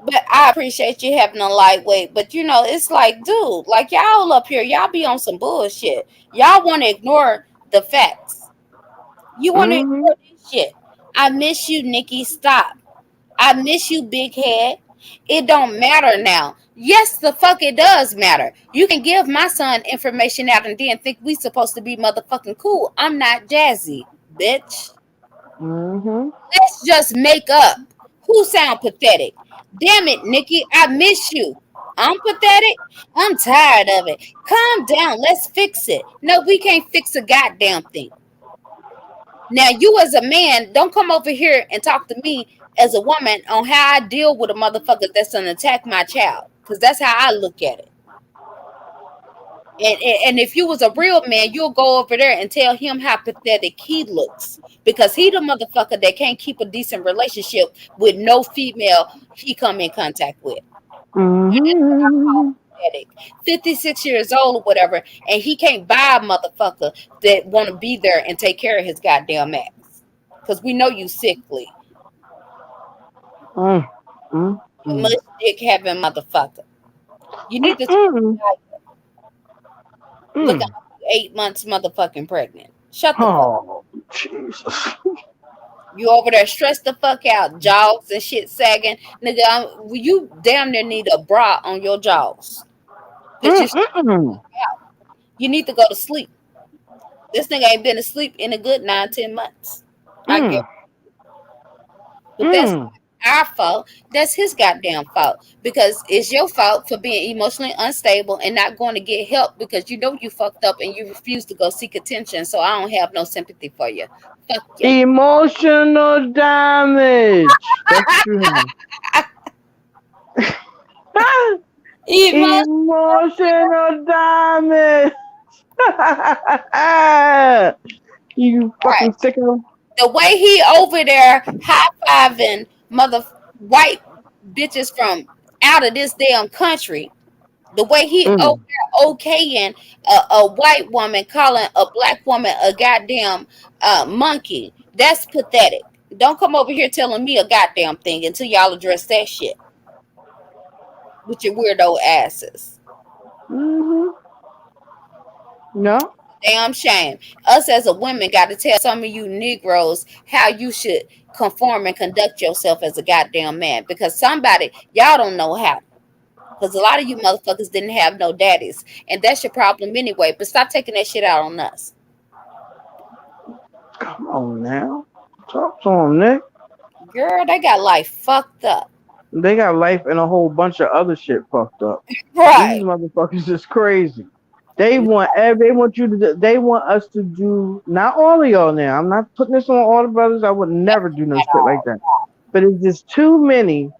But I appreciate you having a lightweight. But it's like, dude, like y'all up here, y'all be on some bullshit. Y'all want to ignore the facts. You want to Mm-hmm. ignore this shit. I miss you, Nikki. Stop. I miss you, big head. It don't matter now. Yes, the fuck it does matter. You can give my son information out and then think we supposed to be motherfucking cool. I'm not Jazzy, bitch. Mm-hmm. Let's just make up. Who sound pathetic? Damn it, Nikki, I miss you. I'm pathetic. I'm tired of it. Calm down. Let's fix it. No, we can't fix a goddamn thing. Now, you as a man, don't come over here and talk to me as a woman on how I deal with a motherfucker that's gonna attack my child. Because that's how I look at it. And if you was a real man, you'll go over there and tell him how pathetic he looks. Because he the motherfucker that can't keep a decent relationship with no female he come in contact with. Mm-hmm. diabetic, 56 years old or whatever, and he can't buy a motherfucker that want to be there and take care of his goddamn ass. Because we know you sickly. Mm, mm, You mm, much dick having motherfucker. You need to mm, look at mm. 8 months motherfucking pregnant. Shut the fuck. Oh, Jesus. You over there stressed the fuck out, jaws and shit sagging. Nigga, you damn near need a bra on your jaws. Cause Mm, mm, mm, you need to go to sleep. This nigga ain't been asleep in a good 9, 10 months. I get, mm, but that's mm. not our fault. That's his goddamn fault. Because it's your fault for being emotionally unstable and not going to get help because you know you fucked up and you refuse to go seek attention. So I don't have no sympathy for you. Fuck you. Emotional damage. That's what you have. Emo- Emotional damage. You fucking right. sicko. The way he over there high fiving mother white bitches from out of this damn country. The way he over Mm. there okaying a white woman calling a black woman a goddamn monkey. That's pathetic. Don't come over here telling me a goddamn thing until y'all address that shit with your weirdo asses. Mm-hmm. No. Damn shame. Us as a women got to tell some of you Negroes how you should conform and conduct yourself as a goddamn man because somebody y'all don't know how. Because a lot of you motherfuckers didn't have no daddies. And that's your problem anyway. But stop taking that shit out on us. Come on now. Talk to him, Nick. Girl, they got life fucked up. They got life and a whole bunch of other shit fucked up. These Right. motherfuckers is crazy. They want you to they want us to do not all of y'all now. I'm not putting this on all the brothers. I would never do no shit like that. But it's just too many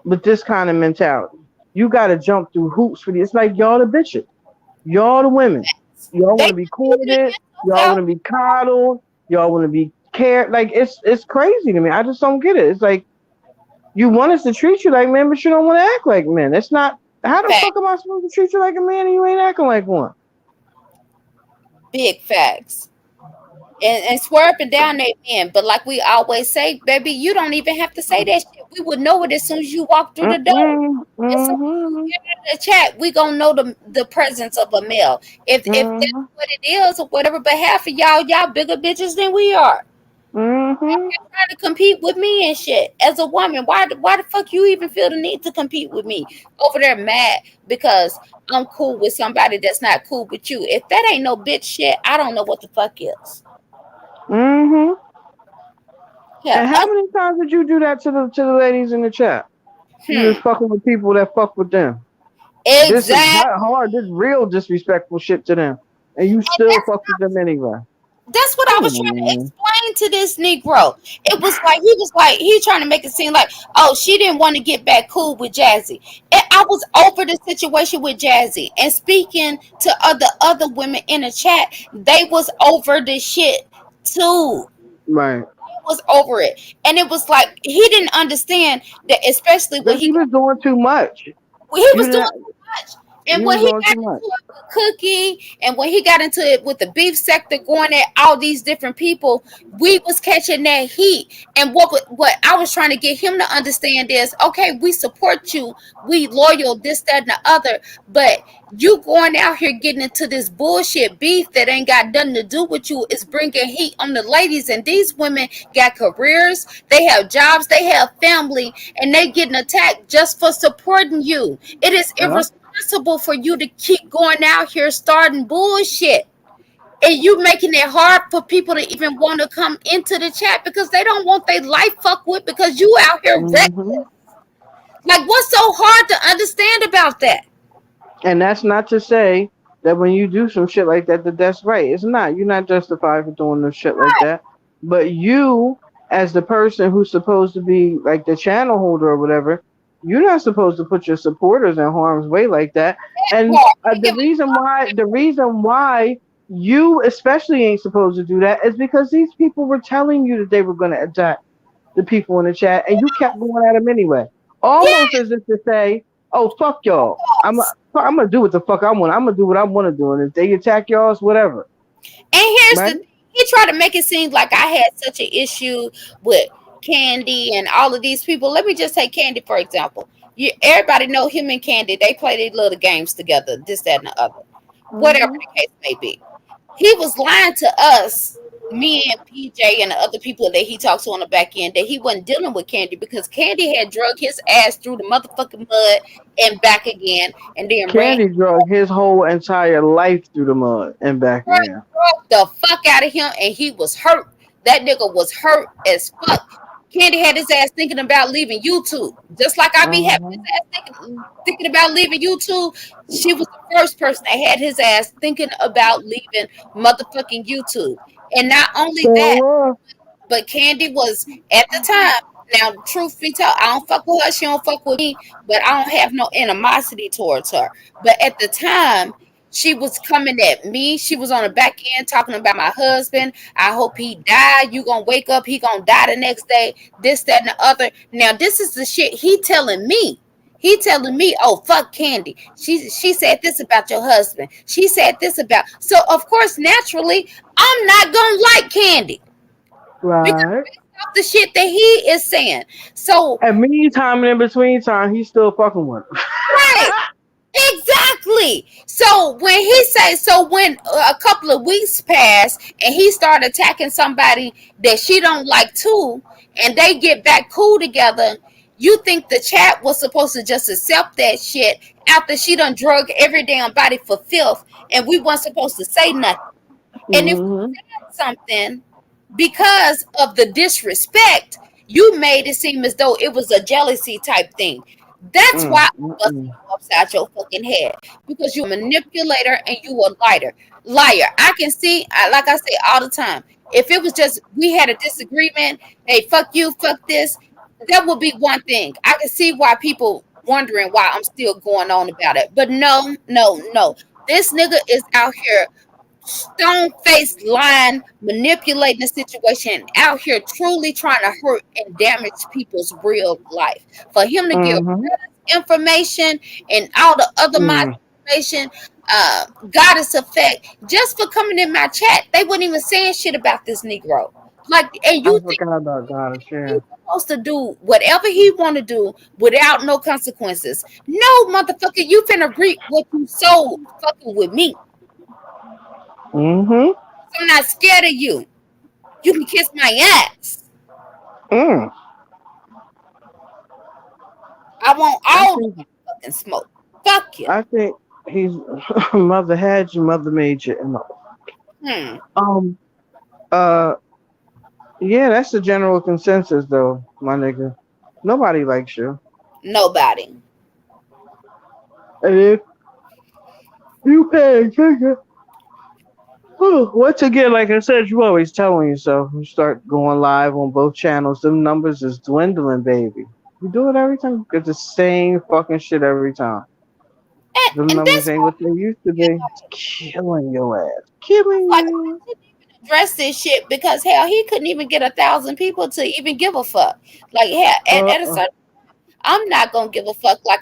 with this kind of mentality. You gotta jump through hoops for this. It's like y'all the bitches. Y'all the women. Y'all They wanna be courted, y'all out. wanna be coddled, y'all wanna be cared. Like it's crazy to me. I just don't get it. It's like you want us to treat you like men, but you don't want to act like men. It's not. How the Fact. fuck am I supposed to treat you like a man and you ain't acting like one? Big facts. And swear up and down they men. But like we always say, baby, you don't even have to say that shit. We would know it as soon as you walk through the door. Mm-mm, As soon as mm-hmm, you get in the chat, we gonna know the presence of a male. If that's mm-hmm, what it is or whatever, but half of y'all bigger bitches than we are. mm-hmm, Trying to compete with me and shit. As a woman, why the fuck you even feel the need to compete with me? Over there mad because I'm cool with somebody that's not cool with you. If that ain't no bitch shit, I don't know what the fuck is. mm-hmm. Yeah, And how many times did you do that to the ladies in the chat? You was fucking with people that fuck with them. This is exactly. not hard. This real disrespectful shit to them, and you And still fuck with them anyway. that's what I Come was trying to on, explain to this Negro. It was like he trying to make it seem like, oh, she didn't want to get back cool with Jazzy. And I was over the situation with Jazzy and speaking to other women in the chat, they was over the shit too. right? Was over it. And it was like he didn't understand that, especially when Because he was doing too much. he You was doing didn't. too much. And You when was he doing got too much. into it with Cookie, and when he got into it with the beef sector, going at all these different people, we was catching that heat. And what I was trying to get him to understand is, okay, we support you, we loyal, this, that, and the other, but you going out here getting into this bullshit beef that ain't got nothing to do with you is bringing heat on the ladies. And these women got careers, they have jobs, they have family, and they getting attacked just for supporting you. It is Yeah. irresponsible for you to keep going out here starting bullshit. And you making it hard for people to even want to come into the chat because they don't want their life fucked with because you out here wreck. Hmm. Like, what's so hard to understand about that? And that's not to say that when you do some shit like that, that's right. It's not. You're not justified for doing no shit like that. But you, as the person who's supposed to be like the channel holder or whatever, you're not supposed to put your supporters in harm's way like that. And Well, the reason why you especially ain't supposed to do that is because these people were telling you that they were going to attack the people in the chat, and you kept going at them anyway. yeah, Almost as if to say, Oh fuck y'all. I'm gonna do what the fuck I want. I'm gonna do what I want to do, and if they attack y'all, it's whatever. And here's the Right? thing. He tried to make it seem like I had such an issue with Candy and all of these people. Let me just take Candy for example. Everybody know him and Candy. They play these little games together, this, that, and the other. Whatever Mhm. the case may be. He was lying to us, me and PJ and the other people that he talked to on the back end, that he wasn't dealing with Candy because Candy had drug his ass through the motherfucking mud and back again, and then ran Candy drug his whole entire life through the mud and back again. the fuck out of him, and he was hurt. That nigga was hurt as fuck. Candy had his ass thinking about leaving YouTube, just like I be having his Mhm. ass thinking about leaving YouTube. She was the first person that had his ass thinking about leaving motherfucking YouTube. And not only that, So but Candy was at the time. Now, truth be told, I don't fuck with her. She don't fuck with me, but I don't have no animosity towards her. But at the time, she was coming at me. She was on the back end talking about my husband. I hope he died. You gonna wake up, he gonna die the next day. This, that, and the other. Now, this is the shit he telling me. He telling me, oh fuck Candy. She said this about your husband. She said this about. So of course, naturally, I'm not gonna like Candy right. the shit that he is saying. So, And meantime and in between time, he's still fucking with her. right, exactly. So when he says, so when a couple of weeks pass and he started attacking somebody that she don't like too, and they get back cool together, you think the chat was supposed to just accept that shit after she done drug every damn body for filth, and we weren't supposed to say nothing. And if Mhm. something because of the disrespect, you made it seem as though it was a jealousy type thing. That's Mm, why mm, I'm busting mm. you upside your fucking head because you're a manipulator and you a liar. Liar. I can see, like I say all the time, if it was just we had a disagreement, hey, fuck you, fuck this, that would be one thing. I can see why people wondering why I'm still going on about it. But no, no, no. This nigga is out here stone faced lying, manipulating the situation, out here truly trying to hurt and damage people's real life. For him to give Mhm. information and all the other my Mm. information, goddess effect, just for coming in my chat, they wouldn't even saying shit about this Negro. Like, and I you think forgot about God. he's Share. supposed to do whatever he want to do without no consequences? No, motherfucker, you finna reap what you sold fucking with me. Mhm. I'm not scared of you. You can kiss my ass. Mm. I want I all the think. fucking smoke. Fuck you. I think he's mother had you, mother made you. Hmm. Um. Uh. Yeah, that's the general consensus, though, my nigga. Nobody likes you. Nobody. And if you pay attention, once again, like I said, you always telling yourself, you start going live on both channels, them numbers is dwindling, baby. You do it every time. You get the same fucking shit every time. Them And numbers that's ain't why what they used to you be. It's killing your ass. Killing like you. address this shit because hell, he couldn't even get 1,000 people to even give a fuck. Like hell, at a Uh-uh. certain, I'm not gonna give a fuck. Like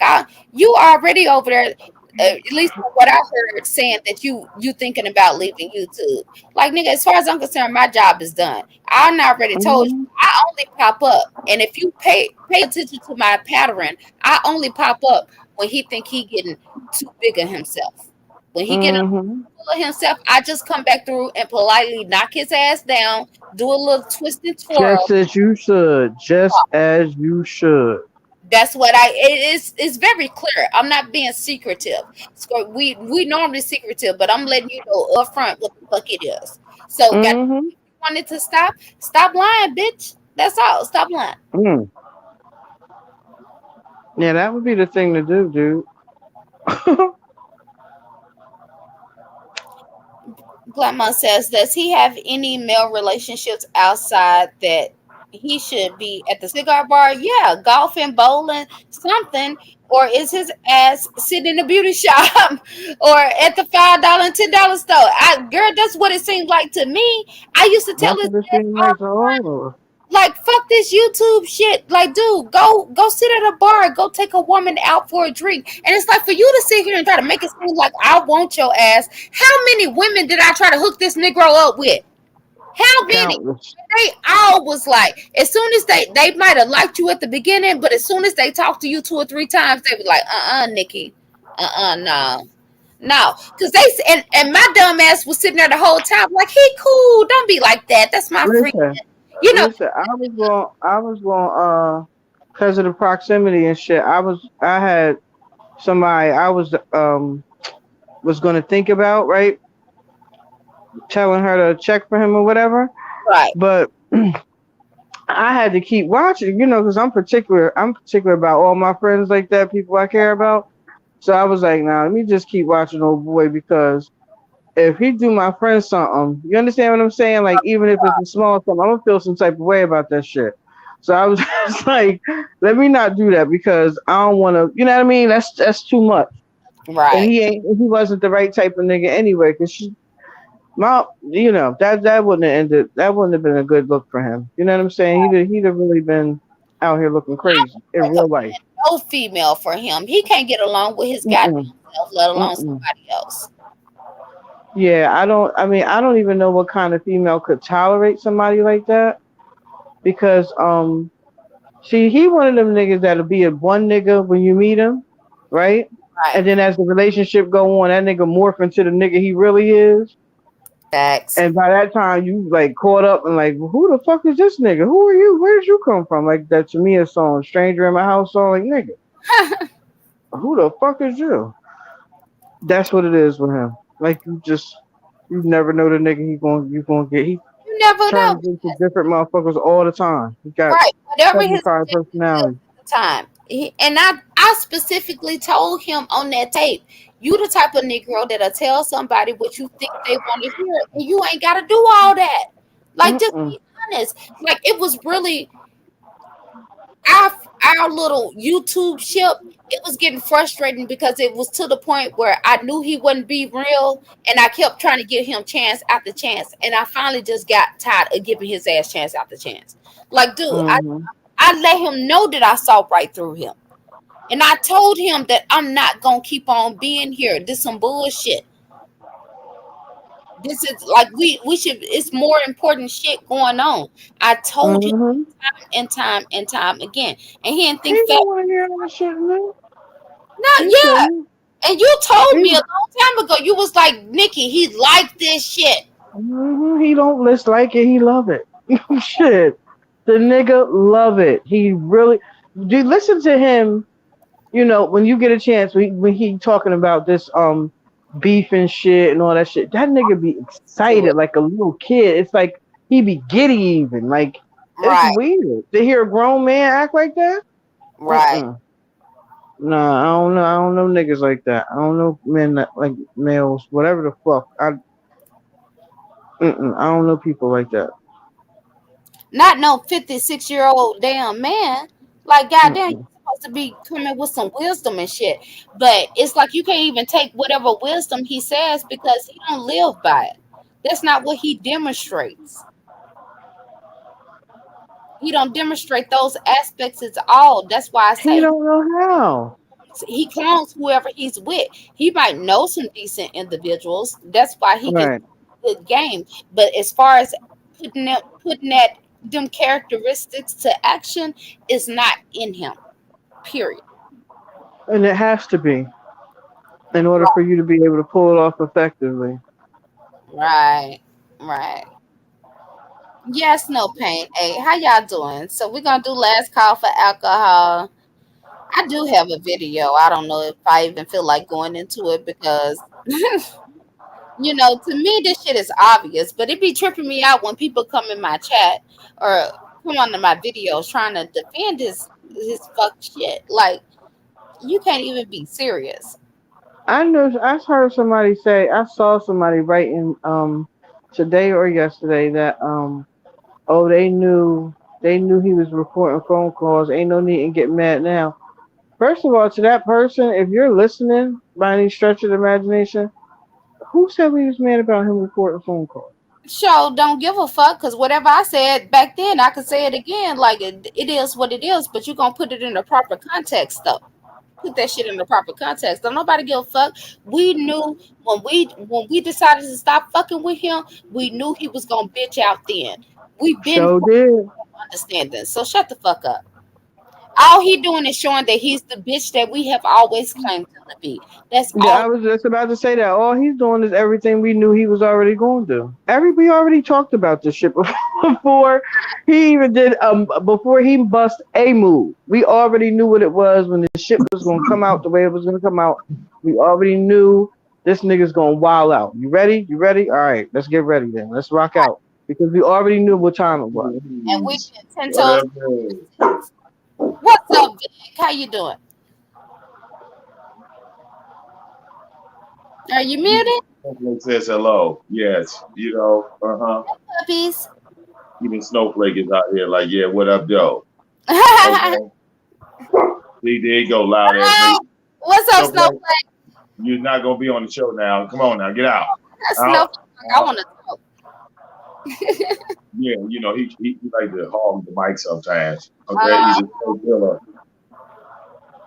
you already over there. At least from what I heard, saying that you thinking about leaving YouTube. Like nigga, as far as I'm concerned, my job is done. I already told you. Mm-hmm. I only pop up, and if you pay attention to my pattern, I only pop up when he think he getting too big of himself. When he getting Mm-hmm. full of himself, I just come back through and politely knock his ass down, do a little twist and Just twirl. as you should. Just as you should. That's what it's very clear. I'm not being secretive. So we normally secretive, but I'm letting you know upfront what the fuck it is. So got Mm-hmm. wanted to stop lying, bitch. That's all. Stop lying. Mm. Yeah, that would be the thing to do, dude. Grandma says, does he have any male relationships outside that he should be at the cigar bar? Yeah, golfing, bowling, something. Or is his ass sitting in a beauty shop or at the $5 and $10 store? Girl, that's what it seemed like to me. I used to tell That's his what it ass seems all like to all of us. Like fuck this YouTube shit. Like, dude, go sit at a bar, go take a woman out for a drink. And it's like for you to sit here and try to make it seem like I want your ass. How many women did I try to hook this Negro up with? How many? Countless. They all was like, as soon as they might have liked you at the beginning, but as soon as they talked to you 2 or 3 times, they was like, Nikki, no. No, because and my dumb ass was sitting there the whole time, like, he cool. Don't be like that. That's my friend. Listen, You know, listen. Because of the proximity and shit. I had somebody I was gonna think about, right, telling her to check for him or whatever, right, but I had to keep watching, because I'm particular. I'm particular about all my friends like that, people I care about. So I was like, nah, let me just keep watching old boy because if he do my friend something, you understand what I'm saying? Like even if it's a small something, I'm gonna feel some type of way about that shit. So I was just like, let me not do that because I don't want to. You know what I mean? That's too much. And right. he wasn't the right type of nigga anyway. Cause my, that wouldn't have ended. That wouldn't have been a good look for him. You know what I'm saying? He'd have really been out here looking crazy in real life. No female for him. He can't get along with his goddamn Mm-mm, self, let alone mm-mm. somebody else. Yeah, I don't. I mean, I don't even know what kind of female could tolerate somebody like that because see, he one of them niggas that'll be a one nigga when you meet him, right? Right. And then as the relationship go on, that nigga morph into the nigga he really is. Facts. And by that time, you like caught up and like, well, who the fuck is this nigga? Who are you? Where did you come from? Like that Tamia song, "Stranger in My House" song. Like nigga, who the fuck is you? That's what it is with him. Like you never know the nigga you gonna get. He You never know. turns into different motherfuckers all the time. He got Right. Whatever his 75 objective is personalities. at the time. And I specifically told him on that tape, you the type of Negro that'll tell somebody what you think they want to hear, and you ain't got to do all that. Like, just Mm-mm. be honest. Like, it was really our our little YouTube ship. It was getting frustrating because it was to the point where I knew he wouldn't be real, and I kept trying to give him chance after chance, and I finally just got tired of giving his ass chance after chance. Like, dude, Mm-hmm. I let him know that I saw right through him. And I told him that I'm not gonna keep on being here. This some bullshit. This is like we should it's more important shit going on. I told him Mm-hmm. and time again. And he didn't He think fat. don't want to hear that shit, man. No, He yeah. shouldn't. And you told He, me a long time ago, you was like, Nikki, he liked this shit. he don't list like it. He love it. Shit. The nigga love it. He really. Dude, listen to him. When you get a chance, when he talking about this beef and shit and all that shit, that nigga be To excited it. like a little kid. It's like he be giddy even. Like it's Right, weird to hear a grown man act like that. right. Mm-mm. Nah, I don't know. I don't know niggas like that. I don't know men that like males, whatever the fuck. I don't know people like that. Not no 56-year-old damn man. Like, goddamn, you Mm-mm. supposed to be coming with some wisdom and shit. But it's like you can't even take whatever wisdom he says because he don't live by it. That's not what he demonstrates. He don't demonstrate those aspects at all. That's why I He say don't know how. he clones whoever he's with. He might know some decent individuals. That's why he can Right. good game. But as far as putting that them characteristics to action is not in him. Period. And it has to be in order for you to be able to pull it off effectively. Right. Right. Yes, no pain. Hey, how y'all doing? So we're gonna do last call for alcohol. I do have a video. I don't know if I even feel like going into it because to me this shit is obvious, but it be tripping me out when people come in my chat or come onto my videos trying to defend his fuck shit. Like, you can't even be serious. I know. I heard somebody say. I saw somebody writing today or yesterday that oh they knew he was recording phone calls. Ain't no need in getting mad now. First of all, to that person, if you're listening by any stretch of the imagination, who said we was mad about him recording phone calls? Show don't give a fuck because whatever I said back then, I could say it again. Like it is what it is, but you gonna put it in the proper context though. Put that shit in the proper context. Don't nobody give a fuck. We knew when we decided to stop fucking with him, we knew he was gonna bitch out then. We've been So did. understanding. So shut the fuck up. All he doing is showing that he's the bitch that we have always claimed him to be. That's Yeah, all. I was just about to say that. All he's doing is everything we knew he was already going to do. We already talked about this shit before he even did. Before he bust a move, we already knew what it was when the shit was going to come out the way it was going to come out. We already knew this nigga's going to wild out. You ready? You ready? All right, let's get ready then. Let's rock out because we already knew what time it was. And we've been 10 toes. Whatever. What's up, Vic? How you doing? Are you muted? Snowflake says hello. Yes, Puppies. Even Snowflake is out here like, yeah, what up, Joe? Okay. See, there you go, loud ass nigga. What's up, Snowflake, Snowflake? you're not gonna be on the show now. Come on now, get out. Out. Snowflake, I Out. want to talk. Yeah, he like to hog the mic sometimes. Okay, Uh, he's a show killer.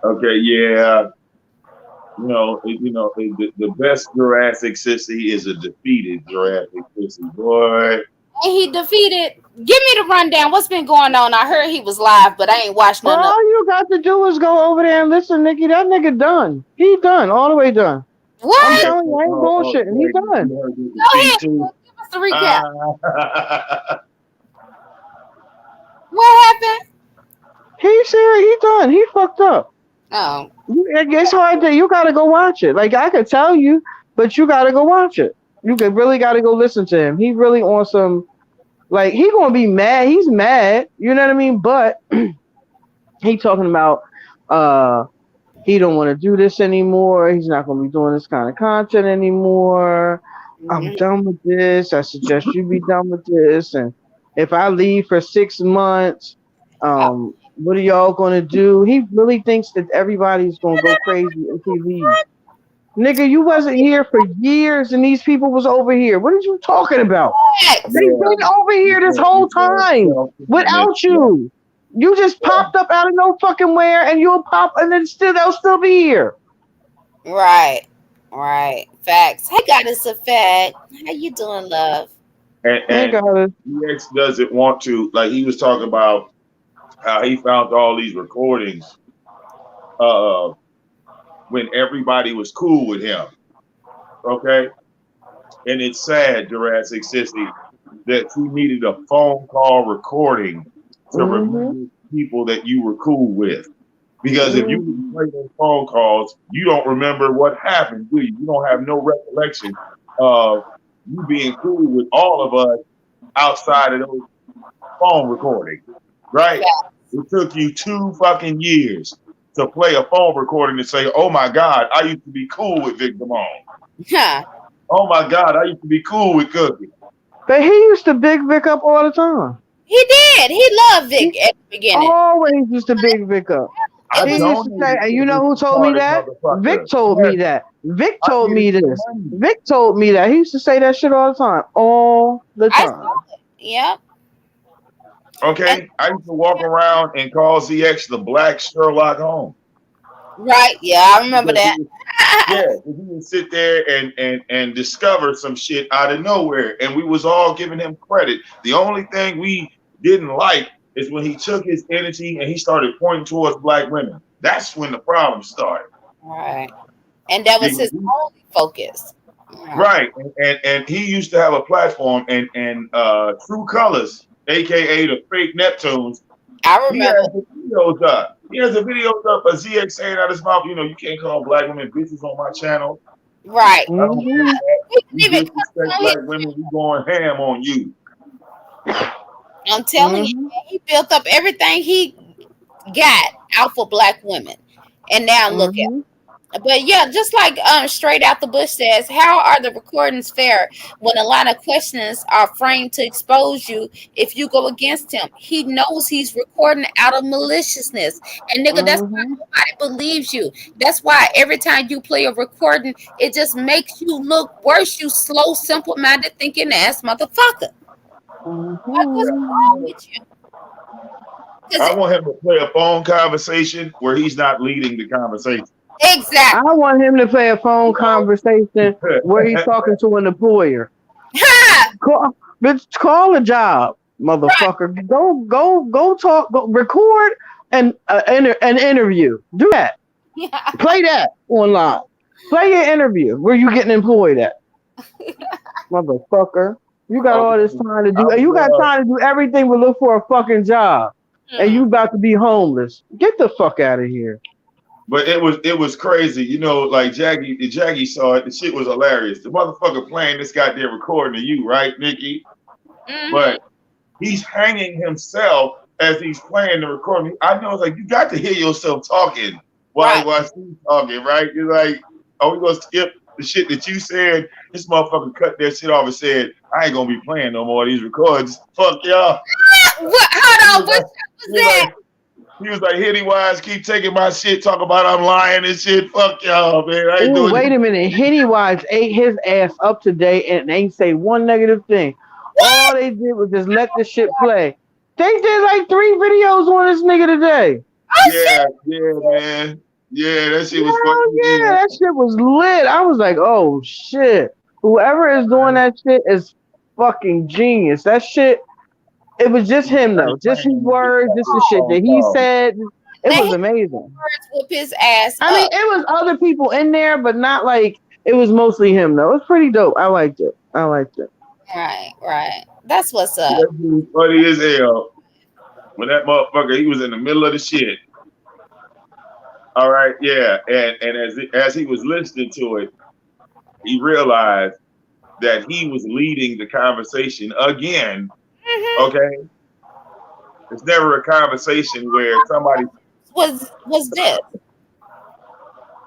Okay, yeah. The best Jurassic sissy is a defeated Jurassic sissy, boy. and he defeated. Give me the rundown. What's been going on? I heard he was live, but I ain't watched Well, none of. all you got to do is go over there and listen, Nikki. That nigga done. He done. All the way done. I'm What? Okay. telling you, I ain't bullshitting. He done. You heard the Go speech ahead. too. Give us the recap. Ah. What happened? He serious. He done. He fucked up. Oh, It's hard to. You gotta go watch it. Like I could tell you, but you gotta go watch it. Really gotta go listen to him. He really on some. Like he gonna be mad. He's mad. You know what I mean? But he talking about he don't want to do this anymore. He's not gonna be doing this kind of content anymore. I'm mhm. done with this. I suggest you be done with this. And if I leave for 6 months, Oh, what are y'all gonna do? He really thinks that everybody's gonna go crazy if he leaves. Nigga, you wasn't here for years and these people was over here. What are you talking about? facts. They've Yeah, been over here this whole time without you. You just popped up out of no fucking where and you'll pop and then they'll still be here. Right, right. Facts. Hey, goddess of fact. How you doing, love? and Hey and guys. DX doesn't want to. Like he was talking about how he found all these recordings uh when everybody was cool with him. Okay, and it's sad, Jurassic Sissy, that you needed a phone call recording to Mm-hmm. remember people that you were cool with. Because if you Mm-hmm. didn't play those phone calls, you don't remember what happened, do you? You don't have no recollection of you being cool with all of us outside of those phone recordings, right? It took you 2 fucking years to play a phone recording and say, "Oh my God, I used to be cool with Vic Damone. Huh. Oh my God, I used to be cool with Cookie." But he used to big Vic up all the time. He did. He loved He Vic at the beginning. always used to big Vic up. I It He was used to say, donated and to you know this who told me retarded that? Vic motherfucker. told Yes, me that. Vic I told did it me for this. money. Vic told me that. He used to say that shit all the time. All the I time. saw it. Yep. And Okay, I used to walk around and call ZX the Black Sherlock Holmes right, yeah, I remember because he that. was, yeah, 'cause he would sit there and discover some shit out of nowhere, and we was all giving him credit. The only thing we didn't like is when he took his energy and he started pointing towards black women. That's when the problem started. Right. And that was Because his only focus. Right. right, and he used to have a platform, and True Colors, aka the fake Neptunes. I He remember. has the videos up. He has the videos up of ZX saying out his mouth, you can't call black women bitches on my channel. Right. I don't do Mm-hmm. that. He You didn't even disrespect on his black women, we going ham on you. I'm telling you, Mm-hmm. he built up everything he got out for black women. And now look at Mm-hmm. him. But yeah, just like straight out the bush says, how are the recordings fair when a lot of questions are framed to expose you if you go against him? He knows he's recording out of maliciousness. And nigga, that's Mm-hmm. why nobody believes you. That's why every time you play a recording, it just makes you look worse, you slow, simple minded thinking ass motherfucker. Like what's wrong Mm-hmm. with you? Because I want him to play a phone conversation where he's not leading the conversation. I exactly. want him to play a phone You conversation where he's know? talking to an employer. Ha! Bitch, call a job, Right. motherfucker. Go talk. Go record an interview. Do that. Play that online. Play your interview where you getting employed at, motherfucker. You got all this time to I do. You got was, time to do everything but look for a fucking job, and Mm, you about to be homeless. Get the fuck out of here. but it was crazy. You know, like Jackie saw it. The shit was hilarious. The motherfucker playing this goddamn recording of you, right, Nikki? mm-hmm. But he's hanging himself as he's playing the recording. I know it's like you got to hear yourself talking Right. while she's talking, right? You're like, are we gonna skip the shit that you said? This motherfucker cut that shit off and said, I ain't gonna be playing no more of these records. Fuck y'all. What? He Hold on. was What like, was he was that? like, he was like, Hitty Wise, keep taking my shit, talk about I'm lying and shit. Fuck y'all, man. I ain't Oh, doing wait a this. minute. Henny Wise ate his ass up today and ain't say one negative thing. All they did was just let the shit play. They did like 3 videos on this nigga today. Oh Yeah, yeah, man. Yeah, that shit was Hell fucking yeah, yeah. that shit was lit. I was like, oh shit. Whoever is doing that shit is fucking genius. That shit, it was just him I though. ain't Just his playing no words, just the shit shit! that he phone said. It Let was his amazing. words whoop his ass I mean, up. it was other people in there, but not like it was mostly him though. It was pretty dope. I liked it. I liked it. Right, right. That's what's up. That dude was funny as hell. When that motherfucker, he was in the middle of the shit. All right, yeah, and as he was listening to it, he realized that he was leading the conversation again. Hmm. Okay, it's never a conversation where somebody, Was this?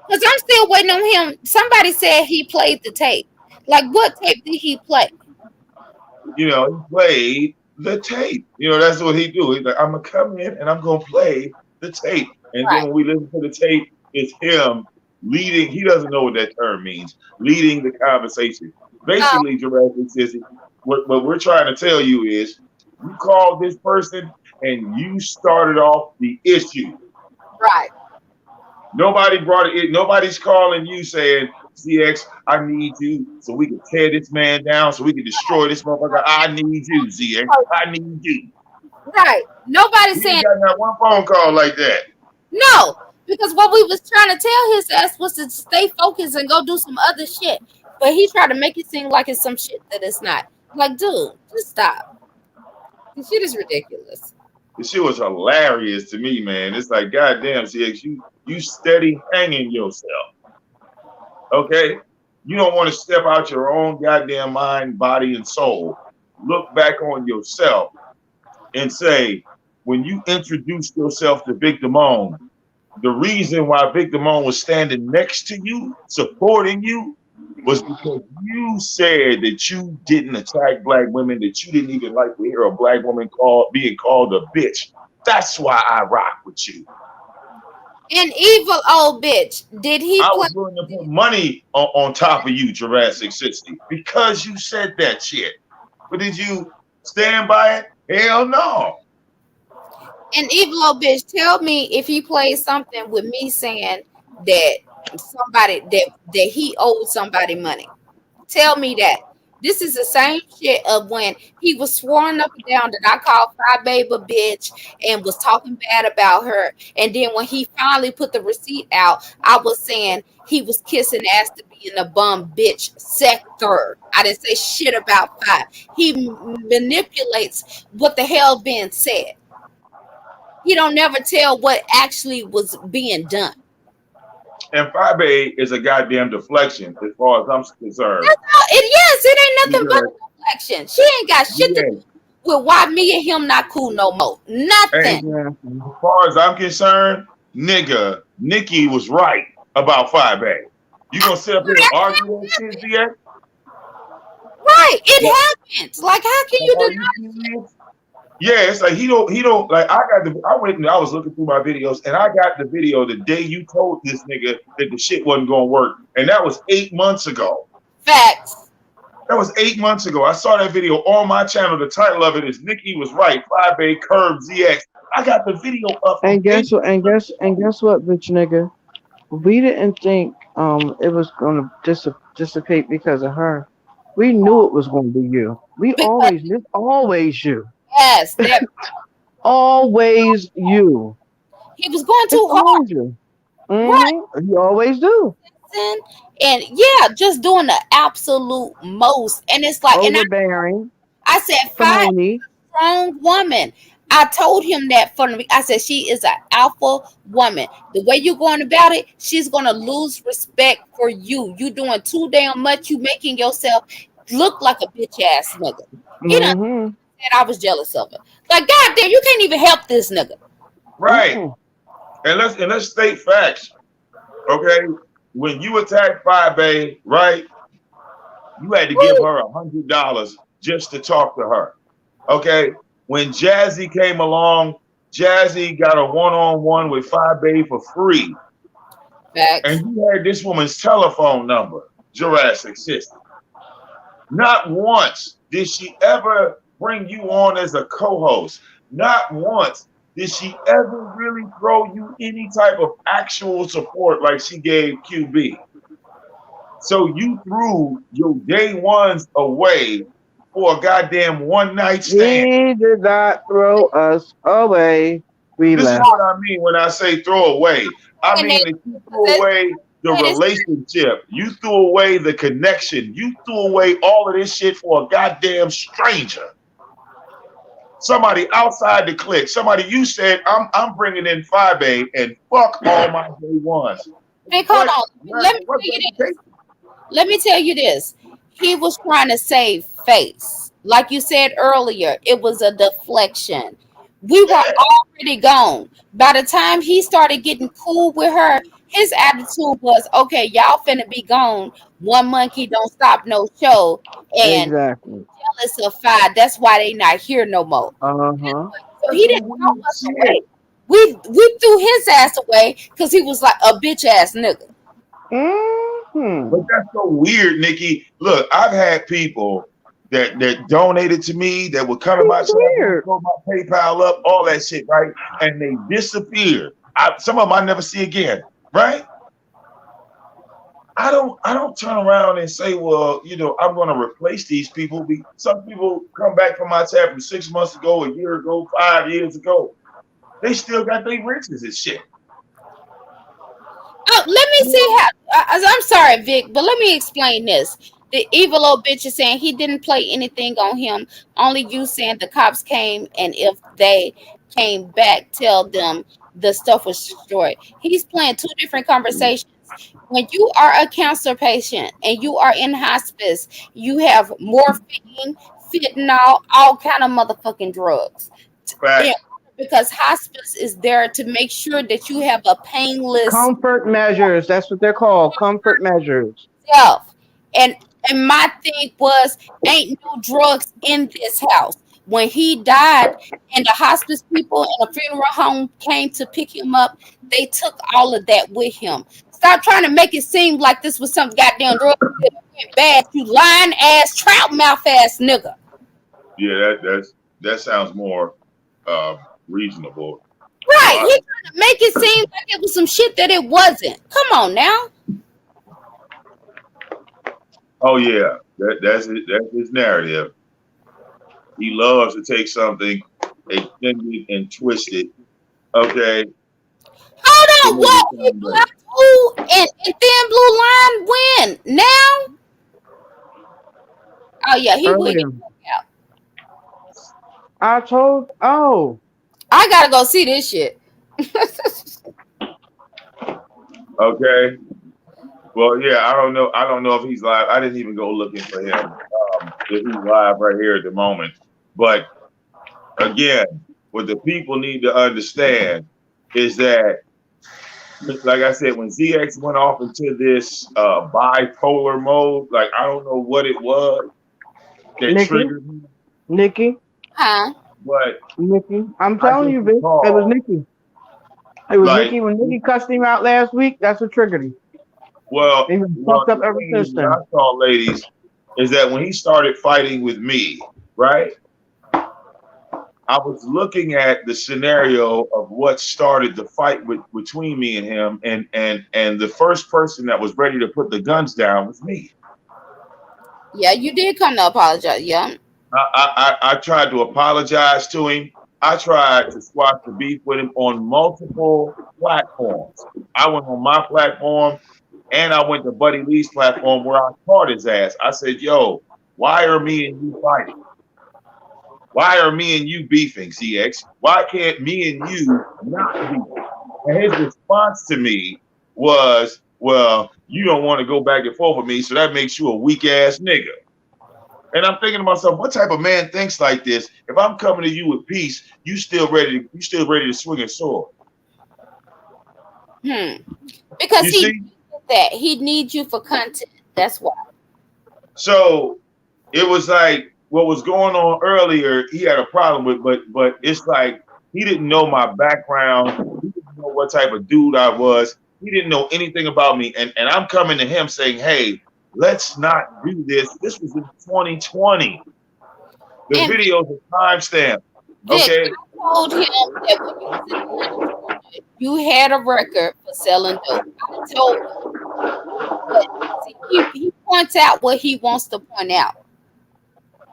Because I'm still waiting on him. Somebody said he played the tape. Like, what tape did he play? he played the tape. That's what he do. He's like, I'm gonna come in and I'm gonna play the tape, and then Right. when we listen to the tape, it's him leading. He doesn't know what that term means. Leading the conversation. Oh, Basically, Jurassic says what we're trying to tell you is you called this person and you started off the issue. right. Nobody brought it in. Nobody's calling you saying, CX, I need you so we can tear this man down, so we can destroy this motherfucker. I need you, CX. I need you. Right. Nobody We ain't saying got not one phone call like that. no. Because what we was trying to tell his ass was to stay focused and go do some other shit. But he tried to make it seem like it's some shit that it's not. Like, dude, just stop. This shit is ridiculous. This shit was hilarious to me, man. It's like, goddamn, CX, you steady hanging yourself. Okay? You don't want to step out your own goddamn mind, body, and soul. Look back on yourself and say, when you introduced yourself to Big Damone, the reason why Big Damone was standing next to you, supporting you, was because you said that you didn't attack black women, that you didn't even like to hear a black woman being called a bitch. That's why I rock with you. An evil old bitch. Did he I play? was willing to put money on top of you, Jurassic 60, because you said that shit. But did you stand by it? Hell no. An evil old bitch. Tell me if he played something with me saying that somebody that he owed somebody money. Tell me that. This is the same shit of when he was sworn up and down that I called Fry Babe a bitch and was talking bad about her. And then when he finally put the receipt out, I was saying he was kissing ass to be in a bum bitch sector. I didn't say shit about Five. He manipulates what the hell being said. He don't never tell what actually was being done. And 5A is a goddamn deflection as far as I'm concerned. Oh, yes, it ain't nothing but Because, a deflection. She ain't got shit to yeah, do with why me and him not cool no more. hey, Nothing. Exactly. as far as I'm concerned, nigga, Nikki was right about 5A. You gonna sit up here and argue that shit, ZX? Right. Like, It happens. Like, how can you are deny? you serious? Yeah, it's like he don't like I went and I was looking through my videos and I got the video the day you told this nigga that the shit wasn't gonna work. And that was 8 months ago. Facts? That was 8 months ago. I saw that video on my channel. The title of it is Nikki Was Right, 5A Curve ZX. I got the video up from And guess what? 8 months And ago. guess what, bitch nigga? We didn't think it was gonna dissipate because of her. We knew it was gonna be you. We Because always It's always you. yes, that Always you. he was going It's too hard. always you. Right. You always do. And yeah, just doing the absolute most. And it's like, and Overbearing, I said, five phony. strong woman. I told him that from the I said she is an alpha woman. The way you're going about it, she's gonna lose respect for you. You doing too damn much. You making yourself look like a bitch ass nigga. He done Mm-hmm. said I was jealous of it. Like, goddamn, you can't even help this nigga. Right. And let's state facts. Okay. When you attacked 5A, right, you had to give Woo. her $100 just to talk to her. Okay. When Jazzy came along, Jazzy got a one-on-one with 5A for free. And Facts. you had this woman's telephone number, Jurassic Sister. Not once did she ever bring you on as a co-host. Not once did she ever really throw you any type of actual support like she gave QB. So you threw your day ones away for a goddamn one night stand. He did not throw us away. We This is left. what I mean when I say throw away. I And they mean that you threw away the it's relationship. You threw away the connection. You threw away all of this shit for a goddamn stranger. Somebody outside the clique. Somebody you said, I'm bringing in 5A and fuck all my day ones. Vic, hold What, on. what, Let me what tell you this. reputation? Let me tell you this. He was trying to save face. Like you said earlier, it was a deflection. We were Yeah. already gone. By the time he started getting cool with her, his attitude was, okay, y'all finna be gone. One monkey don't stop no show. And Exactly. jealous of five. That's why they not here no more. Uh-huh. So That's he some didn't throw weird us away. shit. We threw his ass away because he was like a bitch ass nigga. But Mm-hmm. that's so weird, Nikki. Look, I've had people that donated to me that would come to my It's cell phone, weird. throw my PayPal up, all that shit, right? And they disappear. Some of them I never see again, right? I don't turn around and say, well, I'm going to replace these people. Some people come back from my tab from 6 months ago, a year ago, 5 years ago. They still got their riches and shit. Oh, let me see how. I'm sorry, Vic, but let me explain this. The evil old bitch is saying he didn't play anything on him. Only you saying the cops came, and if they came back, tell them the stuff was destroyed. He's playing two different conversations. When you are a cancer patient and you are in hospice, you have morphine, fentanyl, all kind of motherfucking drugs. Yeah, Facts. because hospice is there to make sure that you have a painless Comfort measures. That's what they're called. Comfort measures. self. And and my thing was, ain't no drugs in this house. When he died, and the hospice people and the funeral home came to pick him up, they took all of that with him. Stop trying to make it seem like this was some goddamn drug that went bad. You lying ass, trout mouth ass nigga. Yeah, that sounds more reasonable. Right? He Logical. trying to make it seem like it was some shit that it wasn't. Come on now. Oh yeah, that's it. That's his narrative. He loves to take something, extend it and twist it. Okay, to Hold on, make it what? He sound better. blocked who and Thin Blue Line when? Now? Oh yeah, he will get Earlier. out. I told oh. I gotta go see this shit. Okay. Well, yeah, I don't know. I don't know if he's live. I didn't even go looking for him. If he's live right here at the moment. But again, what the people need to understand is that like I said, when ZX went off into this bipolar mode, like I don't know what it was that Nikki, triggered me, Nikki, Huh? but Nikki. I'm I telling just you, Vic. It was recall Nikki. It was like, Nikki. When Nikki cussed him out last week, that's what triggered him. well, He been well, fucked up the ever thing is, since what then. I saw, ladies, is that when he started fighting with me, right? I was looking at the scenario of what started the fight between me and him, and the first person that was ready to put the guns down was me. Yeah, you did come to apologize. Yeah. I tried to apologize to him. I tried to squash the beef with him on multiple platforms. I went on my platform and I went to Buddy Lee's platform where I caught his ass. I said, "Yo, why are me and you fighting? Why are me and you beefing, CX? Why can't me and you not beef?" And his response to me was, "Well, you don't want to go back and forth with me, so that makes you a weak ass nigga." And I'm thinking to myself, what type of man thinks like this? If I'm coming to you with peace, you still ready to swing a sword. Hmm. Because You he see? needed that. He needs you for content. That's why. So it was like what was going on earlier, he had a problem with, but it's like he didn't know my background, he didn't know what type of dude I was, he didn't know anything about me. And I'm coming to him saying, hey, let's not do this. This was in 2020. The And videos are timestamped. Vic, Okay. I told him that when you was in Atlanta, you had a record for selling dope. I told him, but see, he points out what he wants to point out.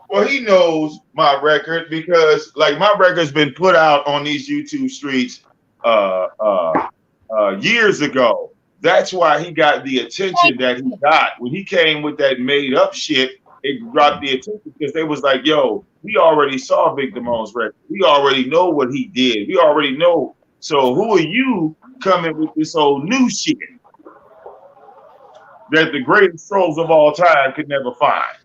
Well, he knows my record because, like, my record's been put out on these YouTube streets uh, uh, years ago. That's why he got the attention that he got. When he came with that made up shit, it dropped the attention because they was like, "Yo, we already saw Big Damone's record. We already know what he did. We already know. So who are you coming with this old new shit that the greatest trolls of all time could never find?"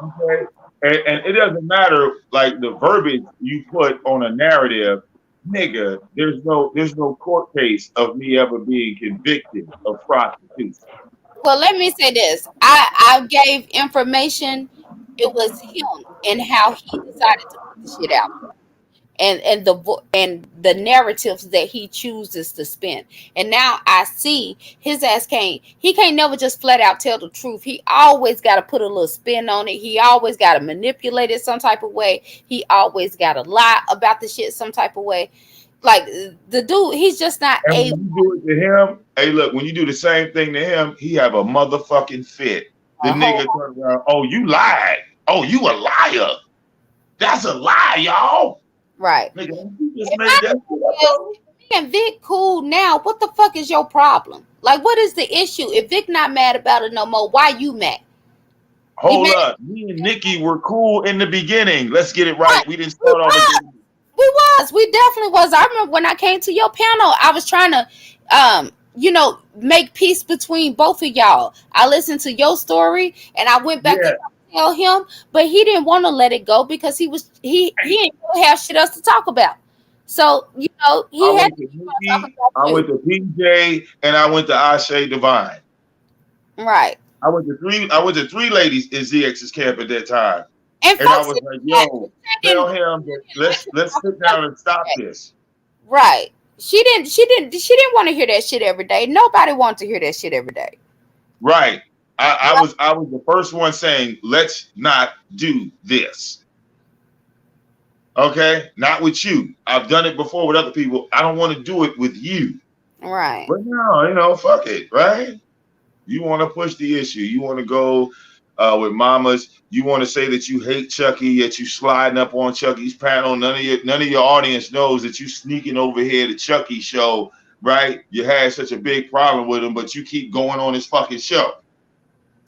Okay. And it doesn't matter like the verbiage you put on a narrative, nigga, there's no court case of me ever being convicted of prostitution. Well, let me say this. I gave information. It was him and how he decided to put the shit out. And the narratives that he chooses to spin. And now I see his ass can't never just flat out tell the truth. He always got to put a little spin on it. He always got to manipulate it some type of way. He always got to lie about the shit some type of way. Like the dude, he's just not And able. when you do it to him, hey, look, when you do the same thing to him, he have a motherfucking fit. The A whole nigga turn around, oh, you lied. Oh, you a liar. That's a lie, y'all. right. Nigga, you just And my made that shit up, thing is, bro. if me and Vic cool now, what the fuck is your problem? Like, what is the issue? If Vic not mad about it no more, why you mad? You Hold mad? up. Me and Nikki were cool in the beginning. Let's get it What? right. We didn't We start off as was. We definitely was. I remember when I came to your panel, I was trying to, make peace between both of y'all. I listened to your story, and I went back to yeah. tell him, but he didn't want to let it go because he didn't really have shit else to talk about. So I he had went to to talk Nikki, about I went you, to PJ, and I went to Ashe Divine. right? I went to three ladies in ZX's camp at that time. And And I folks was didn't, like, have- yo, didn't, tell him that let's sit down and stop this. right. She didn't want to hear that shit every day. Nobody wants to hear that shit every day. Right. I was the first one saying, let's not do this. Okay? Not with you. I've done it before with other people. I don't want to do it with you. Right. But no, fuck it, right? You want to push the issue. You want to go with mamas. You want to say that you hate Chucky, yet you sliding up on Chucky's panel. None of your audience knows that you sneaking over here to Chucky show, right? You had such a big problem with him, but you keep going on his fucking show.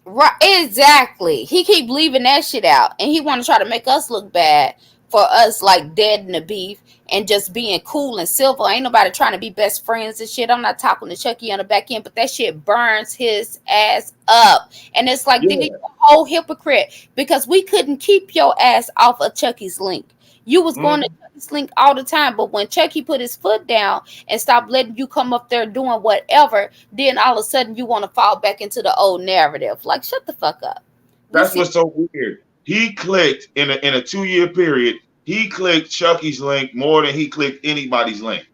Right, exactly. He keep leaving that shit out, and he want to try to make us look bad for us like dead in the beef and just being cool and civil. Ain't nobody trying to be best friends and shit. I'm not talking to Chucky on the back end, but that shit burns his ass up, and it's like, nigga, you Yeah. a whole hypocrite because we couldn't keep your ass off of Chucky's link. You was going to Mm. Chucky's link all the time, but when Chucky put his foot down and stopped letting you come up there doing whatever, then all of a sudden you want to fall back into the old narrative. Like, shut the fuck up. We That's see, what's so weird. He clicked in a 2 year period. He clicked Chucky's link more than he clicked anybody's link.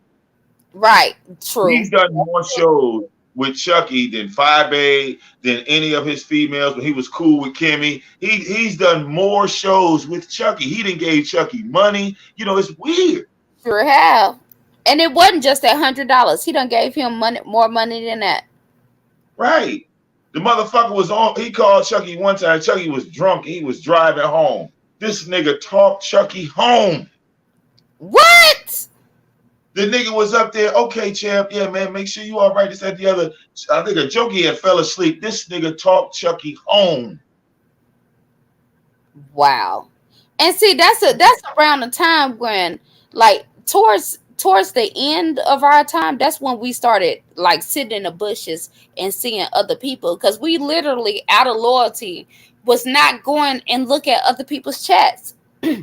right, true. He's done more shows with Chucky than 5A, than any of his females. When he was cool with Kimmy, he's done more shows with Chucky. He didn't gave Chucky money. It's weird. Sure have. And it wasn't just $100. He done gave him money, more money than that. Right. The motherfucker was on. He called Chucky one time. Chucky was drunk. He was driving home. This nigga talked Chucky home. What? The nigga was up there. Okay, champ. Yeah, man. Make sure you all right. This, that, the other. I think a Jokey had fell asleep. This nigga talked Chucky home. Wow. And see, that's around the time when, like, towards the end of our time, that's when we started like sitting in the bushes and seeing other people, because we literally, out of loyalty, was not going and look at other people's chats.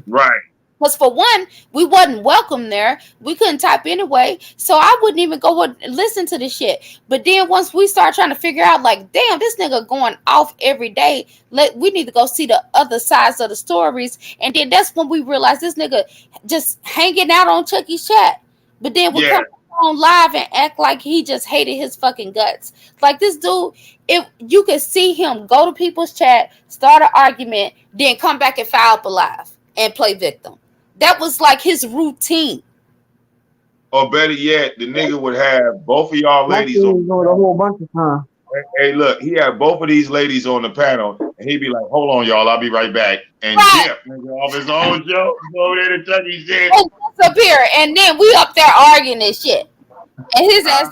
Right. Because for one, we wasn't welcome there. We couldn't type anyway. So I wouldn't even go and listen to this shit. But then once we start trying to figure out, like, damn, this nigga going off every day. We need to go see the other sides of the stories. And then that's when we realized this nigga just hanging out on Chucky's chat. But then we Yeah. come on live and act like he just hated his fucking guts. Like, this dude, if you could see him go to people's chat, start an argument, then come back and file up alive and play victim. That was like his routine. Or better yet, the nigga would have both of y'all That ladies thing on. going a whole bunch of time. Hey, look, he had both of these ladies on the panel, and he'd be like, "Hold on, y'all, I'll be right back." And Right. dip, nigga, off his own show, go over there to Chucky shit. And disappear. And then we up there arguing and shit. And his ass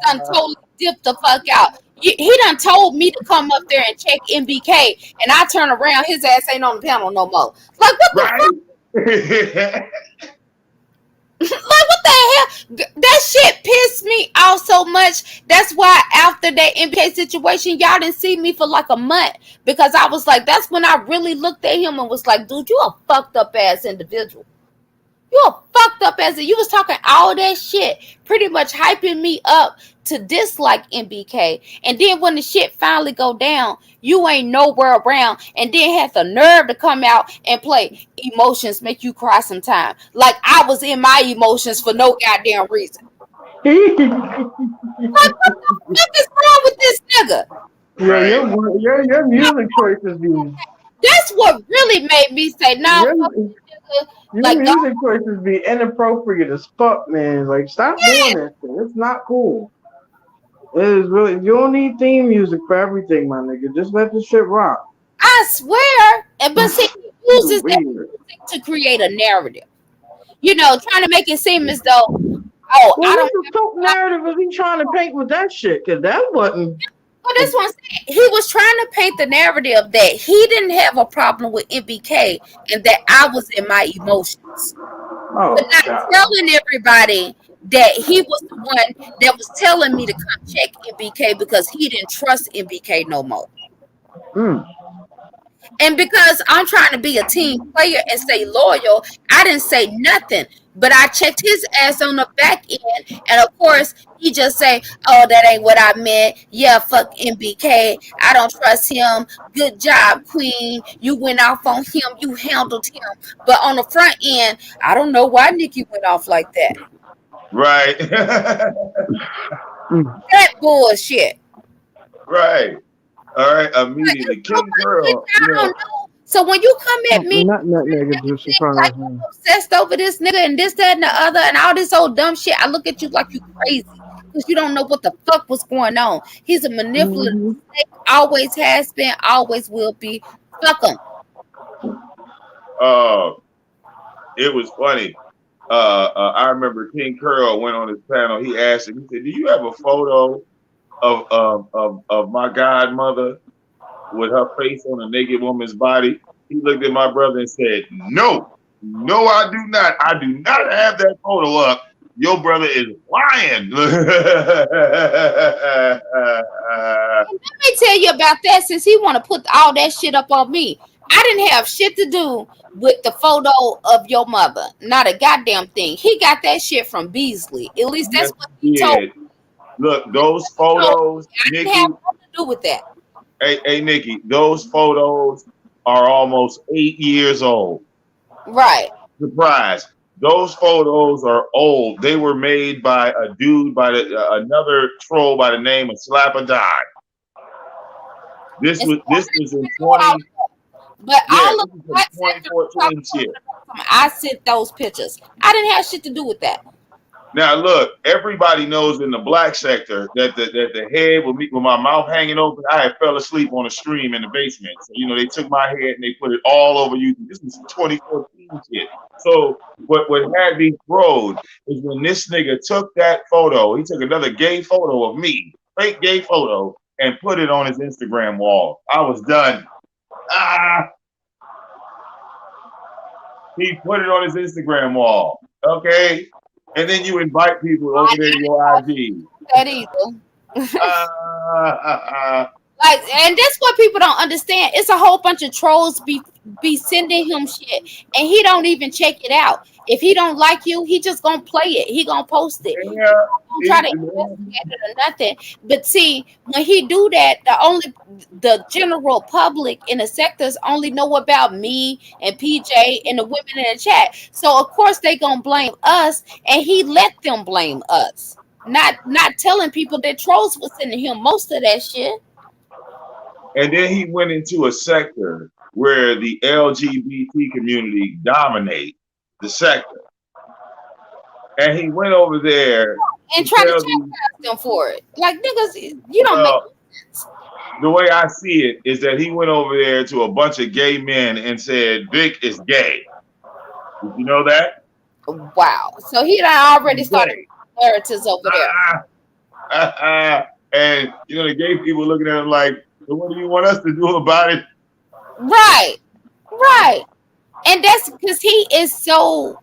done totally dipped the fuck out. He done told me to come up there and check MBK, and I turn around, his ass ain't on the panel no more. Like, what the fuck? Right? Like, what the hell? That shit pissed me off so much. That's why after that MBK situation, y'all didn't see me for like a month, because I was like, that's when I really looked at him and was like, dude, you a fucked up ass individual. You a fucked up ass. You was talking all that shit, pretty much hyping me up to dislike MBK. And then when the shit finally go down, you ain't nowhere around, and then had the nerve to come out and play emotions make you cry sometime. Like I was in my emotions for no goddamn reason. Like, what the fuck is wrong with this nigga? Yeah, Right. your music choices be That's what really made me say, nah, your, fuck this nigga. your Like, music choices be inappropriate as fuck, man. Like, stop doing that shit. It's not cool. It is really. You don't need theme music for everything, my nigga. Just let the shit rock. I swear. But see, he uses that Weird. to create a narrative. Trying to make it seem as though, oh, Well, I what don't the have fuck a problem. narrative was he trying to paint with that shit? Cause that wasn't. Well, that's what I'm saying. He was trying to paint the narrative that he didn't have a problem with MBK and that I was in my emotions, but Oh not god. telling everybody that he was the one that was telling me to come check MBK because he didn't trust MBK no more. Mm. And because I'm trying to be a team player and stay loyal, I didn't say nothing. But I checked his ass on the back end, and of course, he just say, "Oh, that ain't what I meant. Yeah, fuck MBK. I don't trust him. Good job, Queen. You went off on him. You handled him." But on the front end, I don't know why Nikki went off like that. Right. Mm. That bullshit. Right. All right. Like, it's Immediately, so King much shit Pearl. I don't know. So when you come at me Not that nigga and juicy think like front of you him. obsessed over this nigga and this, that, and the other, and all this old dumb shit, I look at you like you crazy because you don't know what the fuck was going on. He's a manipulative Mm-hmm. snake, always has been, always will be. Fuck him. Uh, it was funny. I remember King Curl went on his panel. He asked him. He said, "Do you have a photo of my godmother with her face on a naked woman's body?" He looked at my brother and said, "No, no, I do not. I do not have that photo up. Your brother is lying." Let me tell you about that since he want to put all that shit up on me. I didn't have shit to do with the photo of your mother. Not a goddamn thing. He got that shit from Beasley. At least Yes, that's what he he told did. Look, me. That's those what he told me. photos, I didn't have Nikki. nothing to do with that. Hey, Nikki, those photos are almost 8 years old. Right. Surprise. Those photos are old. They were made by a dude by another troll by the name of Slap a Die. This And so was I this was didn't in even do all 20. of that. But Yeah, all of this the is some black sector talking 2014 shit. about something, I sent those pictures. I didn't have shit to do with that. Now look, everybody knows in the black sector that the head with me with my mouth hanging open, I had fell asleep on a stream in the basement. So they took my head and they put it all over YouTube. This was 2014 shit. So what had me throwed is when this nigga took that photo, he took another gay photo of me, fake gay photo, and put it on his Instagram wall. I was done. Ah, he put it on his Instagram wall. Okay. And then you invite people over there to your IG. That either. Ah, Like, and that's what people don't understand. It's a whole bunch of trolls be sending him shit, and he don't even check it out. If he don't like you, he just gonna play it. He gonna post it. He yeah, don't try to investigate it or nothing. But see, when he do that, the general public in the sectors only know about me and PJ and the women in the chat. So of course they gonna blame us, and he let them blame us. Not telling people that trolls was sending him most of that shit. and then he went into a sector where the LGBT community dominate the sector, and he went over there And to try to tell the chastise them for it. Like niggas, you don't make well, the way I see it is that he went over there to a bunch of gay men and said Vic is gay. Did you know that? wow. So he done already He's started gay. narratives over there. And the gay people looking at him like, so what do you want us to do about it? Right, right. And that's because he is so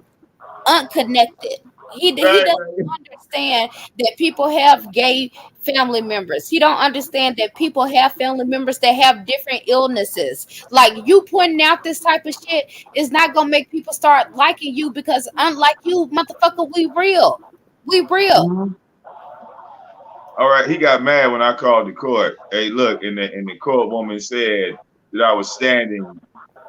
unconnected. He Right, doesn't right. understand that people have gay family members. He don't understand that people have family members that have different illnesses. Like you pointing out this type of shit is not gonna make people start liking you because unlike you, motherfucker, we real. We real. Mhm. All right, he got mad when I called the court. Hey, look, and the court woman said that I was standing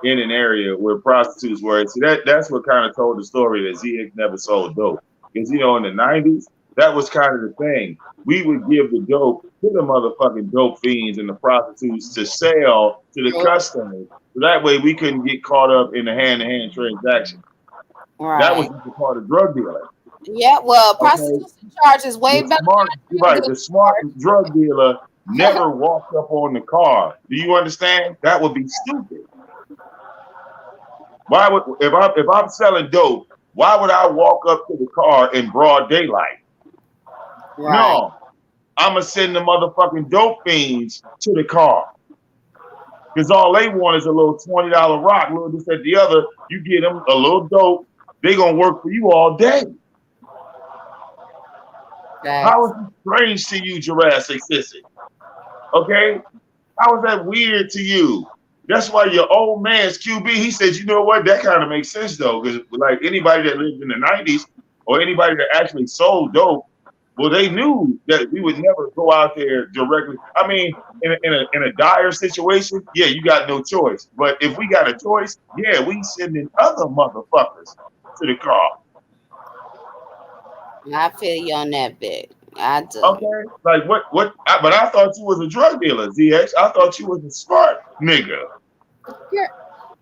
in an area where prostitutes were. See, that's what kind of told the story that ZX never sold dope. Because in the '90s, that was kind of the thing. We would give the dope to the motherfucking dope fiends and the prostitutes to sell to the customers. So that way we couldn't get caught up in the hand-to-hand transaction. That was Right. just a part of drug dealing. Yeah, well, Okay. prostitution charges way The better smart, than a right? good The smart drug dealer charge. never walked up on the car. Do you understand? That would be stupid. Why would if I'm selling dope? Why would I walk up to the car in broad daylight? Right. No, I'm gonna send the motherfucking dope fiends to the car because all they want is a little $20 rock, a little this at the other. You get them a little dope, they gonna work for you all day. How Facts. is it strange to you, Jurassic Sissy? Okay, how is that weird to you? That's why your old man's QB, he said, you know what? That kind of makes sense though, because like anybody that lived in the '90s or anybody that actually sold dope, well, they knew that we would never go out there directly. I mean, in a dire situation, yeah, you got no choice. But if we got a choice, yeah, we sending other motherfuckers to the car. I feel you on that bit. I do. Okay, like but I thought you was a drug dealer, ZX. I thought you was a smart nigga. Yeah.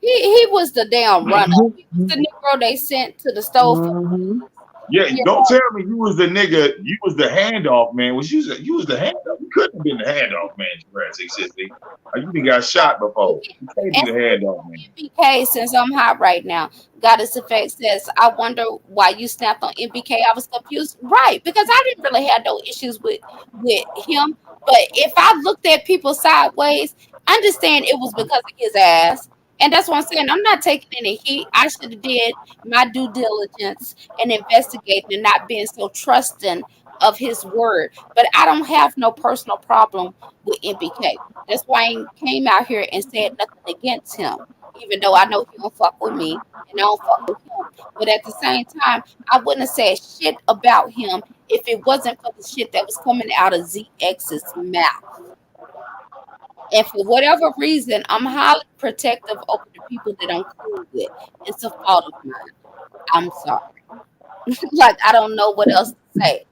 He was the damn runner. He was the Negro they sent to the stove for Mhm. Yeah, you don't know, tell me you was the nigga. You was the handoff man. You was the handoff. You couldn't have been the handoff man, Jurassic City. You done got shot before. You can't be and the handoff man. MBK, since I'm hot right now, Goddess Effect says, I wonder why you snapped on MBK. I was confused. Right, because I didn't really have no issues with him. But if I looked at people sideways, understand it was because of his ass. And that's what I'm saying. I'm not taking any heat. I should have did my due diligence and investigating and not being so trusting of his word. But I don't have no personal problem with MBK. That's why I ain't came out here and said nothing against him. even though I know he don't fuck with me and I don't fuck with him. But at the same time, I wouldn't have said shit about him if it wasn't for the shit that was coming out of ZX's mouth. And for whatever reason, I'm highly protective over the people that I'm cool with. It's a fault of mine. I'm sorry. Like I don't know what else to say.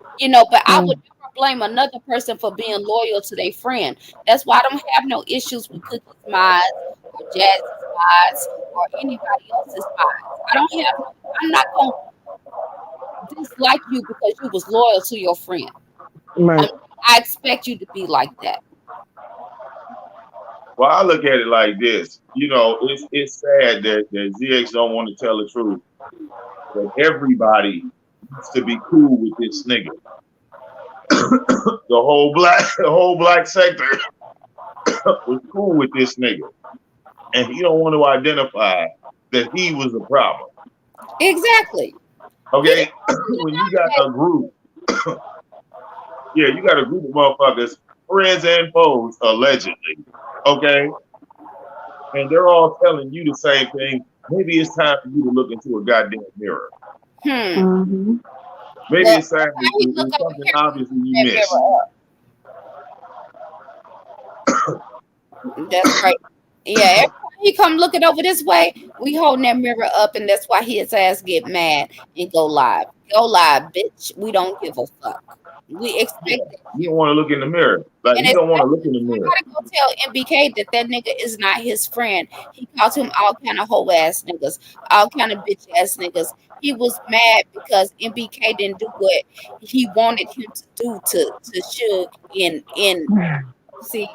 But I would Mm. never blame another person for being loyal to their friend. That's why I don't have no issues with Cookie's minds or Jazz's minds or anybody else's minds. I don't have no I'm not gonna dislike you because you was loyal to your friend. Right. Um, I expect you to be like that. Well, I look at it like this. It's sad that ZX don't want to tell the truth. That everybody used to be cool with this nigga. The whole black sector was cool with this nigga, and he don't want to identify that he was a problem. Exactly. He Okay, didn't when you got a group, yeah, you got a group of motherfuckers, friends and foes, allegedly. Okay, and they're all telling you the same thing. Maybe it's time for you to look into a goddamn mirror. Mm-hmm. Maybe Well, it's time every time he look it's over something here, he obviously hold you that missed. mirror up. That's right. Yeah, every time he come looking over this way, we holding that mirror up, and that's why his ass get mad and go live. Go live, bitch. We don't give a fuck. We Yeah, expect that you shit don't from want to you. look in the mirror. Like And he don't want to look especially, in the I mirror. gotta go tell MBK that that nigga is not his friend. He called him all kind of hoe ass niggas, all kind of bitch ass niggas. He was mad because MBK didn't do what he wanted him to do to Suge in see.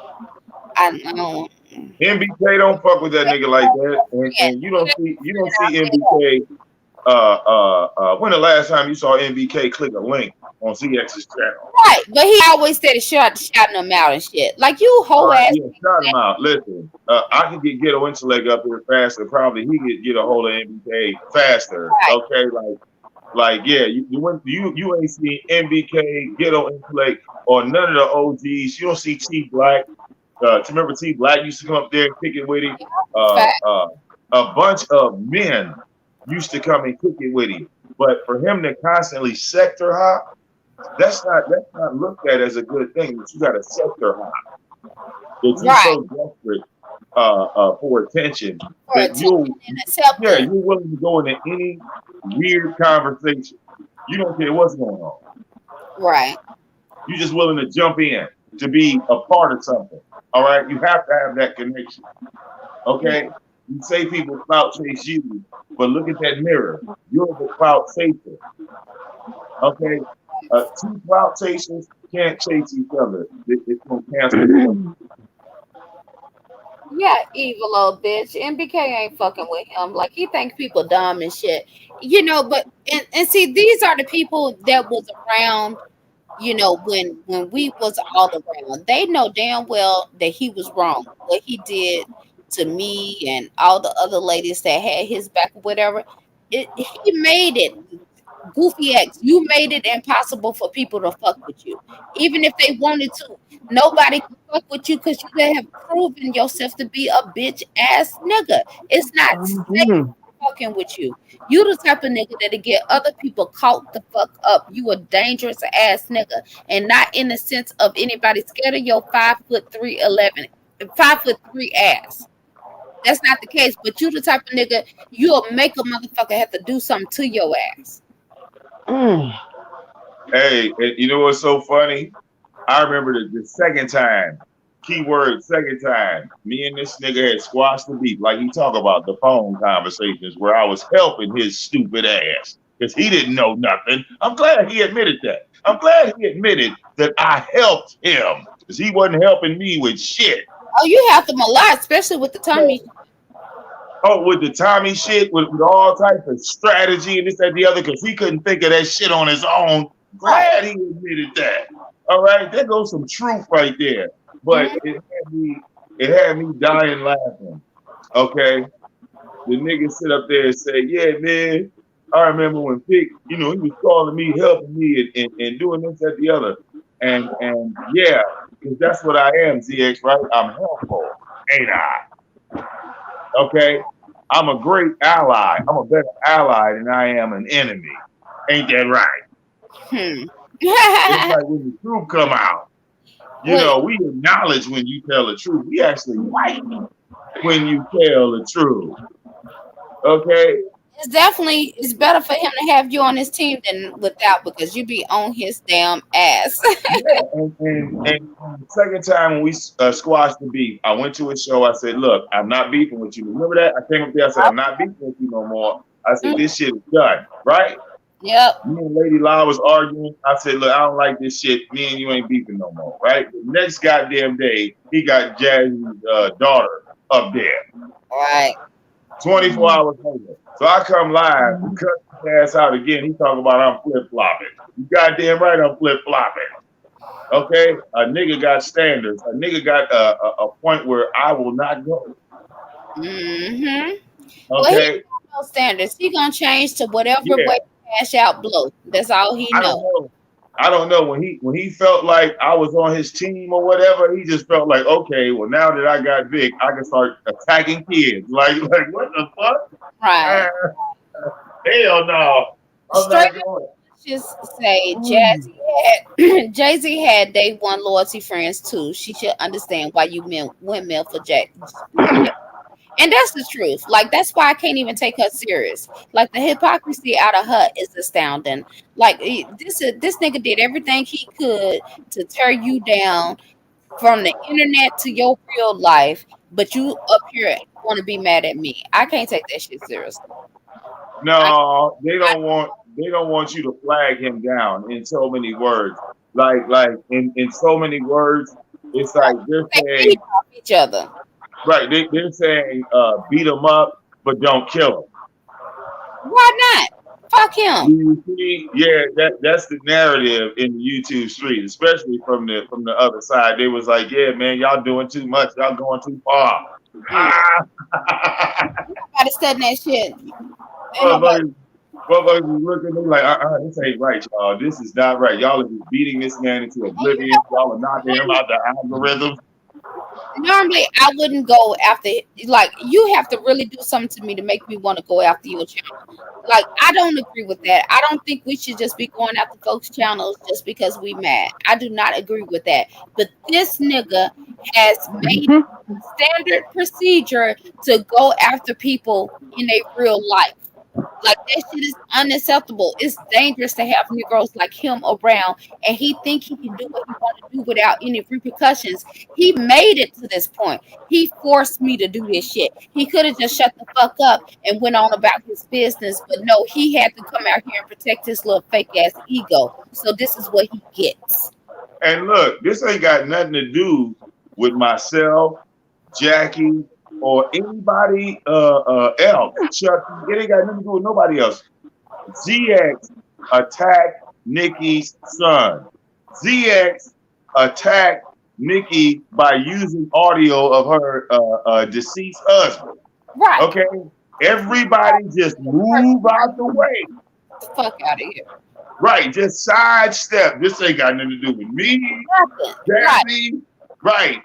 I don't. MBK don't fuck with that That's nigga like not that, your friend. and you He don't ain't see your you don't friend. I'll see say that. MBK. When the last time you saw MBK click a link on ZX's channel? Right, but he always said shouting them out and shit. Like you All hoe right, ass yeah, shout him out. Listen, I can get Ghetto Intellect up here faster. Probably he could get a hold of MBK faster. nigga. Okay, like yeah, you ain't seen MBK, Ghetto Intellect, or none of the OGs. You don't see T Black. Remember T Black used to come up there and kick it with him. Uh, Fact. uh, a bunch of men used to come and kick it with him. But for him to constantly sector hop, that's not looked at as a good thing. That you got a sector hop, that you Right. so desperate for attention For that attention you'll and yeah acceptance. you're willing to go into any weird conversation. You don't care what's going on. Right. You're just willing to jump in to be a part of something. All right, you have to have that connection. Okay, you say people clout chase you, but look at that mirror. You're the clout chaser. Okay, two clout chasers can't chase each other. It's gonna cancel each other. Yeah, evil little bitch. MBK ain't fucking with him. Like he think people dumb and shit. But and see, these are the people that was around, when we was all around. They know damn well that he was wrong. What he did to me and all the other ladies that had his back or whatever. He made it. Goofy X, you made it impossible for people to fuck with you. Even if they wanted to, nobody could fuck with you because you have proven yourself to be a bitch ass nigga. It's not safe Mm-hmm. fucking with you. You the type of nigga that'll get other people caught the fuck up. You a dangerous ass nigga. And not in the sense of anybody scared of your 5'3" 5'3" ass. That's not the case. But you the type of nigga you'll make a motherfucker have to do something to your ass. Mm. Hey, and you know what's so funny? I remember the second time, keyword second time, me and this nigga had squashed the beef. Like he talk about the phone conversations where I was helping his stupid ass because he didn't know nothing. I'm glad he admitted that. I'm glad he admitted that I helped him because he wasn't helping me with shit. Oh, you have them a lot, especially with the tummy. Oh, with the Tommy shit, with all types of strategy and this, that, the other, because he couldn't think of that shit on his own. Right. Glad he admitted that. All right, there goes some truth right there. But Hmm. it had me dying laughing. Okay, the nigga sit up there and say, "Yeah, man, I remember when Pick, he was calling me, helping me, and doing this, that, the other, and yeah, because that's what I am, ZX, right? I'm helpful, ain't I? Okay." I'm a great ally. I'm a better ally than I am an enemy. Ain't that right? Hmm. It's like when the truth come out. You Well, know, we acknowledge when you tell the truth. We actually like when you tell the truth. Okay? it's better for him to have you on his team than without because you be on his damn ass. Yeah. And the second time when we squashed the beef, I went to a show. I said, look, I'm not beefing with you. Remember that? I came up there. I said, I'm not beefing with you no more. I said, Mm, this shit is done. Right? yep. Me and Lady Law was arguing. I said, look, I don't like this shit. Me and you ain't beefing no more. Right? The next goddamn day, he got Jazzy's daughter up there. Right. 24 hours later. So I come live and cut his ass out again. He talking about I'm flip flopping. You goddamn right I'm flip flopping. Okay? A nigga got standards. A nigga got a point where I will not go. Mm-hmm. Well, he Okay? ain't got no standards. He gonna change to whatever Yeah. way cash out blow. That's all he I know. don't know. I don't know when he felt like I was on his team or whatever. He just felt like, okay, well now that I got Vic, I can start attacking kids. Like what the fuck? Right. Ah, hell no, I'm Straight not going. just say Mm. Jay Z had day one loyalty friends too. She should understand why you men windmill for Jay. And that's the truth. Like that's why I can't even take her serious. Like the hypocrisy out of her is astounding. Like this nigga did everything he could to tear you down from the internet to your real life, but you up here want to be mad at me. I can't take that shit seriously. I, No, they I don't want you to flag him down in so many words. Like in so many words, it's like they're they feed saying off each other. right. They're saying beat him up, but don't kill him. Why not? Fuck him. Do you see? Yeah, that's the narrative in the YouTube street, especially from the other side. They was like, yeah, man, y'all doing too much. Y'all going too far. Mm. Ah, Nobody studying that shit. Ain't nobody. motherfuckers, motherfuckers was looking at me like, this ain't right, y'all. This is not right. Y'all are just beating this man into And you oblivion. know Y'all are knocking him what? out the algorithm. Normally I wouldn't go after like you have to really do something to me to make me want to go after your channel. Like I don't agree with that. I don't think we should just be going after folks' channels just because we mad. I do not agree with that. But this nigga has made standard procedure to go after people in a real life. Like that shit is unacceptable. It's dangerous to have Negroes like him around, and he think he can do what he want to do without any repercussions. He made it to this point. He forced me to do this shit. He could have just shut the fuck up and went on about his business, but no, he had to come out here and protect his little fake ass ego. So this is what he gets. And look, this ain't got nothing to do with myself, Jackie, or anybody else. Chucky, it ain't got nothing to do with nobody else. ZX attacked Nikki's son. ZX attacked Nikki by using audio of her deceased husband. Right. Okay? Everybody just move out the way. Get the fuck out of here. Right, just sidestep. This ain't got nothing to do with me, Nothing. Right. Jazzy. Right.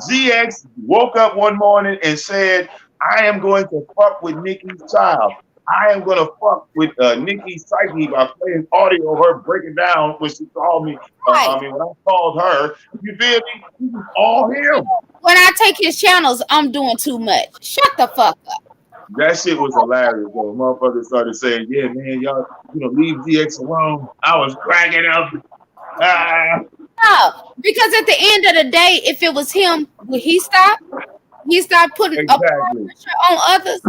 ZX woke up one morning and said, I am going to fuck with Nikki's child. I am going to fuck with Nikki's psyche by playing audio of her breaking down when she called me. Right. When I called her. You feel me? This is all him. When I take his channels, I'm doing too much. Shut the fuck up. That shit was hilarious though. Motherfuckers started saying, yeah, man, y'all, leave ZX alone. I was cracking up. Ah, No, because at the end of the day, if it was him, would he stop? He start putting up exactly. pressure on others.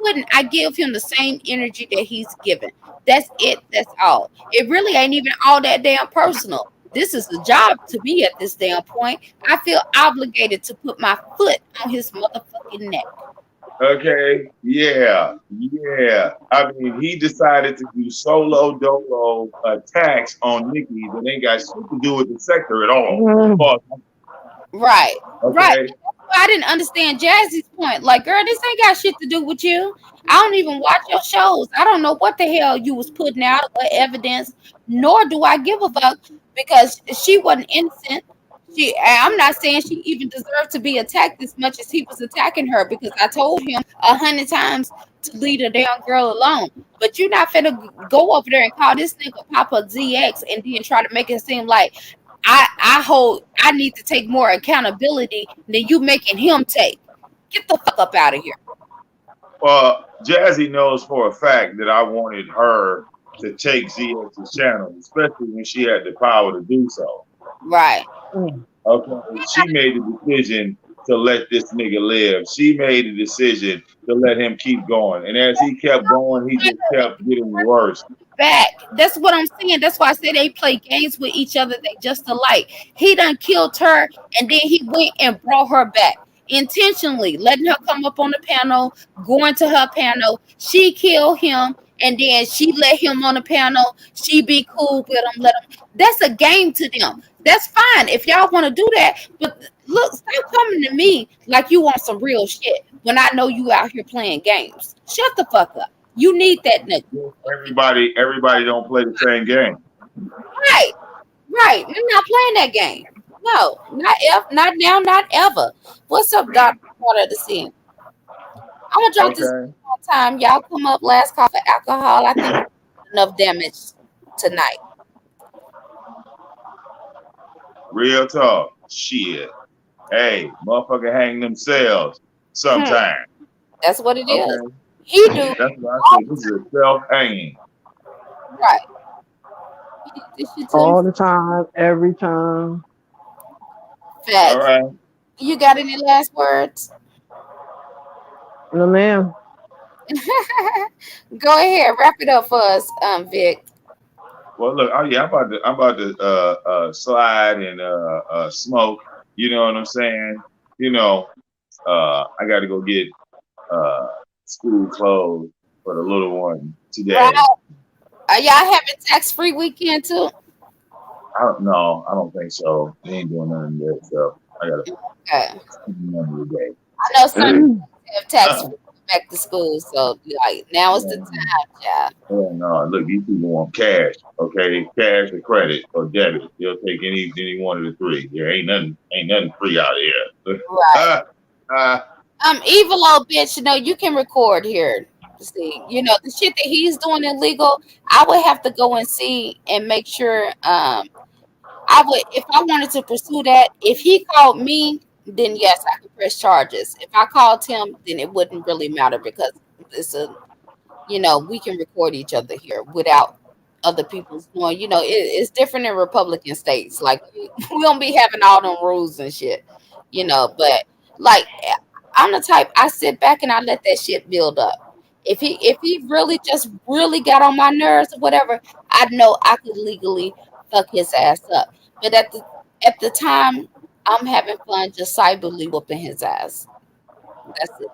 Wouldn't I give him the same energy that he's given? That's it. That's all. It really ain't even all that damn personal. This is a job to me at this damn point. I feel obligated to put my foot on his motherfucking neck. Okay, yeah, yeah. I mean, he decided to do solo dolo attacks on Nikki that ain't got shit to do with the sector at all. But, Right, right. okay, I didn't understand Jazzy's point. Like, girl, this ain't got shit to do with you. I don't even watch your shows. I don't know what the hell you was putting out, what evidence, nor do I give a fuck because she wasn't innocent. I'm not saying she even deserved to be attacked as much as he was attacking her because I told him 100 times to leave the damn girl alone. But you're not finna go over there and call this nigga Papa ZX and then try to make it seem like I need to take more accountability than you making him take. Get the fuck up out of here. Well, Jazzy knows for a fact that I wanted her to take ZX's channel, especially when she had the power to do so. Right. Mm. Okay, she made the decision to let this nigga live. She made the decision to let him keep going, and as he kept going, he just kept getting worse. Back. That's what I'm saying. That's why I say they play games with each other. They just alike. He done killed her, and then he went and brought her back intentionally, letting her come up on the panel, going to her panel. She killed him, and then she let him on the panel. She be cool with him. Let him. That's a game to them. That's fine if y'all want to do that. But look, stop coming to me like you want some real shit when I know you out here playing games. Shut the fuck up. You need that nigga. Everybody don't play the same game. Right, right. I'm not playing that game. No, not now, not ever. What's up, Doctor Water of the Sea? I'm gonna drop this Okay, one time. Y'all come up last call for alcohol. I think we did enough damage tonight. real talk. Shit. Hey, motherfucker, hang themselves Hmm, sometime. that's what it is. Okay, He do that's what I all say. This is a self hanging. right. He did this shit to All himself. the time, every time. All Facts. right. You got any last words? No, ma'am. Go ahead, wrap it up for us, Vic. Well, look, oh yeah, I'm about to slide and smoke. You know what I'm saying? You know, I got to go get uh, school clothes for the little one Right. today. Are y'all having tax free weekend too? I don't know. I don't think so. They ain't doing none of that stuff. I got to Okay. spend money today. I know some Mm. have tax free back to school, so like now is the Yeah, time, child. no, look, these people want cash, okay? Cash or credit or debit. They'll take any one of the three. There ain't nothing free out here. Right. uh, Evil old bitch, you can record here. See, the shit that he's doing illegal, I would have to go and see and make sure. I would, if I wanted to pursue that, if he called me, then yes, I could press charges. If I called him, then it wouldn't really matter because it's we can record each other here without other people's knowing. It's different in Republican states. Like we don't be having all them rules and shit. But like I'm the type I sit back and I let that shit build up. If he really just really got on my nerves or whatever, I know I could legally fuck his ass up. But at the time, I'm having fun just cyberly whooping his ass. That's it.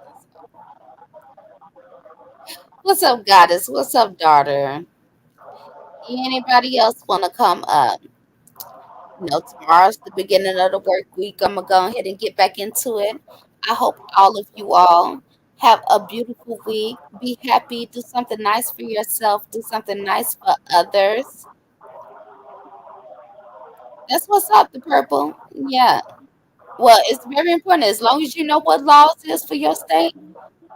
What's up, goddess? What's up, daughter? Anybody else want to come up? Tomorrow's the beginning of the work week. I'm gonna go ahead and get back into it. I hope all of you all have a beautiful week. Be happy. Do something nice for yourself. Do something nice for others. That's what's up, the purple. Yeah. Well, it's very important. As long as you know what laws is for your state,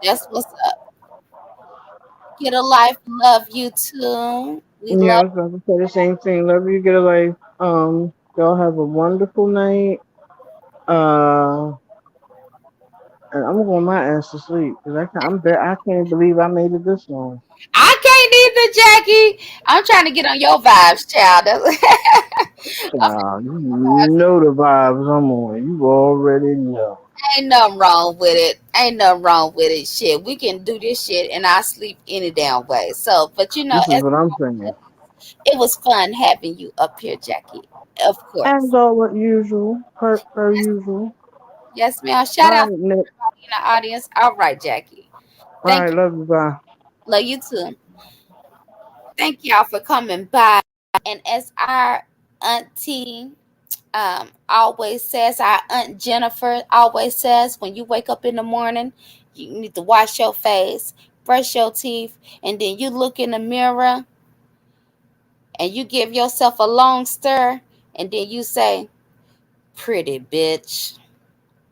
that's what's up. Get a life. Love you too. We Yeah, I love. was about to say the same thing. Love you, get a life. Y'all have a wonderful night. Uh, and I'm going my ass to sleep because I can't believe I made it this long. I can't either, Jackie. I'm trying to get on your vibes, child. I'm Child, you know the vibes I'm on. You already know. Ain't nothing wrong with it. Ain't nothing wrong with it. Shit, we can do this shit and I sleep any damn way. So, but This is as what I'm saying. it was fun having you up here, Jackie. Of As course. always, usual, per Yes, usual. yes, ma'am. All Shout out right, to Nick. everybody in the audience. All right, Jackie. All Thank right, you. love you. Bye. Love you too. Thank y'all for coming by. And as our auntie always says, our aunt Jennifer always says, when you wake up in the morning, you need to wash your face, brush your teeth, and then you look in the mirror and you give yourself a long stir, and then you say, pretty bitch.